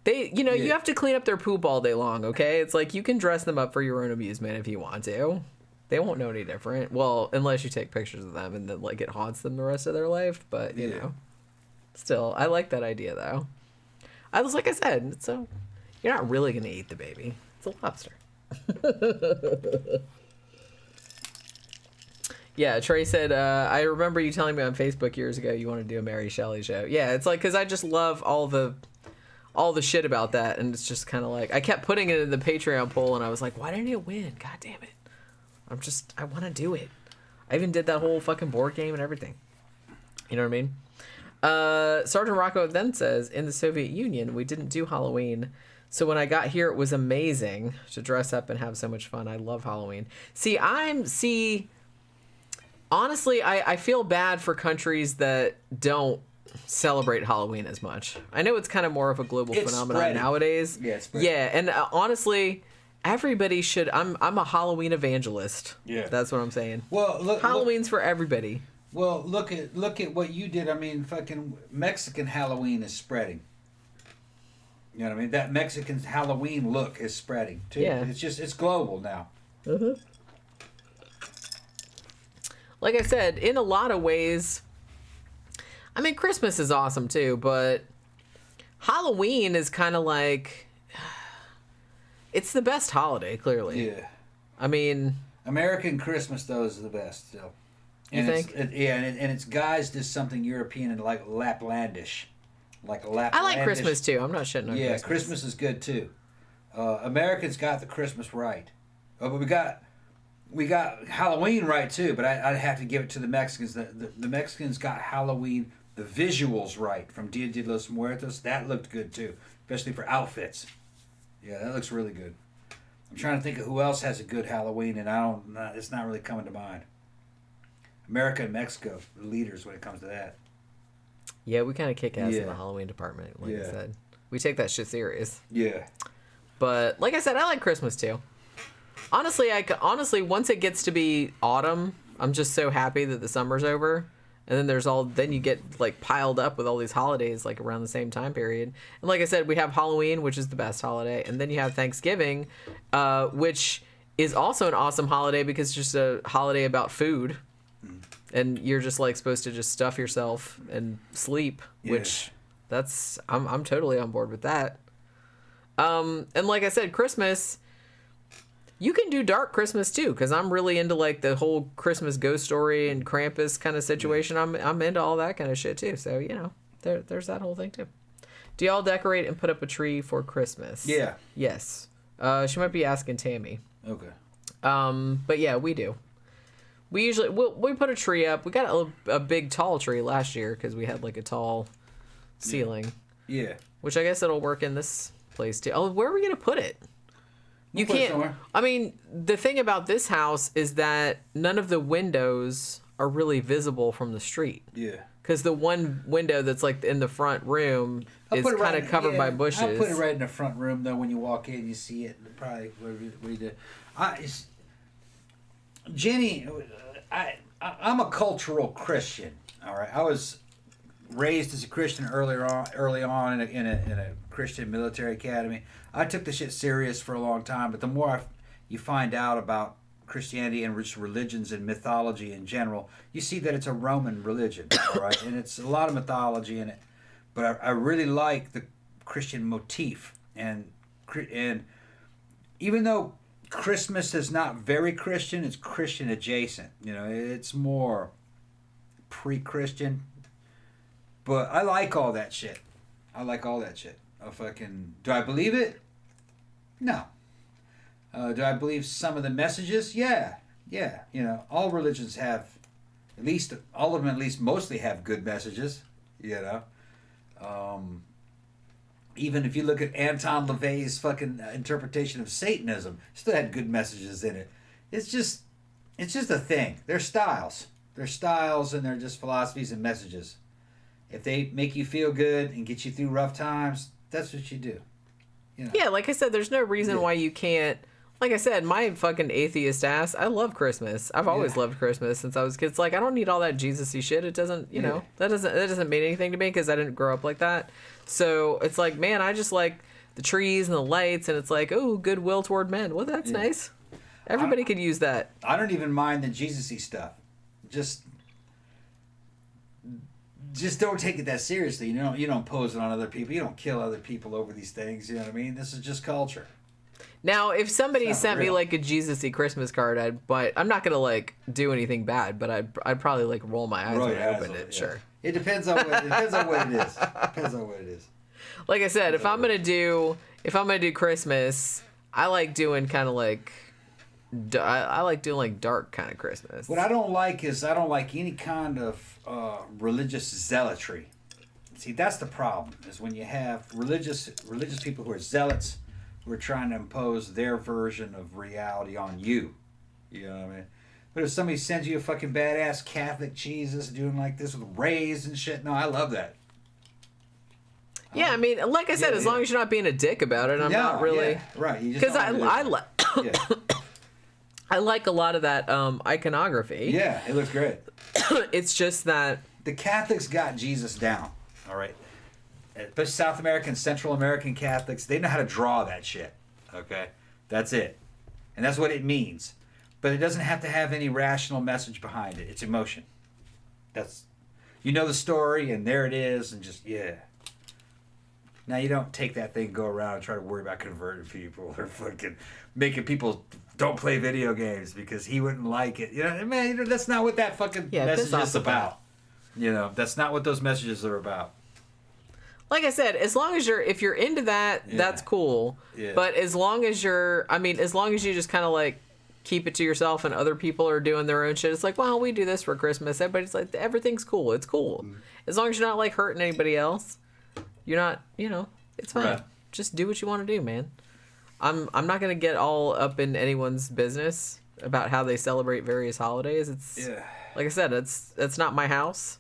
You have to clean up their poop all day long, okay? It's like you can dress them up for your own amusement if you want to. They won't know any different. Well, unless you take pictures of them and then like it haunts them the rest of their life. But you know, still, I like that idea though. I was like I said, you're not really gonna eat the baby. It's a lobster. Yeah, Trey said, I remember you telling me on Facebook years ago you want to do a Mary Shelley show. Yeah, it's like because I just love all the shit about that, and it's just kind of like I kept putting it in the Patreon poll, and I was like, why didn't it win? God damn it! I want to do it. I even did that whole fucking board game and everything. You know what I mean? Sergeant Rocco then says, in the Soviet Union, we didn't do Halloween, so when I got here, it was amazing to dress up and have so much fun. I love Halloween. Honestly, I feel bad for countries that don't celebrate Halloween as much. I know it's kind of more of a global phenomenon nowadays. Yeah, it's spreading. Yeah, and honestly, everybody should. I'm a Halloween evangelist. Yeah, that's what I'm saying. Well, Halloween's for everybody. Well, look at what you did. I mean, fucking Mexican Halloween is spreading. You know what I mean? That Mexican Halloween look is spreading too. Yeah, it's global now. Mm-hmm. Like I said, in a lot of ways, I mean, Christmas is awesome too, but Halloween is kind of like, it's the best holiday, clearly. Yeah. I mean... American Christmas, though, is the best still. You think? And it's guised as something European and like Laplandish. I like Christmas too. I'm not shitting on Christmas. Yeah, Christmas is good too. Americans got the Christmas right. But we got Halloween right too, but I'd have to give it to the Mexicans. The Mexicans got Halloween, the visuals right from Dia de los Muertos. That looked good too, especially for outfits. Yeah, that looks really good. I'm trying to think of who else has a good Halloween, and it's not really coming to mind. America and Mexico, the leaders when it comes to that. Yeah, we kind of kick ass in the Halloween department, like I said. We take that shit serious. Yeah. But like I said, I like Christmas too. Honestly, once it gets to be autumn, I'm just so happy that the summer's over. And then you get like piled up with all these holidays like around the same time period. And like I said, we have Halloween, which is the best holiday. And then you have Thanksgiving, which is also an awesome holiday because it's just a holiday about food. And you're just like supposed to just stuff yourself and sleep, which I'm totally on board with that. And like I said, Christmas, You can do dark Christmas too, because I'm really into like the whole Christmas ghost story and Krampus kind of situation. I'm into all that kind of shit too. So there's that whole thing too. Do y'all decorate and put up a tree for Christmas? Yeah. Yes. She might be asking Tammy. Okay. But yeah, we do. We usually we put a tree up. We got a big tall tree last year because we had like a tall ceiling. Yeah. Which I guess it'll work in this place too. Oh, where are we gonna put it? You can't. I mean, the thing about this house is that none of the windows are really visible from the street. Yeah. Because the one window that's like in the front room is kind of covered by bushes. I'll put it right in the front room though. When you walk in, you see it. Probably what you do. Jenny, I'm a cultural Christian. All right, I was raised as a Christian early on in a Christian military academy. I took the shit serious for a long time, but the more you find out about Christianity and religions and mythology in general, you see that it's a Roman religion, all right, and it's a lot of mythology in it. But I really like the Christian motif, and even though Christmas is not very Christian, it's Christian adjacent. You know, it's more pre-Christian. But I like all that shit. Do I believe it? No. Do I believe some of the messages? Yeah. You know, all religions have, at least, all of them at least mostly have good messages, you know. Even if you look at Anton LaVey's fucking interpretation of Satanism, still had good messages in it. It's just a thing. They're styles. And they're just philosophies and messages. If they make you feel good and get you through rough times, that's what you do. You know? Yeah, like I said, there's no reason why you can't. Like I said, my fucking atheist ass, I love Christmas. I've always loved Christmas since I was a kid. It's like, I don't need all that Jesus-y shit. It doesn't, you know, that doesn't mean anything to me because I didn't grow up like that. So it's like, man, I just like the trees and the lights, and it's like, oh, goodwill toward men. Well, that's nice. Everybody could use that. I don't even mind the Jesus-y stuff. Just don't take it that seriously. You don't pose it on other people. You don't kill other people over these things. You know what I mean? This is just culture. Now, if somebody sent me like a Jesus-y Christmas card, I'm not gonna like do anything bad, but I'd probably like roll my eyes when I opened it. Yeah. Sure. It depends on what it is. Like I said, if I'm gonna do Christmas, I like doing kind of like I like doing like dark kind of Christmas. What I don't like is any kind of religious zealotry. See, that's the problem. Is when you have religious people who are zealots, who are trying to impose their version of reality on you. You know what I mean? But if somebody sends you a fucking badass Catholic Jesus doing like this with rays and shit, no, I love that. Yeah, I mean, like I said, as long as you're not being a dick about it, I'm not really. Yeah, right. Because I like a lot of that iconography. Yeah, it looks great. It's just that the Catholics got Jesus down. All right. But South American, Central American Catholics, they know how to draw that shit. Okay? That's it. And that's what it means. But it doesn't have to have any rational message behind it. It's emotion. You know the story, and there it is, and just, yeah. Now, you don't take that thing and go around and try to worry about converting people or fucking making people don't play video games because he wouldn't like it. You know, man, that's not what that fucking message is about. You know, that's not what those messages are about. Like I said, if you're into that, that's cool. Yeah. But as long as you just kind of like keep it to yourself and other people are doing their own shit, it's like, well, we do this for Christmas. Everybody's like, everything's cool. It's cool. Mm. As long as you're not like hurting anybody else, you're not, it's fine. Right. Just do what you want to do, man. I'm not going to get all up in anyone's business about how they celebrate various holidays. It's like I said, it's not my house.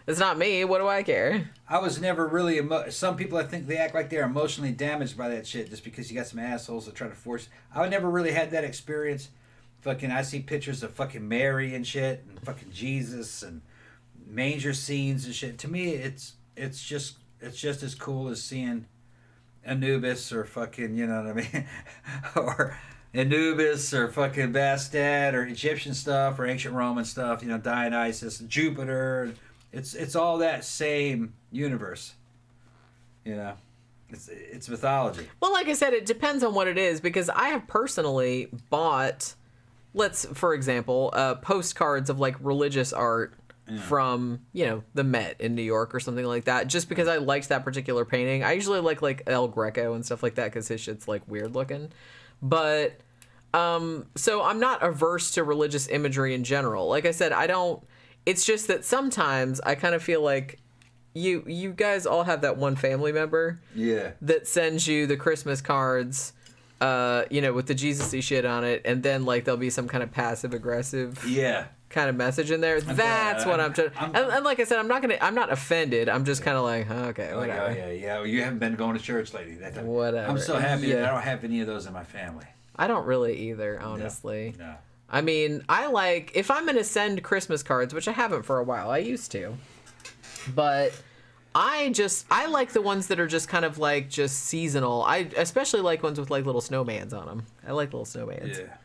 It's not me. What do I care? I was never really... some people, I think, they act like they're emotionally damaged by that shit just because you got some assholes that try to force... I never really had that experience. Fucking, I see pictures of fucking Mary and shit, and fucking Jesus, and manger scenes and shit. To me, it's just as cool as seeing Anubis or fucking, you know what I mean? Or Anubis or fucking Bastet or Egyptian stuff or ancient Roman stuff, Dionysus, Jupiter... It's all that same universe, It's mythology. Well, like I said, it depends on what it is, because I have personally bought, for example, postcards of like religious art from, the Met in New York or something like that, just because I liked that particular painting. I usually like El Greco and stuff like that because his shit's like weird looking. But so I'm not averse to religious imagery in general. Like I said, it's just that sometimes I kind of feel like you guys all have that one family member that sends you the Christmas cards, with the Jesus-y shit on it, and then like there'll be some kind of passive aggressive kind of message in there. That's what I'm trying. And like I said, I'm not offended. I'm just kind of like, okay, whatever. Like, well, you haven't been going to church lately. Whatever. I'm so happy that I don't have any of those in my family. I don't really either, honestly. No. I mean, if I'm gonna send Christmas cards, which I haven't for a while. I used to, but I like the ones that are just kind of like just seasonal. I especially like ones with like little snowmans on them. I like little snowmans. Yeah.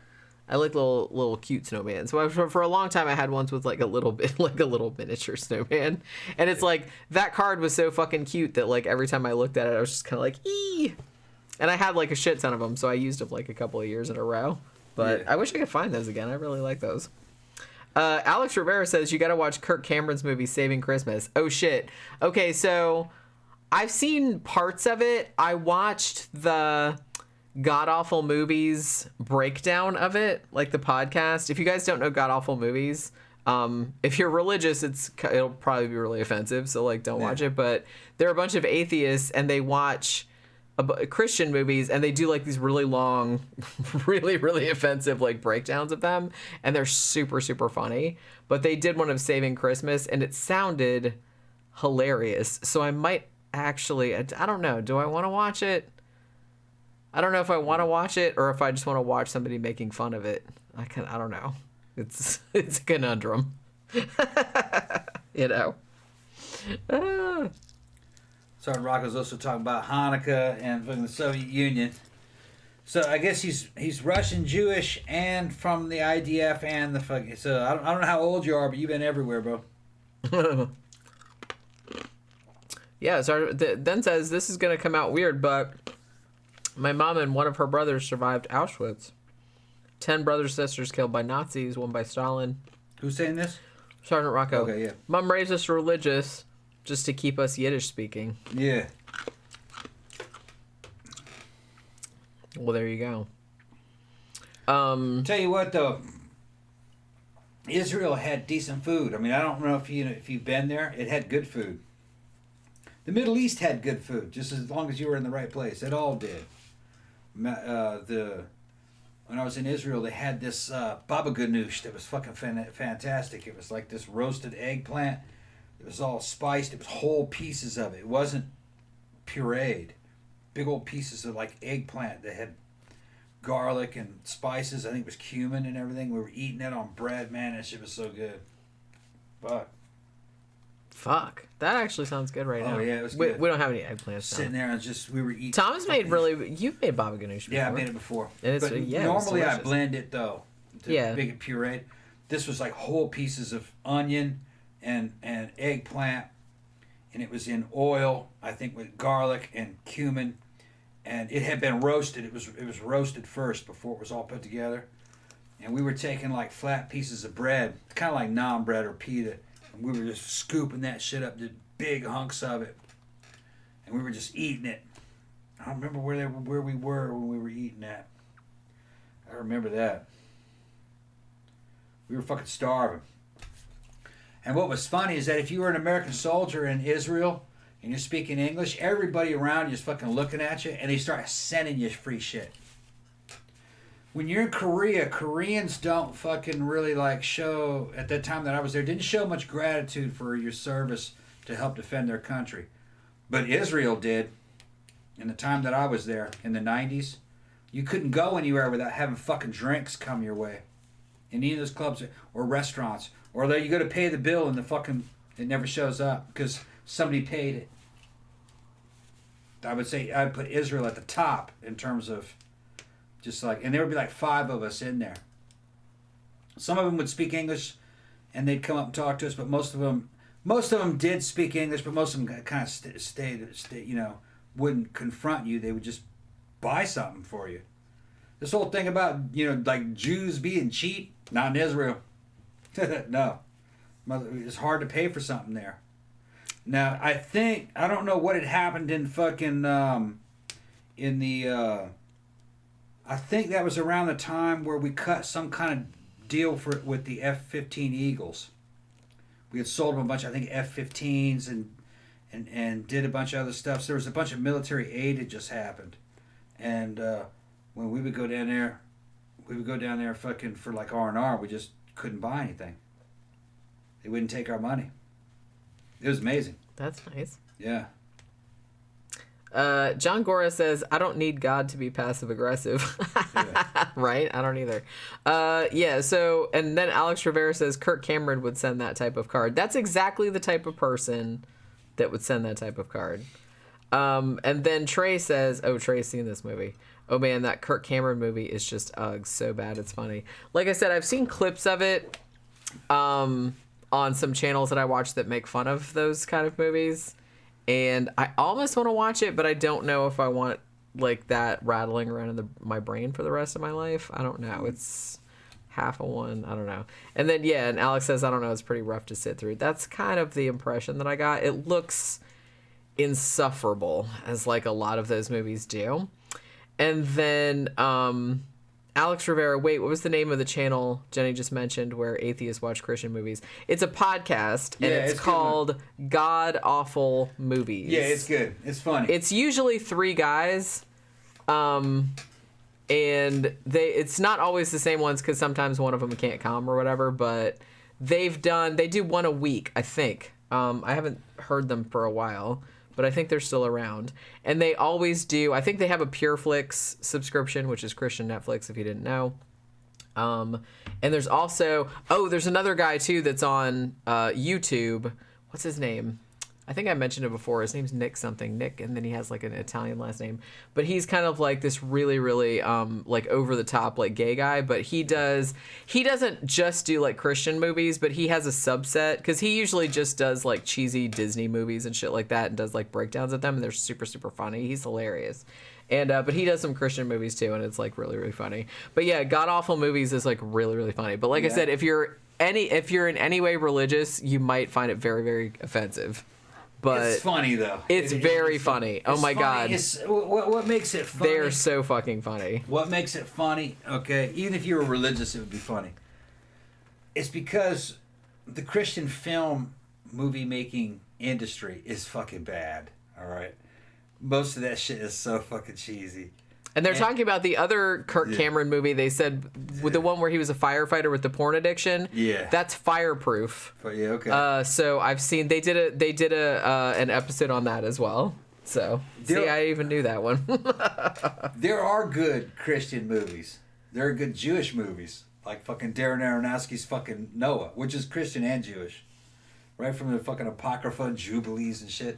I like little cute snowmans. So for a long time I had ones with like a little miniature snowman, and it's like that card was so fucking cute that like every time I looked at it I was just kind of like ee. And I had like a shit ton of them, so I used them like a couple of years in a row. But I wish I could find those again. I really like those. Alex Rivera says you got to watch Kirk Cameron's movie Saving Christmas. Oh shit. Okay, so I've seen parts of it. I watched the God Awful Movies breakdown of it, like the podcast. If you guys don't know God Awful Movies, if you're religious, it'll probably be really offensive, so like don't watch it. But they're a bunch of atheists and they watch Christian movies, and they do like these really long, really, really offensive like breakdowns of them, and they're super, super funny. But they did one of Saving Christmas, and it sounded hilarious. So I might actually, I don't know, do I want to watch it? I don't know if I want to watch it or if I just want to watch somebody making fun of it. I don't know. It's a conundrum. Sergeant Rocco's also talking about Hanukkah and from the Soviet Union. So I guess he's Russian Jewish and from the IDF and the fucking. So I don't know how old you are, but you've been everywhere, bro. Yeah, Sergeant then says this is gonna come out weird, but my mom and one of her brothers survived Auschwitz. 10 brothers and sisters killed by Nazis, one by Stalin. Who's saying this? Sergeant Rocco. Okay, yeah. Mom raised us religious just to keep us Yiddish speaking. Yeah. Well, there you go. Tell you what, though. Israel had decent food. I mean, I don't know if you've been there. It had good food. The Middle East had good food, just as long as you were in the right place. It all did. When I was in Israel, they had this baba ganoush that was fucking fantastic. It was like this roasted eggplant. It was all spiced. It was whole pieces of it. It wasn't pureed. Big old pieces of like eggplant that had garlic and spices. I think it was cumin and everything. We were eating it on bread. Man, that shit was so good. Fuck. That actually sounds good right now. Oh, yeah, it was good. We don't have any eggplants. Sitting there and we were eating. Tom's you've made baba ganoush before. Yeah, I made it before. And but normally I blend it though. To make it pureed. This was like whole pieces of onion and eggplant, and it was in oil, I think, with garlic and cumin, and it had been roasted. It was roasted first before it was all put together, and we were taking like flat pieces of bread, kind of like naan bread or pita, and we were just scooping that shit up, just big hunks of it, and we were just eating it. I don't remember where we were when we were eating that. I remember that. We were fucking starving. And what was funny is that if you were an American soldier in Israel and you're speaking English, everybody around you is fucking looking at you and they start sending you free shit. When you're in Korea, Koreans don't fucking really like show, at that time that I was there, didn't show much gratitude for your service to help defend their country. But Israel did. In the time that I was there, in the 90s, you couldn't go anywhere without having fucking drinks come your way. In any of those clubs or restaurants. Or you go to pay the bill and it never shows up because somebody paid it. I would say I'd put Israel at the top in terms of just like, and there would be like 5 of us in there. Some of them would speak English and they'd come up and talk to us, but most of them did speak English, but most of them kind of stayed, wouldn't confront you. They would just buy something for you. This whole thing about, like Jews being cheap, not in Israel. No. It's hard to pay for something there. Now, I don't know what had happened in fucking, I think that was around the time where we cut some kind of deal with the F-15 Eagles. We had sold them a bunch, I think, F-15s and did a bunch of other stuff. So there was a bunch of military aid that just happened. And when we would go down there, fucking for like R&R, we just couldn't buy anything. They wouldn't take our money. It was amazing. That's nice. Yeah. John Gora says, I don't need God to be passive aggressive. Yeah. Right? I don't either. Yeah, so, and then Alex Rivera says, Kirk Cameron would send that type of card. That's exactly the type of person that would send that type of card. And then Trey says, oh, Trey's seen this movie. Oh man, that Kirk Cameron movie is just so bad it's funny. Like I said, I've seen clips of it on some channels that I watch that make fun of those kind of movies. And I almost want to watch it, but I don't know if I want like that rattling around in my brain for the rest of my life. I don't know. It's half a one. I don't know. And then, yeah, and Alex says, I don't know, it's pretty rough to sit through. That's kind of the impression that I got. It looks insufferable, as like a lot of those movies do. And then Alex Rivera, wait, what was the name of the channel Jenny just mentioned where atheists watch Christian movies? It's a podcast, and it's called God Awful Movies. Yeah, it's good. It's funny. It's usually 3 guys, and it's not always the same ones because sometimes one of them can't come or whatever, but they do one a week, I think. I haven't heard them for a while, but I think they're still around. And they always do, I think they have a PureFlix subscription, which is Christian Netflix, if you didn't know. And there's also, there's another guy, too, that's on YouTube. What's his name? I think I mentioned it before. His name's Nick something. Nick, and then he has, like, an Italian last name. But he's kind of, like, this really, really, like, over-the-top, like, gay guy. But he doesn't just do, like, Christian movies, but he has a subset. Because he usually just does, like, cheesy Disney movies and shit like that and does, like, breakdowns of them. And they're super, super funny. He's hilarious. And but he does some Christian movies, too, and it's, like, really, really funny. But, yeah, God Awful Movies is, like, really, really funny. But, like I said, if you're in any way religious, you might find it very, very offensive. But it's funny, though. It's very funny. Oh, my God. What makes it funny? They're so fucking funny. What makes it funny, okay, even if you were religious, it would be funny. It's because the Christian film movie-making industry is fucking bad, all right? Most of that shit is so fucking cheesy. And they're talking about the other Kirk Cameron movie. They said with the one where he was a firefighter with the porn addiction. Yeah, that's Fireproof. But yeah, okay. So I've seen they did an episode on that as well. So I even knew that one. There are good Christian movies. There are good Jewish movies, like fucking Darren Aronofsky's fucking Noah, which is Christian and Jewish, right from the fucking Apocrypha and Jubilees and shit.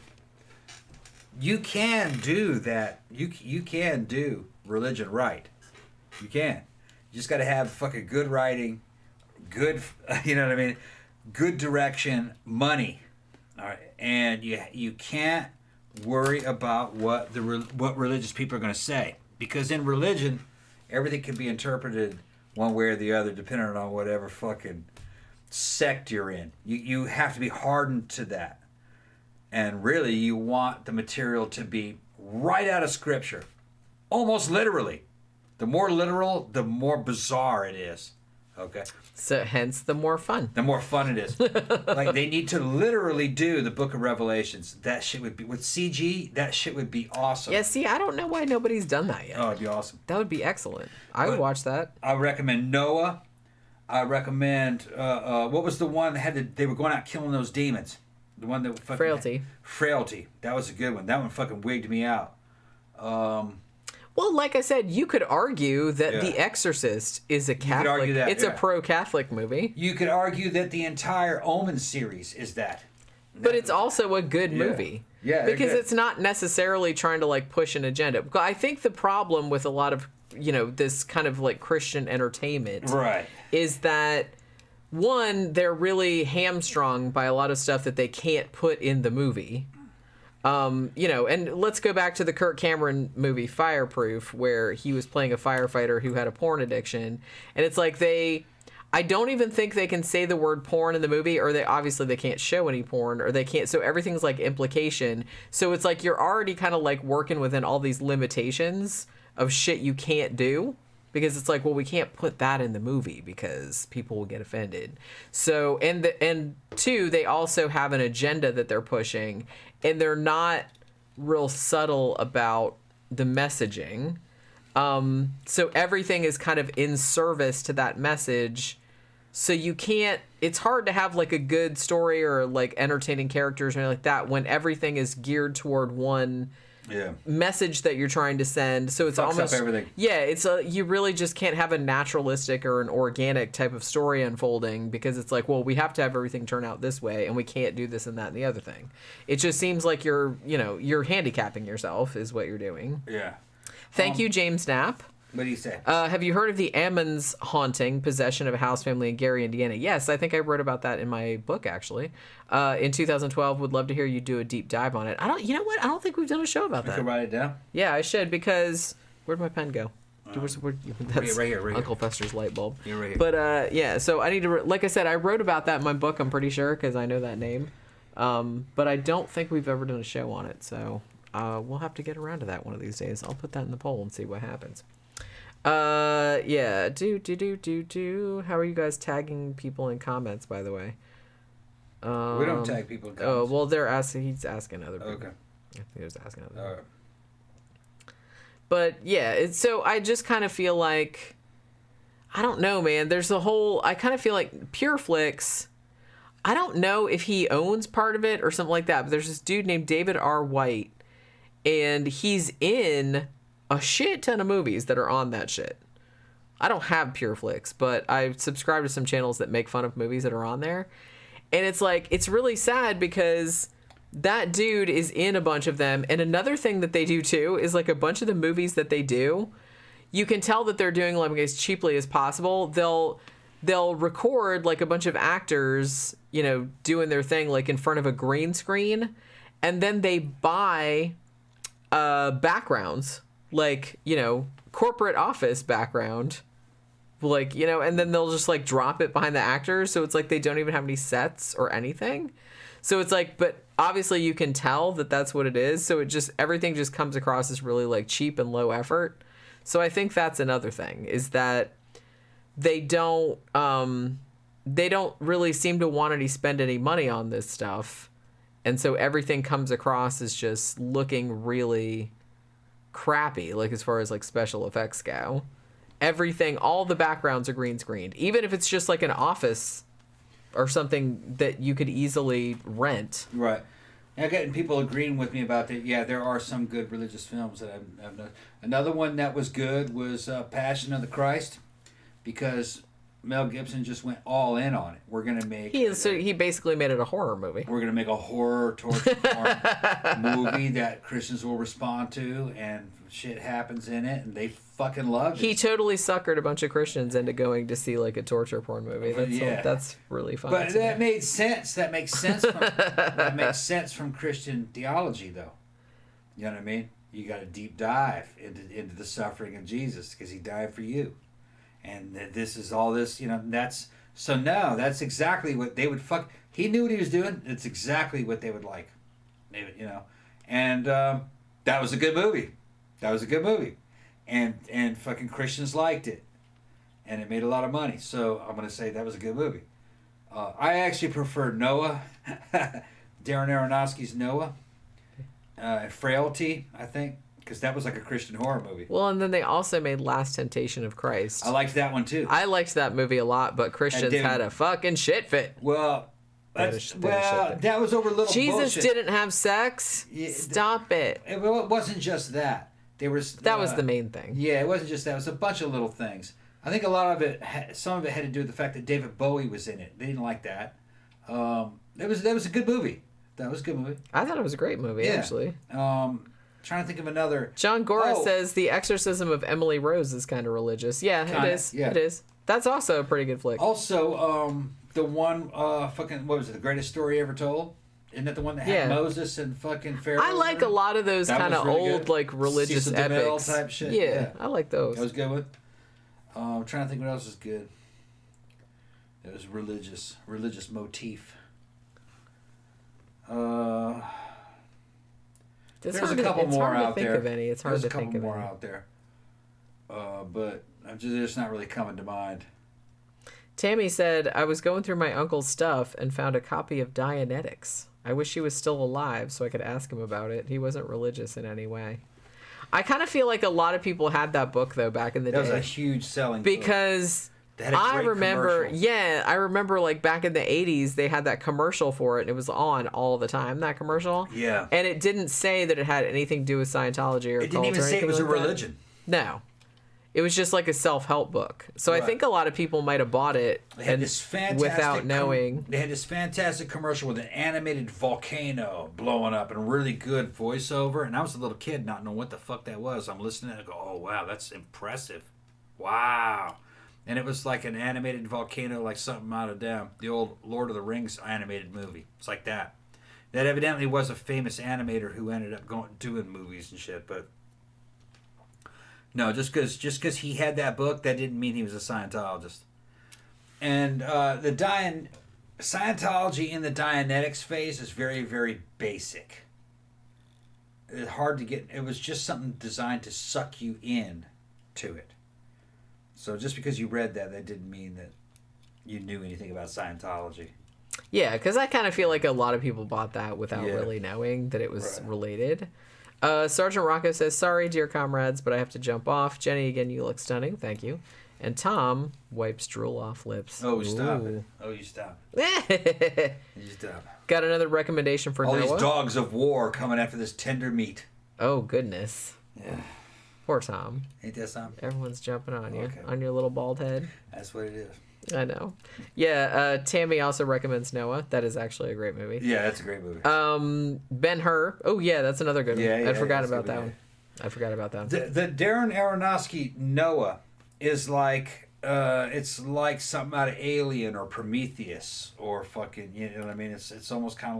You can do that. You can do religion right. You can. You just got to have fucking good writing, good, you know what I mean, good direction, money. All right, and you can't worry about what religious people are going to say, because in religion, everything can be interpreted one way or the other depending on whatever fucking sect you're in. You have to be hardened to that. And really, you want the material to be right out of Scripture. Almost literally. The more literal, the more bizarre it is. Okay? So, hence, the more fun. The more fun it is. Like, they need to literally do the Book of Revelations. That shit would be... With CG, that shit would be awesome. Yeah, see, I don't know why nobody's done that yet. Oh, it'd be awesome. That would be excellent. I would watch that. I recommend Noah. I recommend... what was the one that had they were going out killing those demons? The one that fucking... Frailty. That was a good one. That one fucking wigged me out. Well, like I said, you could argue that The Exorcist is a Catholic... You could argue that, it's a pro-Catholic movie. You could argue that the entire Omen series is that. But it's also a good movie. Yeah, because it's not necessarily trying to, like, push an agenda. I think the problem with a lot of, this kind of, like, Christian entertainment... Right. ...is that... One, they're really hamstrung by a lot of stuff that they can't put in the movie. You know, and let's go back to the Kirk Cameron movie Fireproof, where he was playing a firefighter who had a porn addiction. And it's like I don't even think they can say the word porn in the movie, or they can't show any porn, or they can't, so everything's like implication. So it's like you're already kind of like working within all these limitations of shit you can't do, because it's like, well, we can't put that in the movie because people will get offended. So, and two, they also have an agenda that they're pushing, and they're not real subtle about the messaging. So everything is kind of in service to that message. So it's hard to have like a good story or like entertaining characters or anything like that when everything is geared toward one message that you're trying to send. So it's almost up everything. Yeah, you really just can't have a naturalistic or an organic type of story unfolding, because it's like, well, we have to have everything turn out this way, and we can't do this and that and the other thing. It just seems like you're handicapping yourself is what you're doing. Yeah. Thank you, James Knapp. What do you say? Have you heard of the Ammons haunting, possession of a house family in Gary, Indiana? Yes, I think I wrote about that in my book, actually. In 2012, would love to hear you do a deep dive on it. You know what? I don't think we've done a show about that. I can write it down? Yeah, I should, because where'd my pen go? That's right here. Uncle Fester's light bulb. You're right here. But yeah, so I need to, like I said, I wrote about that in my book, I'm pretty sure, because I know that name. But I don't think we've ever done a show on it, so we'll have to get around to that one of these days. I'll put that in the poll and see what happens. Yeah. How are you guys tagging people in comments, by the way? We don't tag people in comments. Oh, well, he's asking other people. Okay. I think he was asking other people. All right. But yeah, so I just kind of feel like, I don't know, man. I kind of feel like PureFlix, I don't know if he owns part of it or something like that, but there's this dude named David R. White, and he's in a shit ton of movies that are on that shit. I don't have PureFlix, but I subscribe to some channels that make fun of movies that are on there. And it's like, it's really sad because that dude is in a bunch of them. And another thing that they do too is like a bunch of the movies that they do, you can tell that they're doing like as cheaply as possible. They'll record like a bunch of actors, doing their thing like in front of a green screen, and then they buy backgrounds, like, corporate office background, like, and then they'll just like drop it behind the actors, so it's like they don't even have any sets or anything. So it's like, but obviously you can tell that that's what it is, so everything just comes across as really like cheap and low effort. So I think that's another thing, is that they don't really seem to spend any money on this stuff, and so everything comes across as just looking really crappy, like as far as like special effects go. Everything, all the backgrounds are green screened, even if it's just like an office or something that you could easily rent. Right. Now, getting people agreeing with me about that. Yeah, there are some good religious films that I've known. Another one that was good was Passion of the Christ, because Mel Gibson just went all in on it. We're gonna make. He basically made it a horror movie. We're gonna make a horror torture porn movie that Christians will respond to, and shit happens in it, and they fucking loved it. He totally suckered a bunch of Christians into going to see like a torture porn movie. That's really fun. But that made sense. That makes sense from Christian theology, though. You know what I mean? You got to deep dive into the suffering of Jesus, because he died for you. And this is all this, that's exactly what they would he knew what he was doing. It's exactly what they would like. And that was a good movie. And fucking Christians liked it. And it made a lot of money. So I'm going to say that was a good movie. I actually prefer Noah, Darren Aronofsky's Noah, and Frailty, I think. Because that was like a Christian horror movie. Well, and then they also made Last Temptation of Christ. I liked that one too. I liked that movie a lot, but Christians had a fucking shit fit. Well, that was over little Jesus bullshit. Didn't have sex? Stop it. Well, it wasn't just that. That was the main thing. Yeah, it wasn't just that. It was a bunch of little things. I think a lot of it, some of it had to do with the fact that David Bowie was in it. They didn't like that. That was a good movie. That was a good movie. I thought it was a great movie, actually. Trying to think of another. John Gora says The Exorcism of Emily Rose is kind of religious. Yeah, it is. Yeah. It is. That's also a pretty good flick. Also, the one what was it? The Greatest Story Ever Told. Isn't that the one that had Moses and fucking Pharaoh? I like a lot of those kind of really old, good. Like, religious Cecil epics. type shit. Yeah, I like those. That was good one. I'm trying to think what else is good. It was religious motif. There's a couple more out there. It's hard to think of any. There's a couple more out there. But they're just not really coming to mind. Tammy said, I was going through my uncle's stuff and found a copy of Dianetics. I wish he was still alive so I could ask him about it. He wasn't religious in any way. I kind of feel like a lot of people had that book, though, back in the day. That was a huge selling book. Because I remember, like, back in the 80s, they had that commercial for it, and it was on all the time, that commercial. Yeah. And it didn't say that it had anything to do with Scientology or cult. It didn't even say it was a religion. No. It was just like a self-help book. So right. I think a lot of people might have bought it without knowing. They had this fantastic commercial with an animated volcano blowing up and really good voiceover. And I was a little kid not knowing what the fuck that was. I'm listening and I go, oh, wow, that's impressive. Wow. And it was like an animated volcano, like something out of the old Lord of the Rings animated movie. It's like that. That evidently was a famous animator who ended up doing movies and shit, but... No, just because he had that book, that didn't mean he was a Scientologist. And Scientology in the Dianetics phase is very, very basic. It's hard to get. It was just something designed to suck you in to it. So just because you read that didn't mean that you knew anything about Scientology. Yeah, because I kind of feel like a lot of people bought that without really knowing that it was related. Sergeant Rocco says, sorry, dear comrades, but I have to jump off. Jenny, again, you look stunning. Thank you. And Tom wipes drool off lips. Oh, stop it. Oh, you stop. You stop. Got another recommendation for All Noah. These dogs of war coming after this tender meat. Oh, goodness. Yeah. Poor Tom. Ain't that something? Everyone's jumping on you, on your little bald head. That's what it is. I know. Yeah, Tammy also recommends Noah. That is actually a great movie. Yeah, that's a great movie. Ben-Hur. Oh, yeah, that's another good one. Yeah, I forgot about that one. The Darren Aronofsky Noah is like, it's like something out of Alien or Prometheus or fucking, you know what I mean? It's almost kind of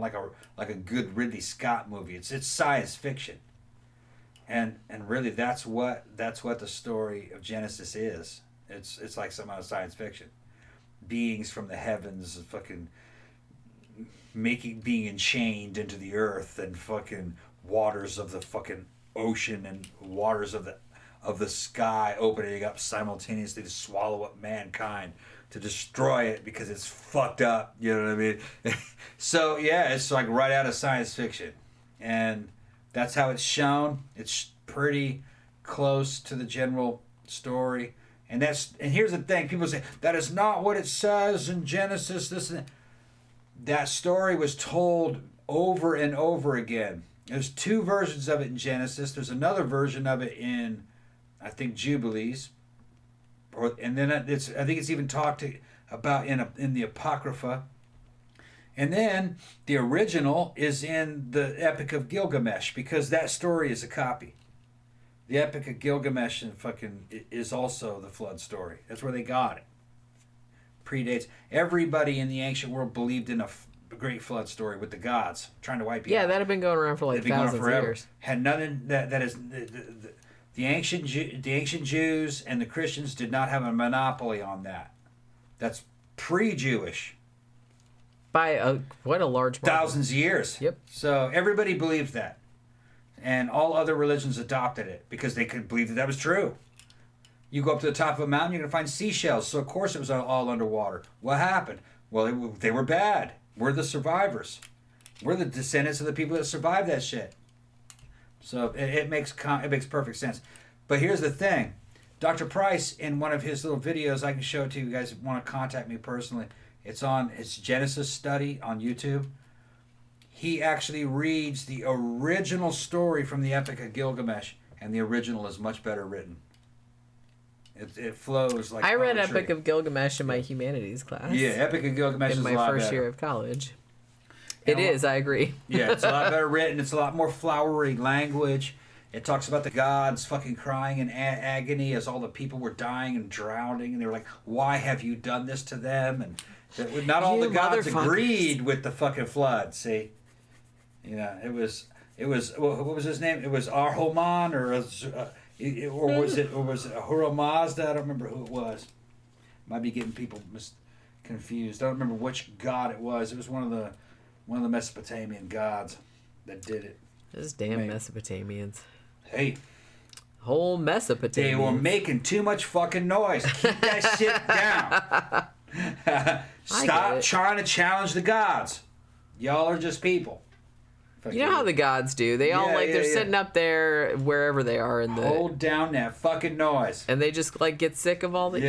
like a good Ridley Scott movie. It's science fiction. And really that's what the story of Genesis is. It's like something out of science fiction. Beings from the heavens fucking being enchained into the earth, and fucking waters of the fucking ocean and waters of the sky opening up simultaneously to swallow up mankind, to destroy it because it's fucked up, you know what I mean? So yeah, it's like right out of science fiction. And that's how it's shown. It's pretty close to the general story. And here's the thing, people say, that is not what it says in Genesis, this and that. That story was told over and over again. There's two versions of it in Genesis. There's another version of it in, I think, Jubilees. And then I think it's even talked about in the Apocrypha. And then the original is in the Epic of Gilgamesh, because that story is a copy. The Epic of Gilgamesh is also the flood story. That's where they got it. Predates. Everybody in the ancient world believed in a great flood story with the gods trying to wipe you out. Yeah, that had been going around for like thousands of years. Had nothing. That is the ancient Jews and the Christians did not have a monopoly on that. That's pre-Jewish. By quite a large margin. Thousands of years. Yep. So everybody believed that. And all other religions adopted it because they could believe that was true. You go up to the top of a mountain, you're going to find seashells. So, of course, it was all underwater. What happened? Well, they were bad. We're the survivors. We're the descendants of the people that survived that shit. So, it makes perfect sense. But here's the thing. Dr. Price, in one of his little videos, I can show it to you guys if you want to contact me personally. It's Genesis Study on YouTube. He actually reads the original story from the Epic of Gilgamesh, and the original is much better written. It flows like I read poetry. Epic of Gilgamesh in my humanities class. Yeah, Epic of Gilgamesh is a lot better. In my first year of college. It is, I agree. Yeah, it's a lot better written. It's a lot more flowery language. It talks about the gods fucking crying in agony as all the people were dying and drowning, and they were like, why have you done this to them? And not all the gods agreed with the fucking flood, see? Yeah, it was. What was his name? It was Arhoman or was it Ahura Mazda? I don't remember who it was. Might be getting people confused. I don't remember which god it was. It was one of the Mesopotamian gods that did it. Those damn Mesopotamians. Hey. Whole Mesopotamia. They were making too much fucking noise. Keep that shit down. Stop trying to challenge the gods. Y'all are just people. You know how the gods do. They all they're sitting up there wherever they are in the hold down that fucking noise. And they just like get sick of all the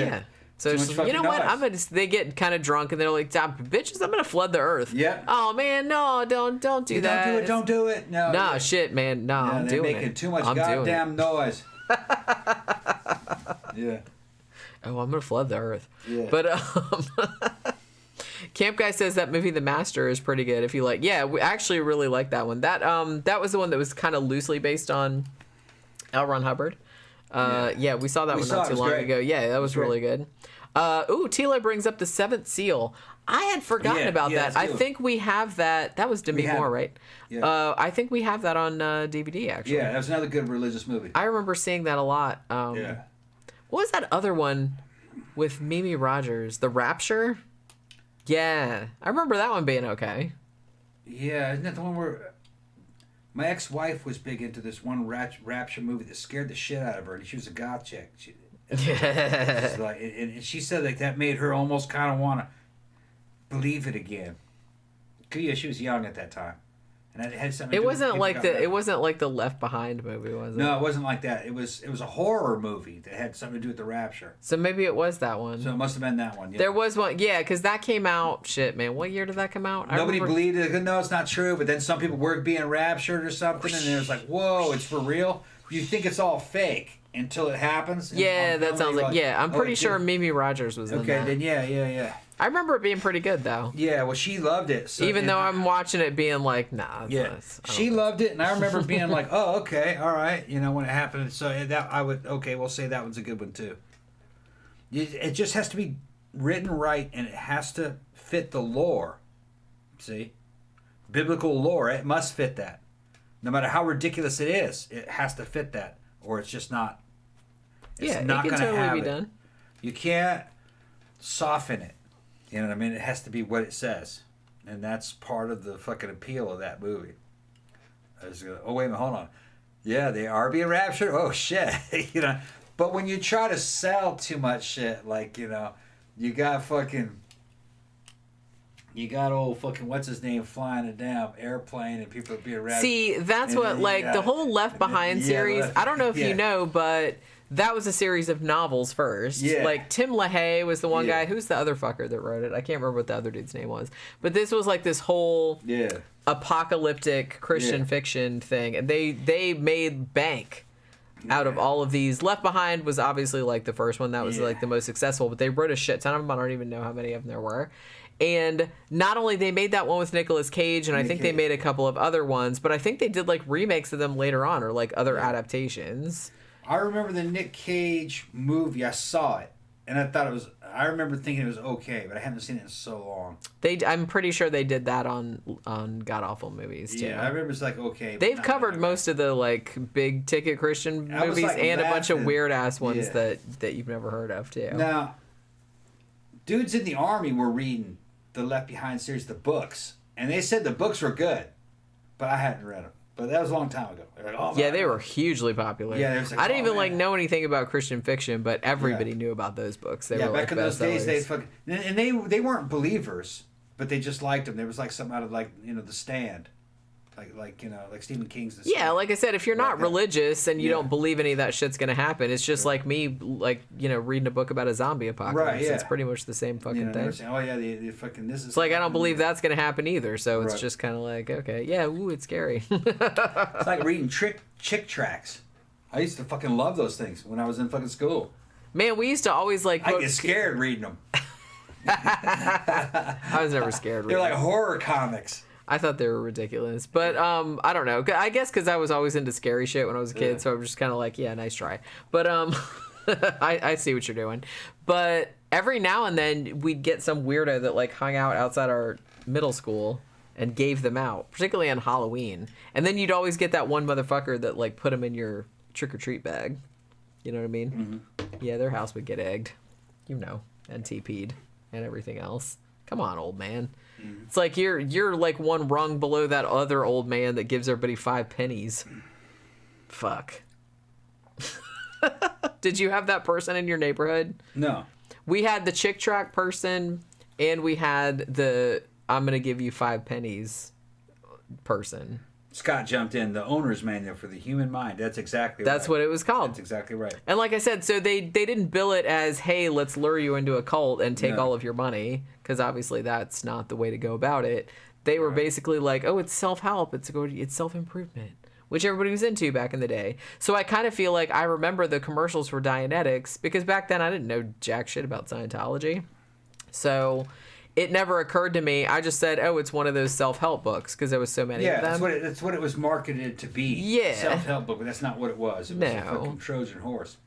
So it's just, you know what? They get kind of drunk and they're like, bitches, I'm gonna flood the earth. Yeah. Oh man, no, don't do that. Don't do it. No. Nah, shit, man. No, I'm doing it. They're making too much goddamn noise. Yeah. Oh, I'm gonna flood the earth. Yeah. But Camp Guy says that movie The Master is pretty good. If you like, we actually really like that one. That was the one that was kind of loosely based on L. Ron Hubbard. We saw that one not too long ago. Yeah, that was really good. Tila brings up The Seventh Seal. I had forgotten about that. I think we have that. That was Demi Moore, right? Yeah. I think we have that on DVD, actually. Yeah, that was another good religious movie. I remember seeing that a lot. What was that other one with Mimi Rogers? The Rapture? Yeah. I remember that one being okay. Yeah, isn't that the one where... My ex-wife was big into this one Rapture movie that scared the shit out of her, and she was a goth chick. And she said like that made her almost kind of want to believe it again. Yeah, she was young at that time, and it had something. It wasn't like the Left Behind movie, was it? No, it wasn't like that. It was a horror movie that had something to do with the Rapture. So maybe it was that one. So it must have been that one. Yeah. There was one, because that came out. Shit, man, what year did that come out? Nobody believed it. No, it's not true. But then some people were being raptured or something, and it was like, whoa, it's for real. You think it's all fake until it happens. Yeah, that sounds like I'm pretty sure Mimi Rogers was in that. Okay, then yeah. I remember it being pretty good though. Yeah, well, she loved it. So, even though I'm watching it being like, nah. She loved it, and I remember being like, oh, okay, all right, when it happened. So that I would, we'll say that one's a good one too. It just has to be written right, and it has to fit the lore. See, biblical lore, it must fit that. No matter how ridiculous it is, it has to fit that, or it's just not. It's not it can totally be done. You can't soften it. You know what I mean? It has to be what it says. And that's part of the fucking appeal of that movie. Wait a minute, hold on. Yeah, they are being raptured? Oh, shit. But when you try to sell too much shit, like, you got old fucking, what's his name, flying a damn airplane and people are being raptured. See, that's what, the whole Left Behind series, I don't know if you know, but... That was a series of novels first. Yeah. Like, Tim LaHaye was the one guy. Who's the other fucker that wrote it? I can't remember what the other dude's name was. But this was like this whole apocalyptic Christian fiction thing. And they made bank out of all of these. Left Behind was obviously like the first one. That was like the most successful. But they wrote a shit ton of them. I don't even know how many of them there were. And not only they made that one with Nicolas Cage, and I think they made a couple of other ones, but I think they did like remakes of them later on or like other adaptations. I remember the Nick Cage movie. I saw it, and I remember thinking it was okay, but I haven't seen it in so long. I'm pretty sure they did that on God Awful Movies too. Yeah, I remember it's like okay. They've covered most of the like big ticket Christian movies and a bunch of weird ass ones that you've never heard of too. Now, dudes in the army were reading the Left Behind series, the books, and they said the books were good, but I hadn't read them. But that was a long time ago. Like, oh, they were hugely popular. Yeah, like, I didn't even know anything about Christian fiction, but everybody knew about those books. They were back in those days, and they weren't believers, but they just liked them. There was like something out of like The Stand, like Stephen King's The Stand. Yeah, like I said, if you're not religious and you don't believe any of that shit's gonna happen, it's just like me, reading a book about a zombie apocalypse. Right, yeah. It's pretty much the same fucking thing. Saying, oh yeah, the fucking this is. It's like I don't believe that's gonna happen either. So it's just kind of like okay, it's scary. It's like reading chick tracks. I used to fucking love those things when I was in fucking school. Man, we used to always I get scared reading them. I was never scared. They're like horror comics. I thought they were ridiculous, but I don't know. I guess because I was always into scary shit when I was a kid, so I'm just kind of like, yeah, nice try. But I see what you're doing. But every now and then we'd get some weirdo that like hung out outside our middle school and gave them out, particularly on Halloween. And then you'd always get that one motherfucker that like put them in your trick-or-treat bag. You know what I mean? Mm-hmm. Yeah, their house would get egged, and TP'd and everything else. Come on, old man. Mm-hmm. It's like you're like one rung below that other old man that gives everybody 5 pennies. Fuck. Did you have that person in your neighborhood? No. We had the chick track person, and we had the I'm going to give you 5 pennies person. Scott jumped in. The owner's manual for the human mind. That's exactly right. That's what it was called. That's exactly right. And like I said, so they didn't bill it as, hey, let's lure you into a cult and take all of your money, because obviously that's not the way to go about it. They were basically like, oh, it's self-help. It's self-improvement, which everybody was into back in the day. So I kind of feel like I remember the commercials for Dianetics, because back then I didn't know jack shit about Scientology. So it never occurred to me. I just said, oh, it's one of those self-help books, because there was so many of them. Yeah, that's what it was marketed to be. Yeah. Self-help book, but that's not what it was. It was a fucking Trojan horse.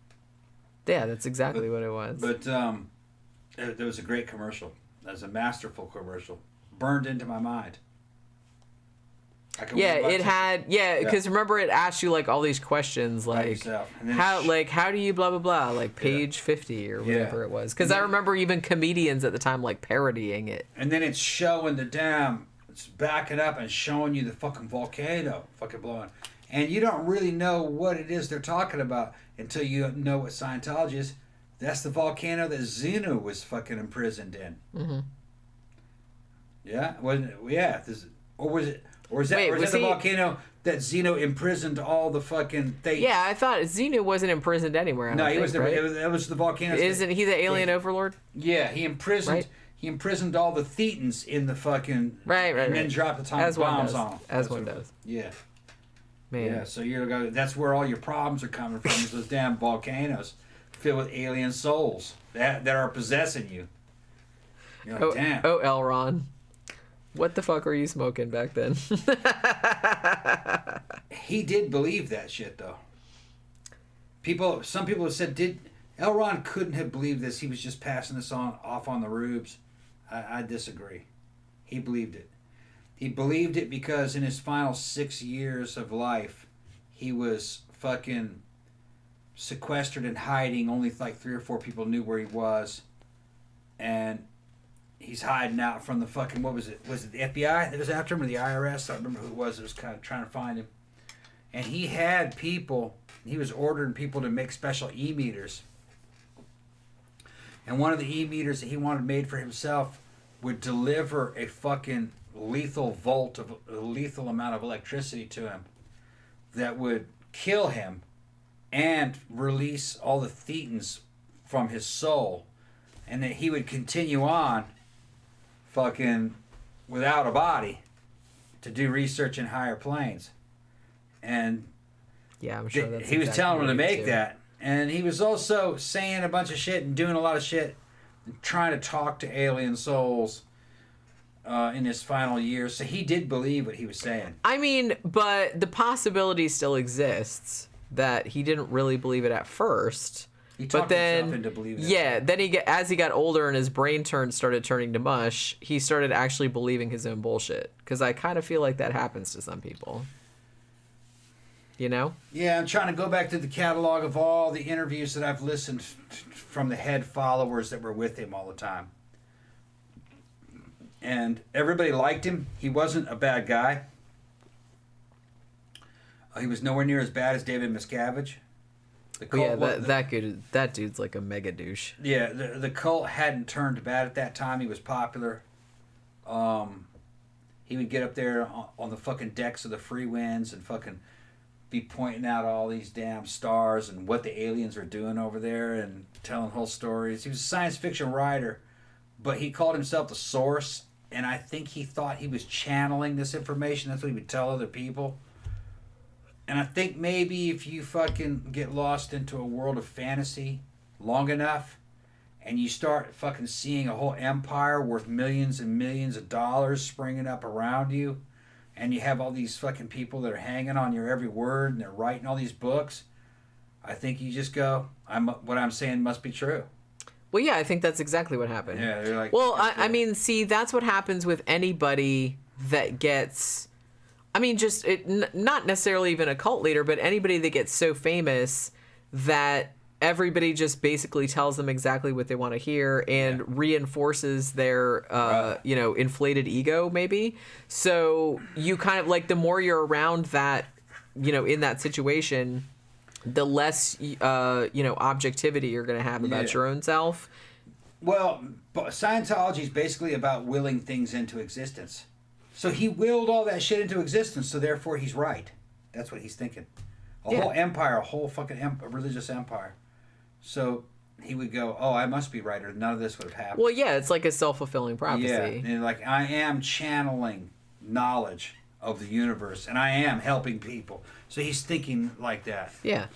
Yeah, that's exactly what it was. But there was a great commercial. That was a masterful commercial. Burned into my mind. Because remember it asked you like all these questions like how do you blah blah blah, like page 50 or whatever it was, because I remember even comedians at the time like parodying it. And then it's showing the dam, it's backing up and showing you the fucking volcano fucking blowing, and you don't really know what it is they're talking about until you know what Scientology is. That's the volcano that Zeno was fucking imprisoned in. Mm-hmm. Yeah, wasn't it? Yeah, or is that the volcano that Zeno imprisoned all the fucking things? Yeah, I thought Zeno wasn't imprisoned anywhere. It was the volcano. Isn't he the alien overlord? Yeah, he imprisoned all the Thetans in the fucking and then dropped the atomic bombs on them. As one does. Yeah. Man. Yeah, so that's where all your problems are coming from, is those damn volcanoes filled with alien souls that are possessing you. You're like, damn. Oh, Elron. What the fuck were you smoking back then? He did believe that shit, though. Some people have said, Elron couldn't have believed this. He was just passing this off on the rubes. I disagree. He believed it. He believed it because in his final 6 years of life, he was fucking sequestered and hiding. Only like 3 or 4 people knew where he was. And he's hiding out from the fucking, what was it? Was it the FBI that was after him, or the IRS? I don't remember who it was that was kind of trying to find him. And he had people, he was ordering people to make special e-meters. And one of the e-meters that he wanted made for himself would deliver a fucking lethal amount of electricity to him that would kill him and release all the thetans from his soul. And that he would continue on fucking without a to do research in higher planes. And yeah, I'm sure that's he was telling him to make that. And he was also saying a bunch of shit and doing a lot of shit and trying to talk to alien souls in his final years. So he did believe what he was saying. I mean, but the possibility still exists that he didn't really believe it at first. He talked himself into believing it. Yeah, then as he got older and his brain started turning to mush, he started actually believing his own bullshit. Because I kind of feel like that happens to some people. You know? Yeah, I'm trying to go back to the catalog of all the interviews that I've listened from the head followers that were with him all the time. And everybody liked him. He wasn't a bad guy. He was nowhere near as bad as David Miscavige. That dude's like a mega douche. Yeah, the cult hadn't turned bad at that time. He was popular. He would get up there on the fucking decks of the Free Winds and fucking be pointing out all these damn stars and what the aliens are doing over there and telling whole stories. He was a science fiction writer, but he called himself the Source, and I think he thought he was channeling this information. That's what he would tell other people. And I think maybe if you fucking get lost into a world of fantasy long enough and you start fucking seeing a whole empire worth millions and millions of dollars springing up around you, and you have all these fucking people that are hanging on your every word and they're writing all these books, I think you just go, what I'm saying must be true. Well, yeah, I think that's exactly what happened. Yeah, they're like... Well, I mean, see, that's what happens with anybody that gets, I mean, just not necessarily even a cult leader, but anybody that gets so famous that everybody just basically tells them exactly what they want to hear and reinforces their, inflated ego, maybe. So you kind of like, the more you're around that, in that situation, the less, objectivity you're going to have about your own self. Well, Scientology is basically about willing things into existence. So he willed all that shit into existence, so therefore he's right. That's what he's thinking. A whole empire, a whole fucking religious empire. So he would go, oh, I must be right, or none of this would have happened. Well, yeah, it's like a self-fulfilling prophecy. Yeah, and like, I am channeling knowledge of the universe, and I am helping people. So he's thinking like that. Yeah.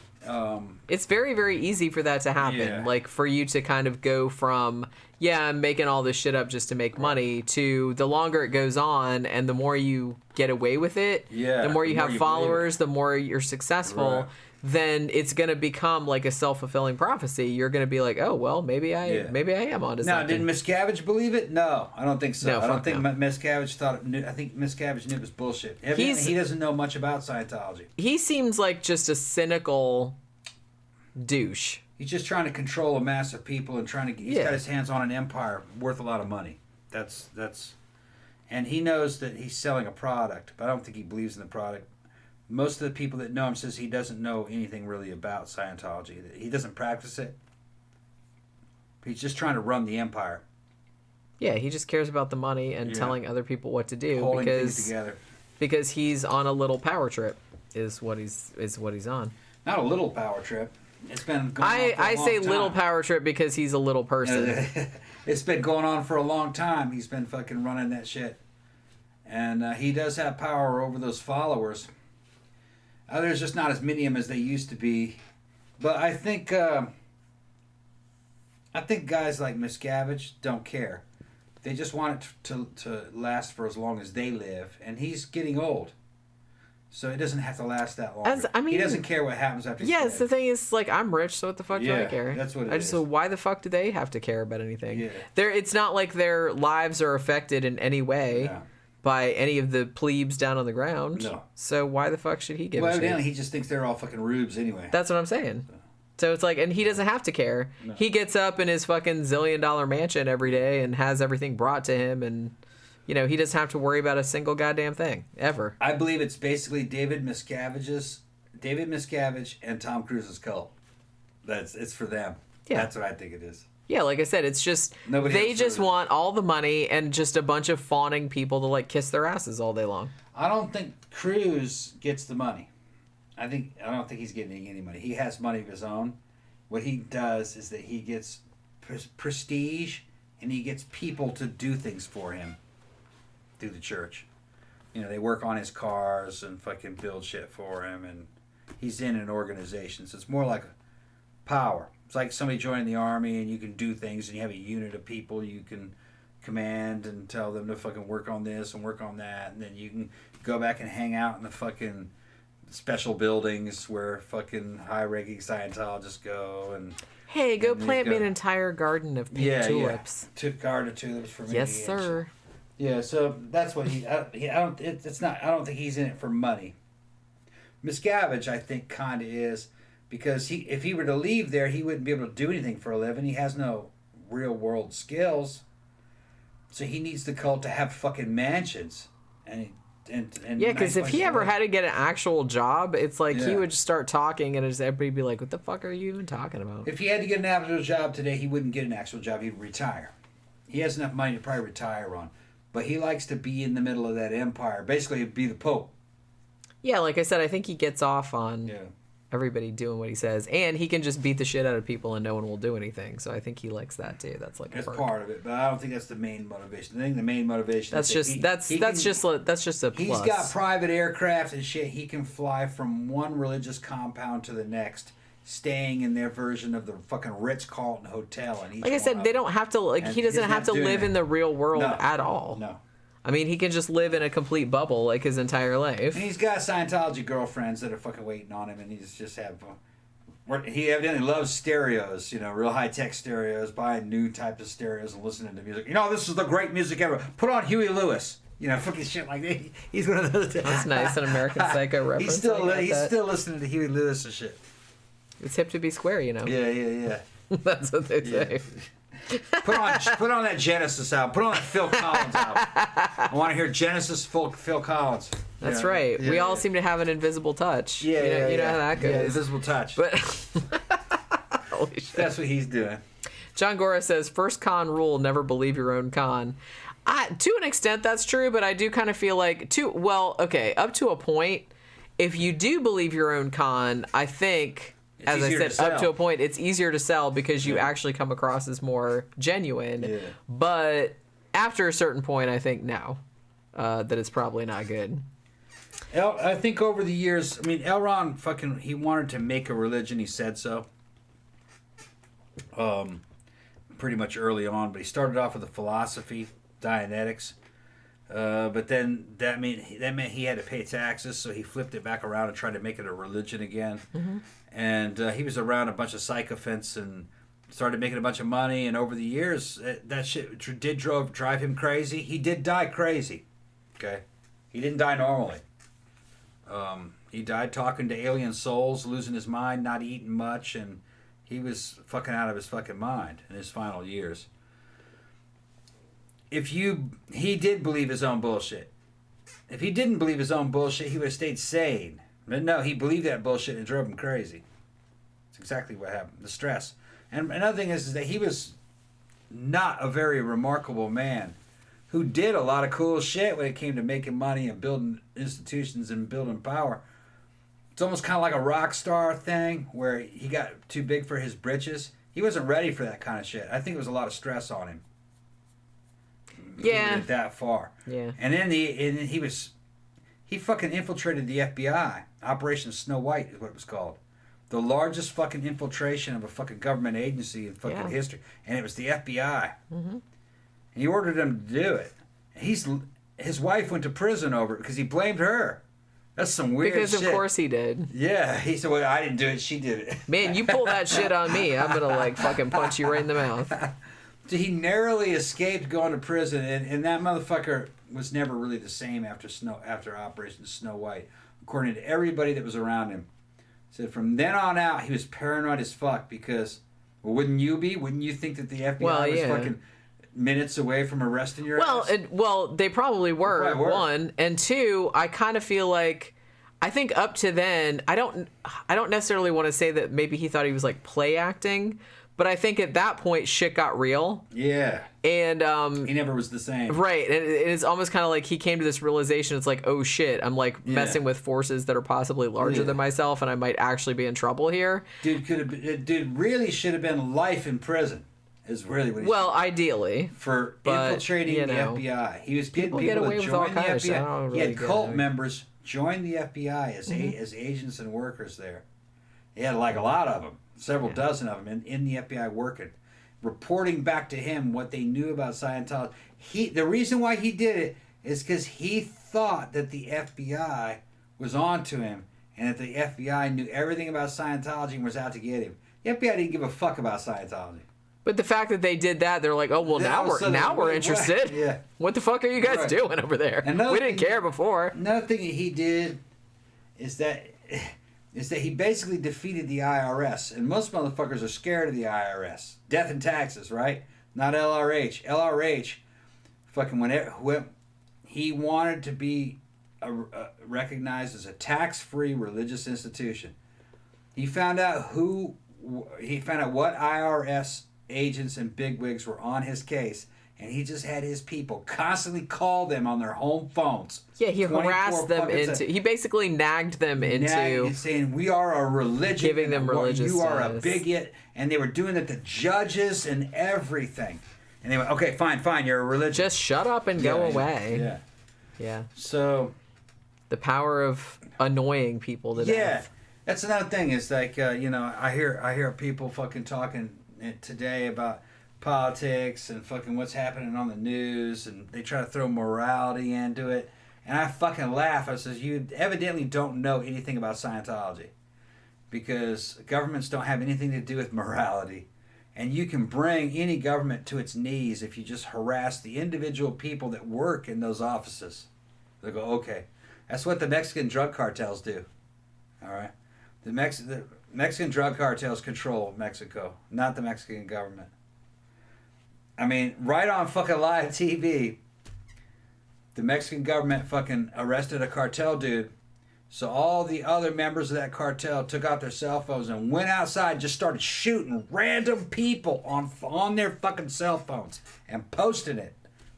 It's very, very easy for that to happen. Yeah. Like, for you to kind of go from, I'm making all this shit up just to make money, to the longer it goes on and the more you get away with it, the more you have followers, the more you're successful, then it's going to become like a self-fulfilling prophecy. You're going to be like, oh, well, maybe I am onto something. Now, did Miscavige believe it? No, I don't think so. No, I don't think Miscavige thought I think Miscavige knew it was bullshit. He doesn't know much about Scientology. He seems like just a cynical douche. He's just trying to control a mass of people and he's got his hands on an empire worth a lot of money. That's and he knows that he's selling a product, but I don't think he believes in the product. Most of the people that know him says he doesn't know anything really about Scientology. He doesn't practice it. He's just trying to run the empire. Yeah, he just cares about the money and telling other people what to do. Holding things together. Because he's on a little power trip, is what he's on. Not a little power trip. It's been going on for a long time. I say little power trip because he's a little person. It's been going on for a long time. He's been fucking running that shit. And he does have power over those followers. There's just not as many of them as they used to be. But I think guys like Miscavige don't care. They just want it to last for as long as they live. And he's getting old. So it doesn't have to last that long. He doesn't care what happens after he's dead. The thing is, like, I'm rich, so what the fuck do I care? That's what it is. So why the fuck do they have to care about anything? Yeah. It's not like their lives are affected in any way. No. By any of the plebes down on the ground. No. So why the fuck should he give a shit? Evidently he just thinks they're all fucking rubes anyway. That's what I'm saying. So it's like, and he doesn't have to care. No. He gets up in his fucking $1 zillion mansion every day and has everything brought to him, and he doesn't have to worry about a single goddamn thing ever. I believe it's basically David Miscavige and Tom Cruise's cult. It's for them. Yeah. That's what I think it is. Yeah, like I said, it's just they just want all the money and just a bunch of fawning people to like kiss their asses all day long. I don't think Cruise gets the money. I don't think he's getting any money. He has money of his own. What he does is that he gets prestige and he gets people to do things for him through the church. They work on his cars and fucking build shit for him, and he's in an organization. So it's more like power. It's like somebody joining the army and you can do things and you have a unit of people you can command and tell them to fucking work on this and work on that, and then you can go back and hang out in the fucking special buildings where fucking high-ranking Scientologists go and go plant me an entire garden of pink tulips. Garden of tulips for me. Yes, sir. Yeah, so that's what I don't think he's in it for money. Miscavige, I think, kind of is. Because if he were to leave there, he wouldn't be able to do anything for a living. He has no real-world skills. So he needs the cult to have fucking mansions. And because if he ever had to get an actual job, it's like he would just start talking and everybody would be like, what the fuck are you even talking about? If he had to get an actual job today, he wouldn't get an actual job. He'd retire. He has enough money to probably retire on. But he likes to be in the middle of that empire. Basically, be the Pope. Yeah, like I said, I think he gets off on... everybody doing what he says, and he can just beat the shit out of people and no one will do anything. So I think he likes that too. That's like that's part of it, but I don't think that's the main motivation. I think the main motivation that's just a plus. He's got private aircraft and shit. He can fly from one religious compound to the next, staying in their version of the fucking Ritz-Carlton hotel. And like I said, they don't have to he doesn't have to live in the real world at all. No. I mean, he can just live in a complete bubble like his entire life. And he's got Scientology girlfriends that are fucking waiting on him, and he's just have. He evidently loves stereos, real high-tech stereos, buying new types of stereos and listening to music. This is the great music ever. Put on Huey Lewis. Fucking shit like that. He's one of those. That's nice, an American Psycho reference. He's still listening to Huey Lewis and shit. It's hip to be square, Yeah. That's what they say. Put on that Genesis album. Put on that Phil Collins album. I want to hear Genesis Phil Collins. That's right. We all seem to have an invisible touch. You know how that goes. Yeah, invisible touch. But holy shit. That's what he's doing. John Gora says, first con rule, never believe your own con. To an extent, that's true, but I do kind of feel like, up to a point, if you do believe your own con, I think, as I said, up to a point, it's easier to sell because you actually come across as more genuine. Yeah. But after a certain point, I think no, that it's probably not good. I think over the years, L. Ron he wanted to make a religion. He said so. Pretty much early on, but he started off with a philosophy, Dianetics. But then that meant he had to pay taxes, so he flipped it back around and tried to make it a religion again. Mm-hmm. And he was around a bunch of sycophants and started making a bunch of money. And over the years, that shit did drive him crazy. He did die crazy. Okay, he didn't die normally. He died talking to alien souls, losing his mind, not eating much, and he was fucking out of his fucking mind in his final years. He did believe his own bullshit. If he didn't believe his own bullshit, he would have stayed sane. But no, he believed that bullshit and it drove him crazy. That's exactly what happened. The stress. And another thing is that he was not a very remarkable man who did a lot of cool shit when it came to making money and building institutions and building power. It's almost kind of like a rock star thing where he got too big for his britches. He wasn't ready for that kind of shit. I think it was a lot of stress on him. Yeah. He went that far. Yeah. And then he fucking infiltrated the FBI. Operation Snow White is what it was called. The largest fucking infiltration of a fucking government agency in fucking history. And it was the FBI. Mm-hmm. And he ordered him to do it. His wife went to prison over it because he blamed her. That's some weird shit. Because of course he did. Yeah. He said, well, I didn't do it. She did it. Man, you pull that shit on me, I'm going to fucking punch you right in the mouth. So he narrowly escaped going to prison, and that motherfucker was never really the same after Operation Snow White, according to everybody that was around him. Said from then on out, he was paranoid as fuck because, well, wouldn't you be? Wouldn't you think that the FBI was fucking minutes away from arresting your ass? They probably were, one. And two, I kind of feel like, I think up to then, I don't necessarily want to say that maybe he thought he was play acting, but I think at that point, shit got real. Yeah. And he never was the same. Right. And it's almost kind of like he came to this realization. It's like, oh shit, I'm messing with forces that are possibly larger than myself, and I might actually be in trouble here. Dude really should have been life in prison. Is really what he ideally. For infiltrating the FBI. He was getting people to join the FBI. He had cult members join the FBI as agents and workers there. He had a lot of them. Several dozen of them in the FBI working, reporting back to him what they knew about Scientology. The reason why he did it is because he thought that the FBI was onto him and that the FBI knew everything about Scientology and was out to get him. The FBI didn't give a fuck about Scientology. But the fact that they did that, they're like, oh, well, now we're interested. Yeah. What the fuck are you guys doing over there? We didn't care before. Another thing that he did is that he basically defeated the IRS. And most motherfuckers are scared of the IRS. Death and taxes, right? Not LRH. LRH, fucking when he wanted to be recognized as a tax-free religious institution. He found out what IRS agents and bigwigs were on his case. And he just had his people constantly call them on their home phones. Yeah, he harassed them he basically nagged them into saying, we are a religion. Giving them religious You are a bigot. And they were doing it to judges and everything. And they went, okay, fine, you're a religion. Just shut up and go away. Yeah. Yeah. So. The power of annoying people to death. Yeah. That's another thing. Is I hear people fucking talking today about politics and fucking what's happening on the news, and they try to throw morality into it, and I fucking laugh. I says, you evidently don't know anything about Scientology, because governments don't have anything to do with morality, And you can bring any government to its knees if you just harass the individual people that work in those offices. They go, okay. That's what the Mexican drug cartels do. All right? The Mexican drug cartels control Mexico, not the Mexican government. I mean, right on fucking live TV, the Mexican government fucking arrested a cartel dude. So all the other members of that cartel took out their cell phones and went outside and just started shooting random people on their fucking cell phones and posting it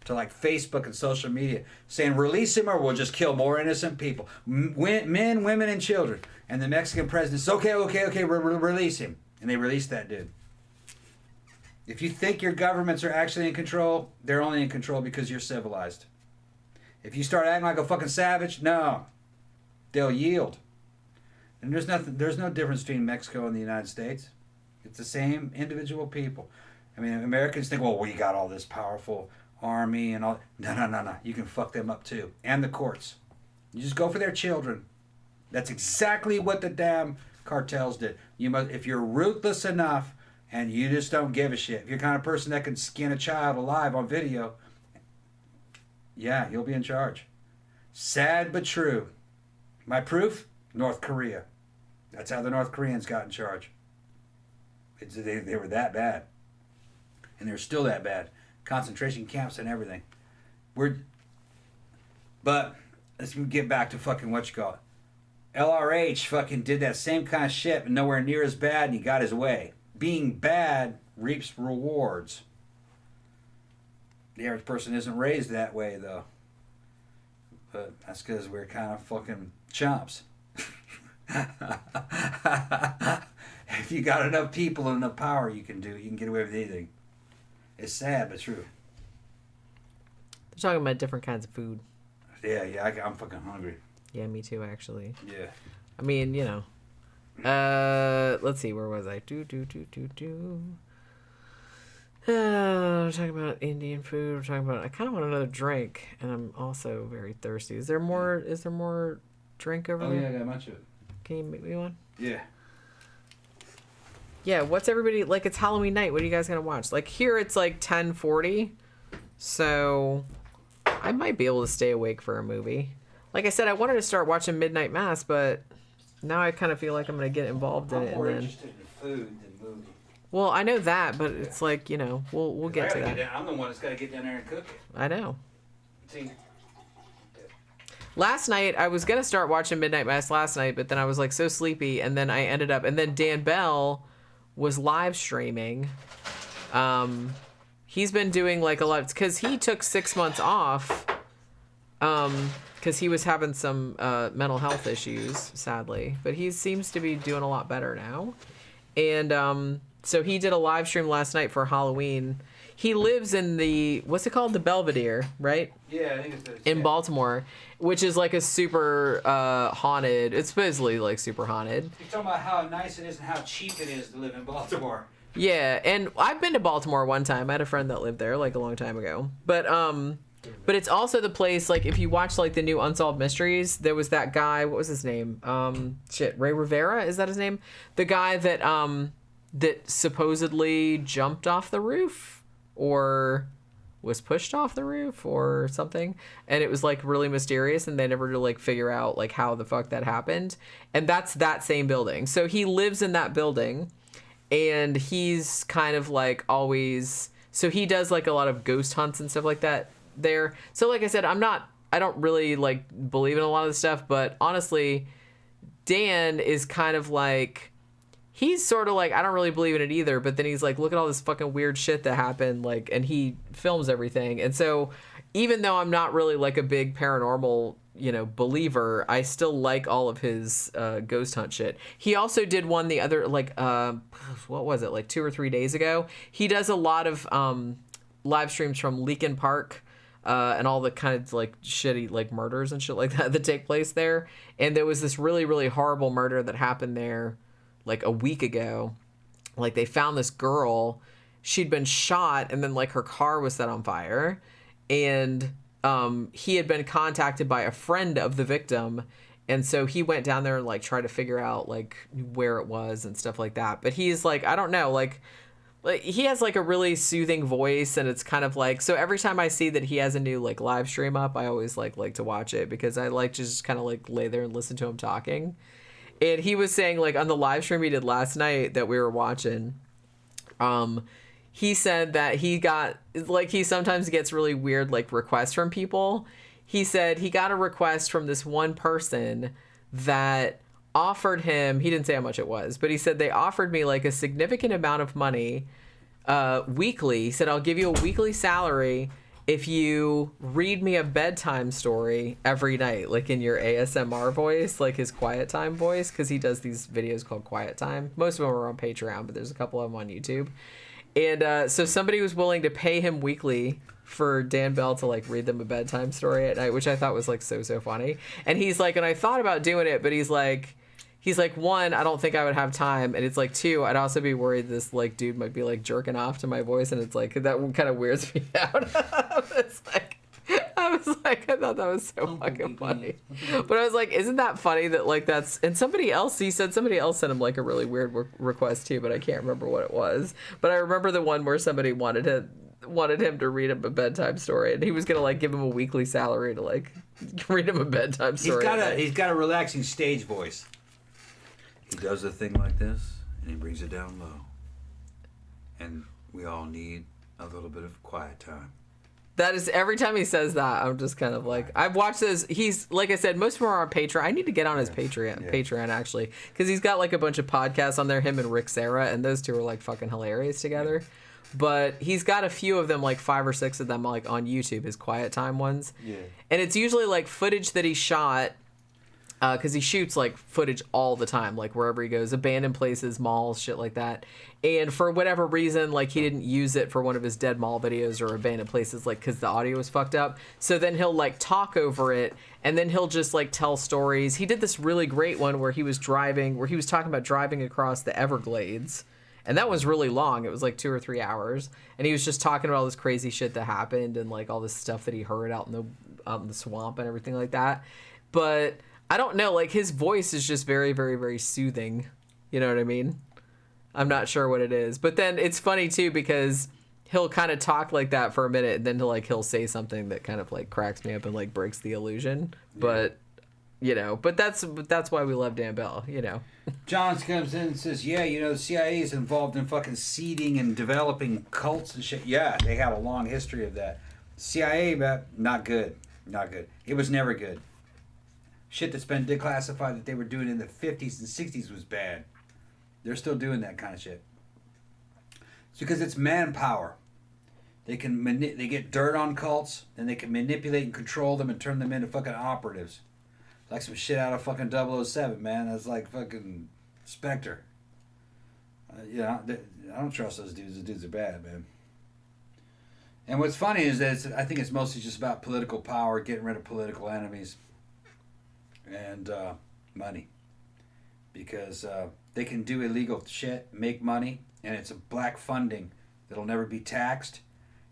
to like Facebook and social media saying, release him or we'll just kill more innocent people. Men, women, and children. And the Mexican president says, okay, release him. And they released that dude. If you think your governments are actually in control, they're only in control because you're civilized. If you start acting like a fucking savage, no. They'll yield. And there's no difference between Mexico and the United States. It's the same individual people. I mean, Americans think, well, we got all this powerful army and all. No. You can fuck them up too. And the courts. You just go for their children. That's exactly what the damn cartels did. If you're ruthless enough and you just don't give a shit, if you're the kind of person that can skin a child alive on video, yeah, you'll be in charge. Sad but true. My proof? North Korea. That's how the North Koreans got in charge. They were that bad. And they're still that bad. Concentration camps and everything. But let's get back to fucking what you call it. LRH fucking did that same kind of shit, but nowhere near as bad, and he got his way. Being bad reaps rewards. The average person isn't raised that way, though. But that's because we're kind of fucking chumps. If you got enough people and enough power, you can get away with anything. It's sad, but true. They're talking about different kinds of food. Yeah, I'm fucking hungry. Yeah, me too, actually. Yeah. I mean, you know. Let's see, where was I? We're talking about Indian food. We're talking about. I kind of want another drink, and I'm also very thirsty. Is there more drink over there? Oh yeah, I got a bunch of it. Can you make me one? Yeah. Yeah. What's everybody like? It's Halloween night. What are you guys gonna watch? Like here, it's like 10:40, so I might be able to stay awake for a movie. Like I said, I wanted to start watching Midnight Mass, but now I kind of feel like I'm gonna get involved in it. I'm more interested in food than movie. Well, I know that, but it's like, you know, we'll get to that. I'm the one that's got to get down there and cook it. I know. See. Last night, I was going to start watching Midnight Mass last night, but then I was like so sleepy, and then I ended up, and then Dan Bell was live streaming. He's been doing like a lot, because he took 6 months off, because he was having some mental health issues, sadly, but he seems to be doing a lot better now. And so he did a live stream last night for Halloween. He lives in the, what's it called? The Belvedere, right? Yeah, I think it's in Baltimore, which is like a super haunted. It's supposedly like super haunted. You're talking about how nice it is and how cheap it is to live in Baltimore. Yeah, and I've been to Baltimore one time. I had a friend that lived there like a long time ago. But it's also the place, like if you watch like the new Unsolved Mysteries, there was that guy, what was his name? Ray Rivera, is that his name? The guy that that supposedly jumped off the roof or was pushed off the roof or something, and it was like really mysterious, and they never really like figure out like how the fuck that happened. And that's that same building. So he lives in that building, and he's kind of like always, so he does like a lot of ghost hunts and stuff like that there. So like I said, I don't really like believe in a lot of the stuff, but honestly, Dan is kind of like, he's sort of like, I don't really believe in it either, but then he's like, look at all this fucking weird shit that happened, like, and he films everything. And so even though I'm not really like a big paranormal, you know, believer, I still like all of his ghost hunt shit. He also did one the other, like, what was it, like 2 or 3 days ago? He does a lot of live streams from Leakin Park, and all the kind of like shitty like murders and shit like that take place there. And there was this really, really horrible murder that happened there like a week ago. Like they found this girl, she'd been shot, and then like her car was set on fire. And he had been contacted by a friend of the victim. And so he went down there and like tried to figure out like where it was and stuff like that. But he's like, I don't know, like like he has like a really soothing voice, and it's kind of like, so every time I see that he has a new like live stream up, I always like to watch it because I like to just kind of like lay there and listen to him talking. And he was saying like on the live stream he did last night that we were watching, he said that he got like, he sometimes gets really weird like requests from people. He said he got a request from this one person that offered him, he didn't say how much it was, but he said they offered me like a significant amount of money weekly. He said, I'll give you a weekly salary if you read me a bedtime story every night, like in your ASMR voice, like his quiet time voice, because he does these videos called Quiet Time. Most of them are on Patreon, but there's a couple of them on YouTube. And so somebody was willing to pay him weekly for Dan Bell to like read them a bedtime story at night, which I thought was like so funny. And he's like, and I thought about doing it, but he's like, one, I don't think I would have time, and it's like, two, I'd also be worried this like dude might be like jerking off to my voice, and it's like that kind of weirds me out. It's like, I was like, I thought that was so fucking funny, but I was like, isn't that funny that like that's, and somebody else, he said somebody else sent him like a really weird request too, but I can't remember what it was. But I remember the one where somebody wanted him to read him a bedtime story, and he was gonna like give him a weekly salary to like read him a bedtime story. He's got a relaxing stage voice. He does a thing like this, and he brings it down low. And we all need a little bit of quiet time. That is, every time he says that, I'm just kind of like, I've watched this. He's, like I said, most of them are on Patreon. I need to get on his Patreon actually, because he's got like a bunch of podcasts on there, him and Rick Sarah, and those two are like fucking hilarious together. But he's got a few of them, like 5 or 6 of them, like on YouTube, his quiet time ones. Yeah. And it's usually like footage that he shot. Because he shoots like footage all the time, like wherever he goes, abandoned places, malls, shit like that. And for whatever reason, like he didn't use it for one of his dead mall videos or abandoned places, like because the audio was fucked up. So then he'll like talk over it, and then he'll just like tell stories. He did this really great one where he was talking about driving across the Everglades. And that was really long. It was like 2 or 3 hours. And he was just talking about all this crazy shit that happened and like all this stuff that he heard out in the swamp and everything like that. But I don't know, like his voice is just very, very, very soothing. You know what I mean? I'm not sure what it is. But then it's funny too because he'll kind of talk like that for a minute, and then he'll say something that kind of like cracks me up and like breaks the illusion. Yeah. But you know, but that's why we love Dan Bell, you know. Johns comes in and says, yeah, you know, the CIA is involved in fucking seeding and developing cults and shit. Yeah, they have a long history of that. CIA, not good. Not good. It was never good. Shit that's been declassified that they were doing in the 50s and 60s was bad. They're still doing that kind of shit. It's because it's manpower. They can they get dirt on cults, and they can manipulate and control them and turn them into fucking operatives. Like some shit out of fucking 007, man. That's like fucking Spectre. I don't trust those dudes. Those dudes are bad, man. And what's funny is that I think it's mostly just about political power, getting rid of political enemies, and money. Because they can do illegal shit, make money, and it's a black funding that'll never be taxed.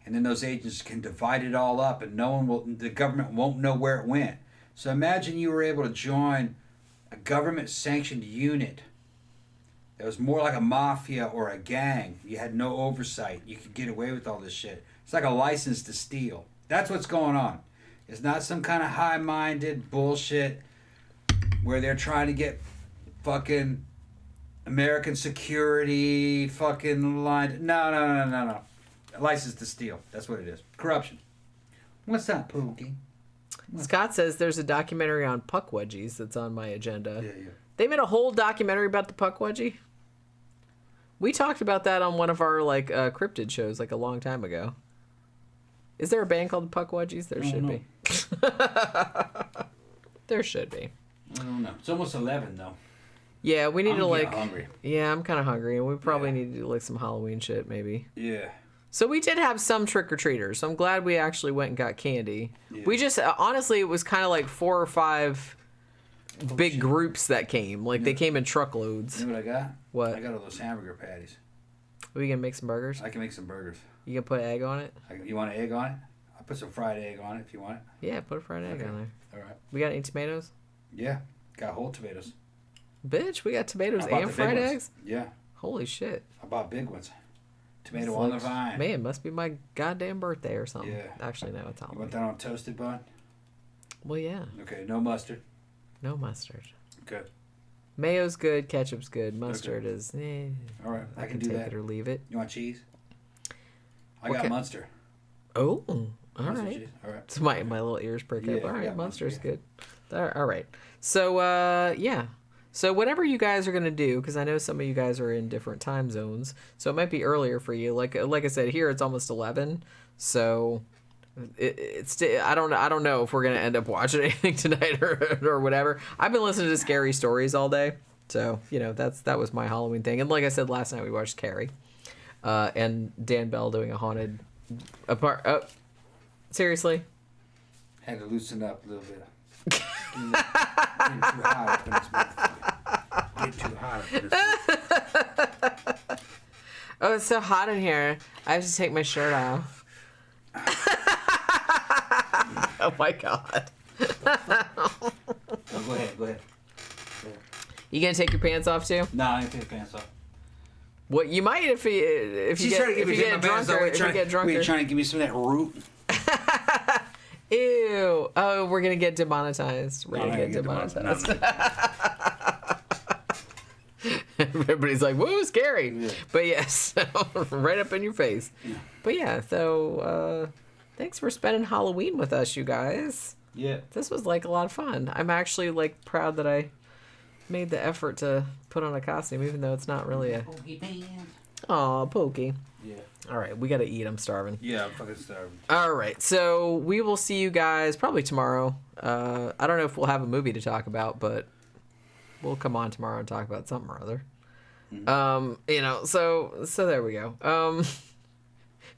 And then those agents can divide it all up, and the government won't know where it went. So imagine you were able to join a government-sanctioned unit that was more like a mafia or a gang. You had no oversight. You could get away with all this shit. It's like a license to steal. That's what's going on. It's not some kind of high-minded bullshit where they're trying to get fucking American security fucking line. No. A license to steal. That's what it is. Corruption. What's up, Pookie? Scott says there's a documentary on puck wedgies that's on my agenda. Yeah. They made a whole documentary about the puck wedgie. We talked about that on one of our like cryptid shows like a long time ago. Is there a band called the Puck Wedgies? There should be. There should be. I don't know. It's almost 11 though. Yeah, we need to like. Hungry. Yeah, I'm kind of hungry, and we probably need to do like some Halloween shit maybe. Yeah. So we did have some trick-or-treaters. So I'm glad we actually went and got candy. Yeah. We just, honestly, it was kind of like 4 or 5 big groups that came. Like, they came in truckloads. You know what I got? What? I got all those hamburger patties. Are we going to make some burgers? I can make some burgers. You going to put egg on it? You want an egg on it? I'll put some fried egg on it if you want it. Yeah, put a fried egg on there. All right. We got any tomatoes? Yeah. Got whole tomatoes. Bitch, we got tomatoes and fried eggs? Yeah. Holy shit. I bought big ones. Tomato on the vine. Man, must be my goddamn birthday or something. Yeah. Actually, no, it's Halloween. You want that on toasted bun? Well, yeah. Okay, no mustard. No mustard. Okay. Mayo's good. Ketchup's good. Mustard is. All right, I can do take that. it or leave it. You want cheese? I got Munster. Oh, all Munster right. cheese. All right. So my little ears prick up. Yeah, All right, yeah, Munster's yeah. good. All right. So yeah. So whatever you guys are gonna do, because I know some of you guys are in different time zones, so it might be earlier for you. Like I said, here it's almost 11, so it's I don't know if we're gonna end up watching anything tonight or whatever. I've been listening to scary stories all day, so that was my Halloween thing. And like I said last night, we watched Carrie, and Dan Bell doing a haunted seriously. Had to loosen up a little bit. Getting too hot up in this motherfucker. Getting too hot up in this motherfucker. Oh, it's so hot in here. I have to take my shirt off. Oh my god. Oh, go ahead. You gonna take your pants off too? No, I ain't take the pants off. What you might if you get drunker. If you get drunker. Were you trying to give me some of that root? Ew. Oh, we're gonna get demonetized. We're gonna get demonetized. Everybody's like, woo, scary. Yeah. But yes, right up in your face. Yeah. But yeah, so thanks for spending Halloween with us, you guys. Yeah. This was like a lot of fun. I'm actually like proud that I made the effort to put on a costume, even though it's not really a... Pokey pants. Aw, Pokey. Yeah. All right, we got to eat. I'm starving. Yeah, I'm fucking starving. All right, so we will see you guys probably tomorrow. I don't know if we'll have a movie to talk about, but we'll come on tomorrow and talk about something or other. Mm-hmm. So there we go.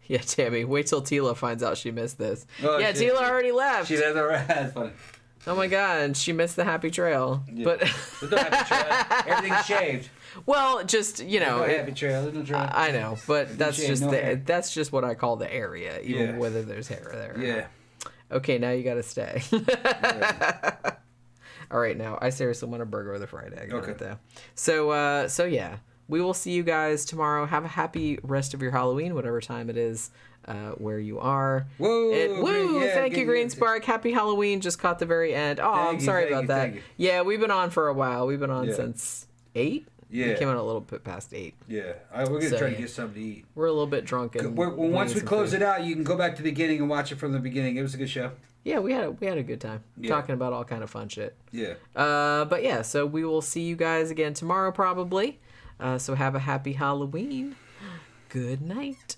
Yeah, Tammy, wait till Tila finds out she missed this. Oh, yeah, Tila already left. She doesn't already. That's funny. Oh my god, she missed the happy trail. Yeah. But there's no happy trail. Everything's shaved. Well, just There's no happy trail. There's no trail. I know, but that's shave, just no that's just what I call the area, even whether there's hair there. Yeah. Okay, now you gotta stay. Yeah. All right, now I seriously want a burger with a fried egg. Okay. Though. So yeah, we will see you guys tomorrow. Have a happy rest of your Halloween, whatever time it is. Where you are. Woo! Woo! Yeah, thank you, Green Spark. Happy Halloween. Just caught the very end. Oh, I'm sorry about that. Yeah, we've been on for a while. We've been on since 8. Yeah. We came on a little bit past 8. Yeah. We're going to try to get something to eat. We're a little bit drunk. And once we close it out, you can go back to the beginning and watch it from the beginning. It was a good show. Yeah, we had a good time. Talking about all kind of fun shit. Yeah. But yeah, so we will see you guys again tomorrow probably. So have a happy Halloween. Good night.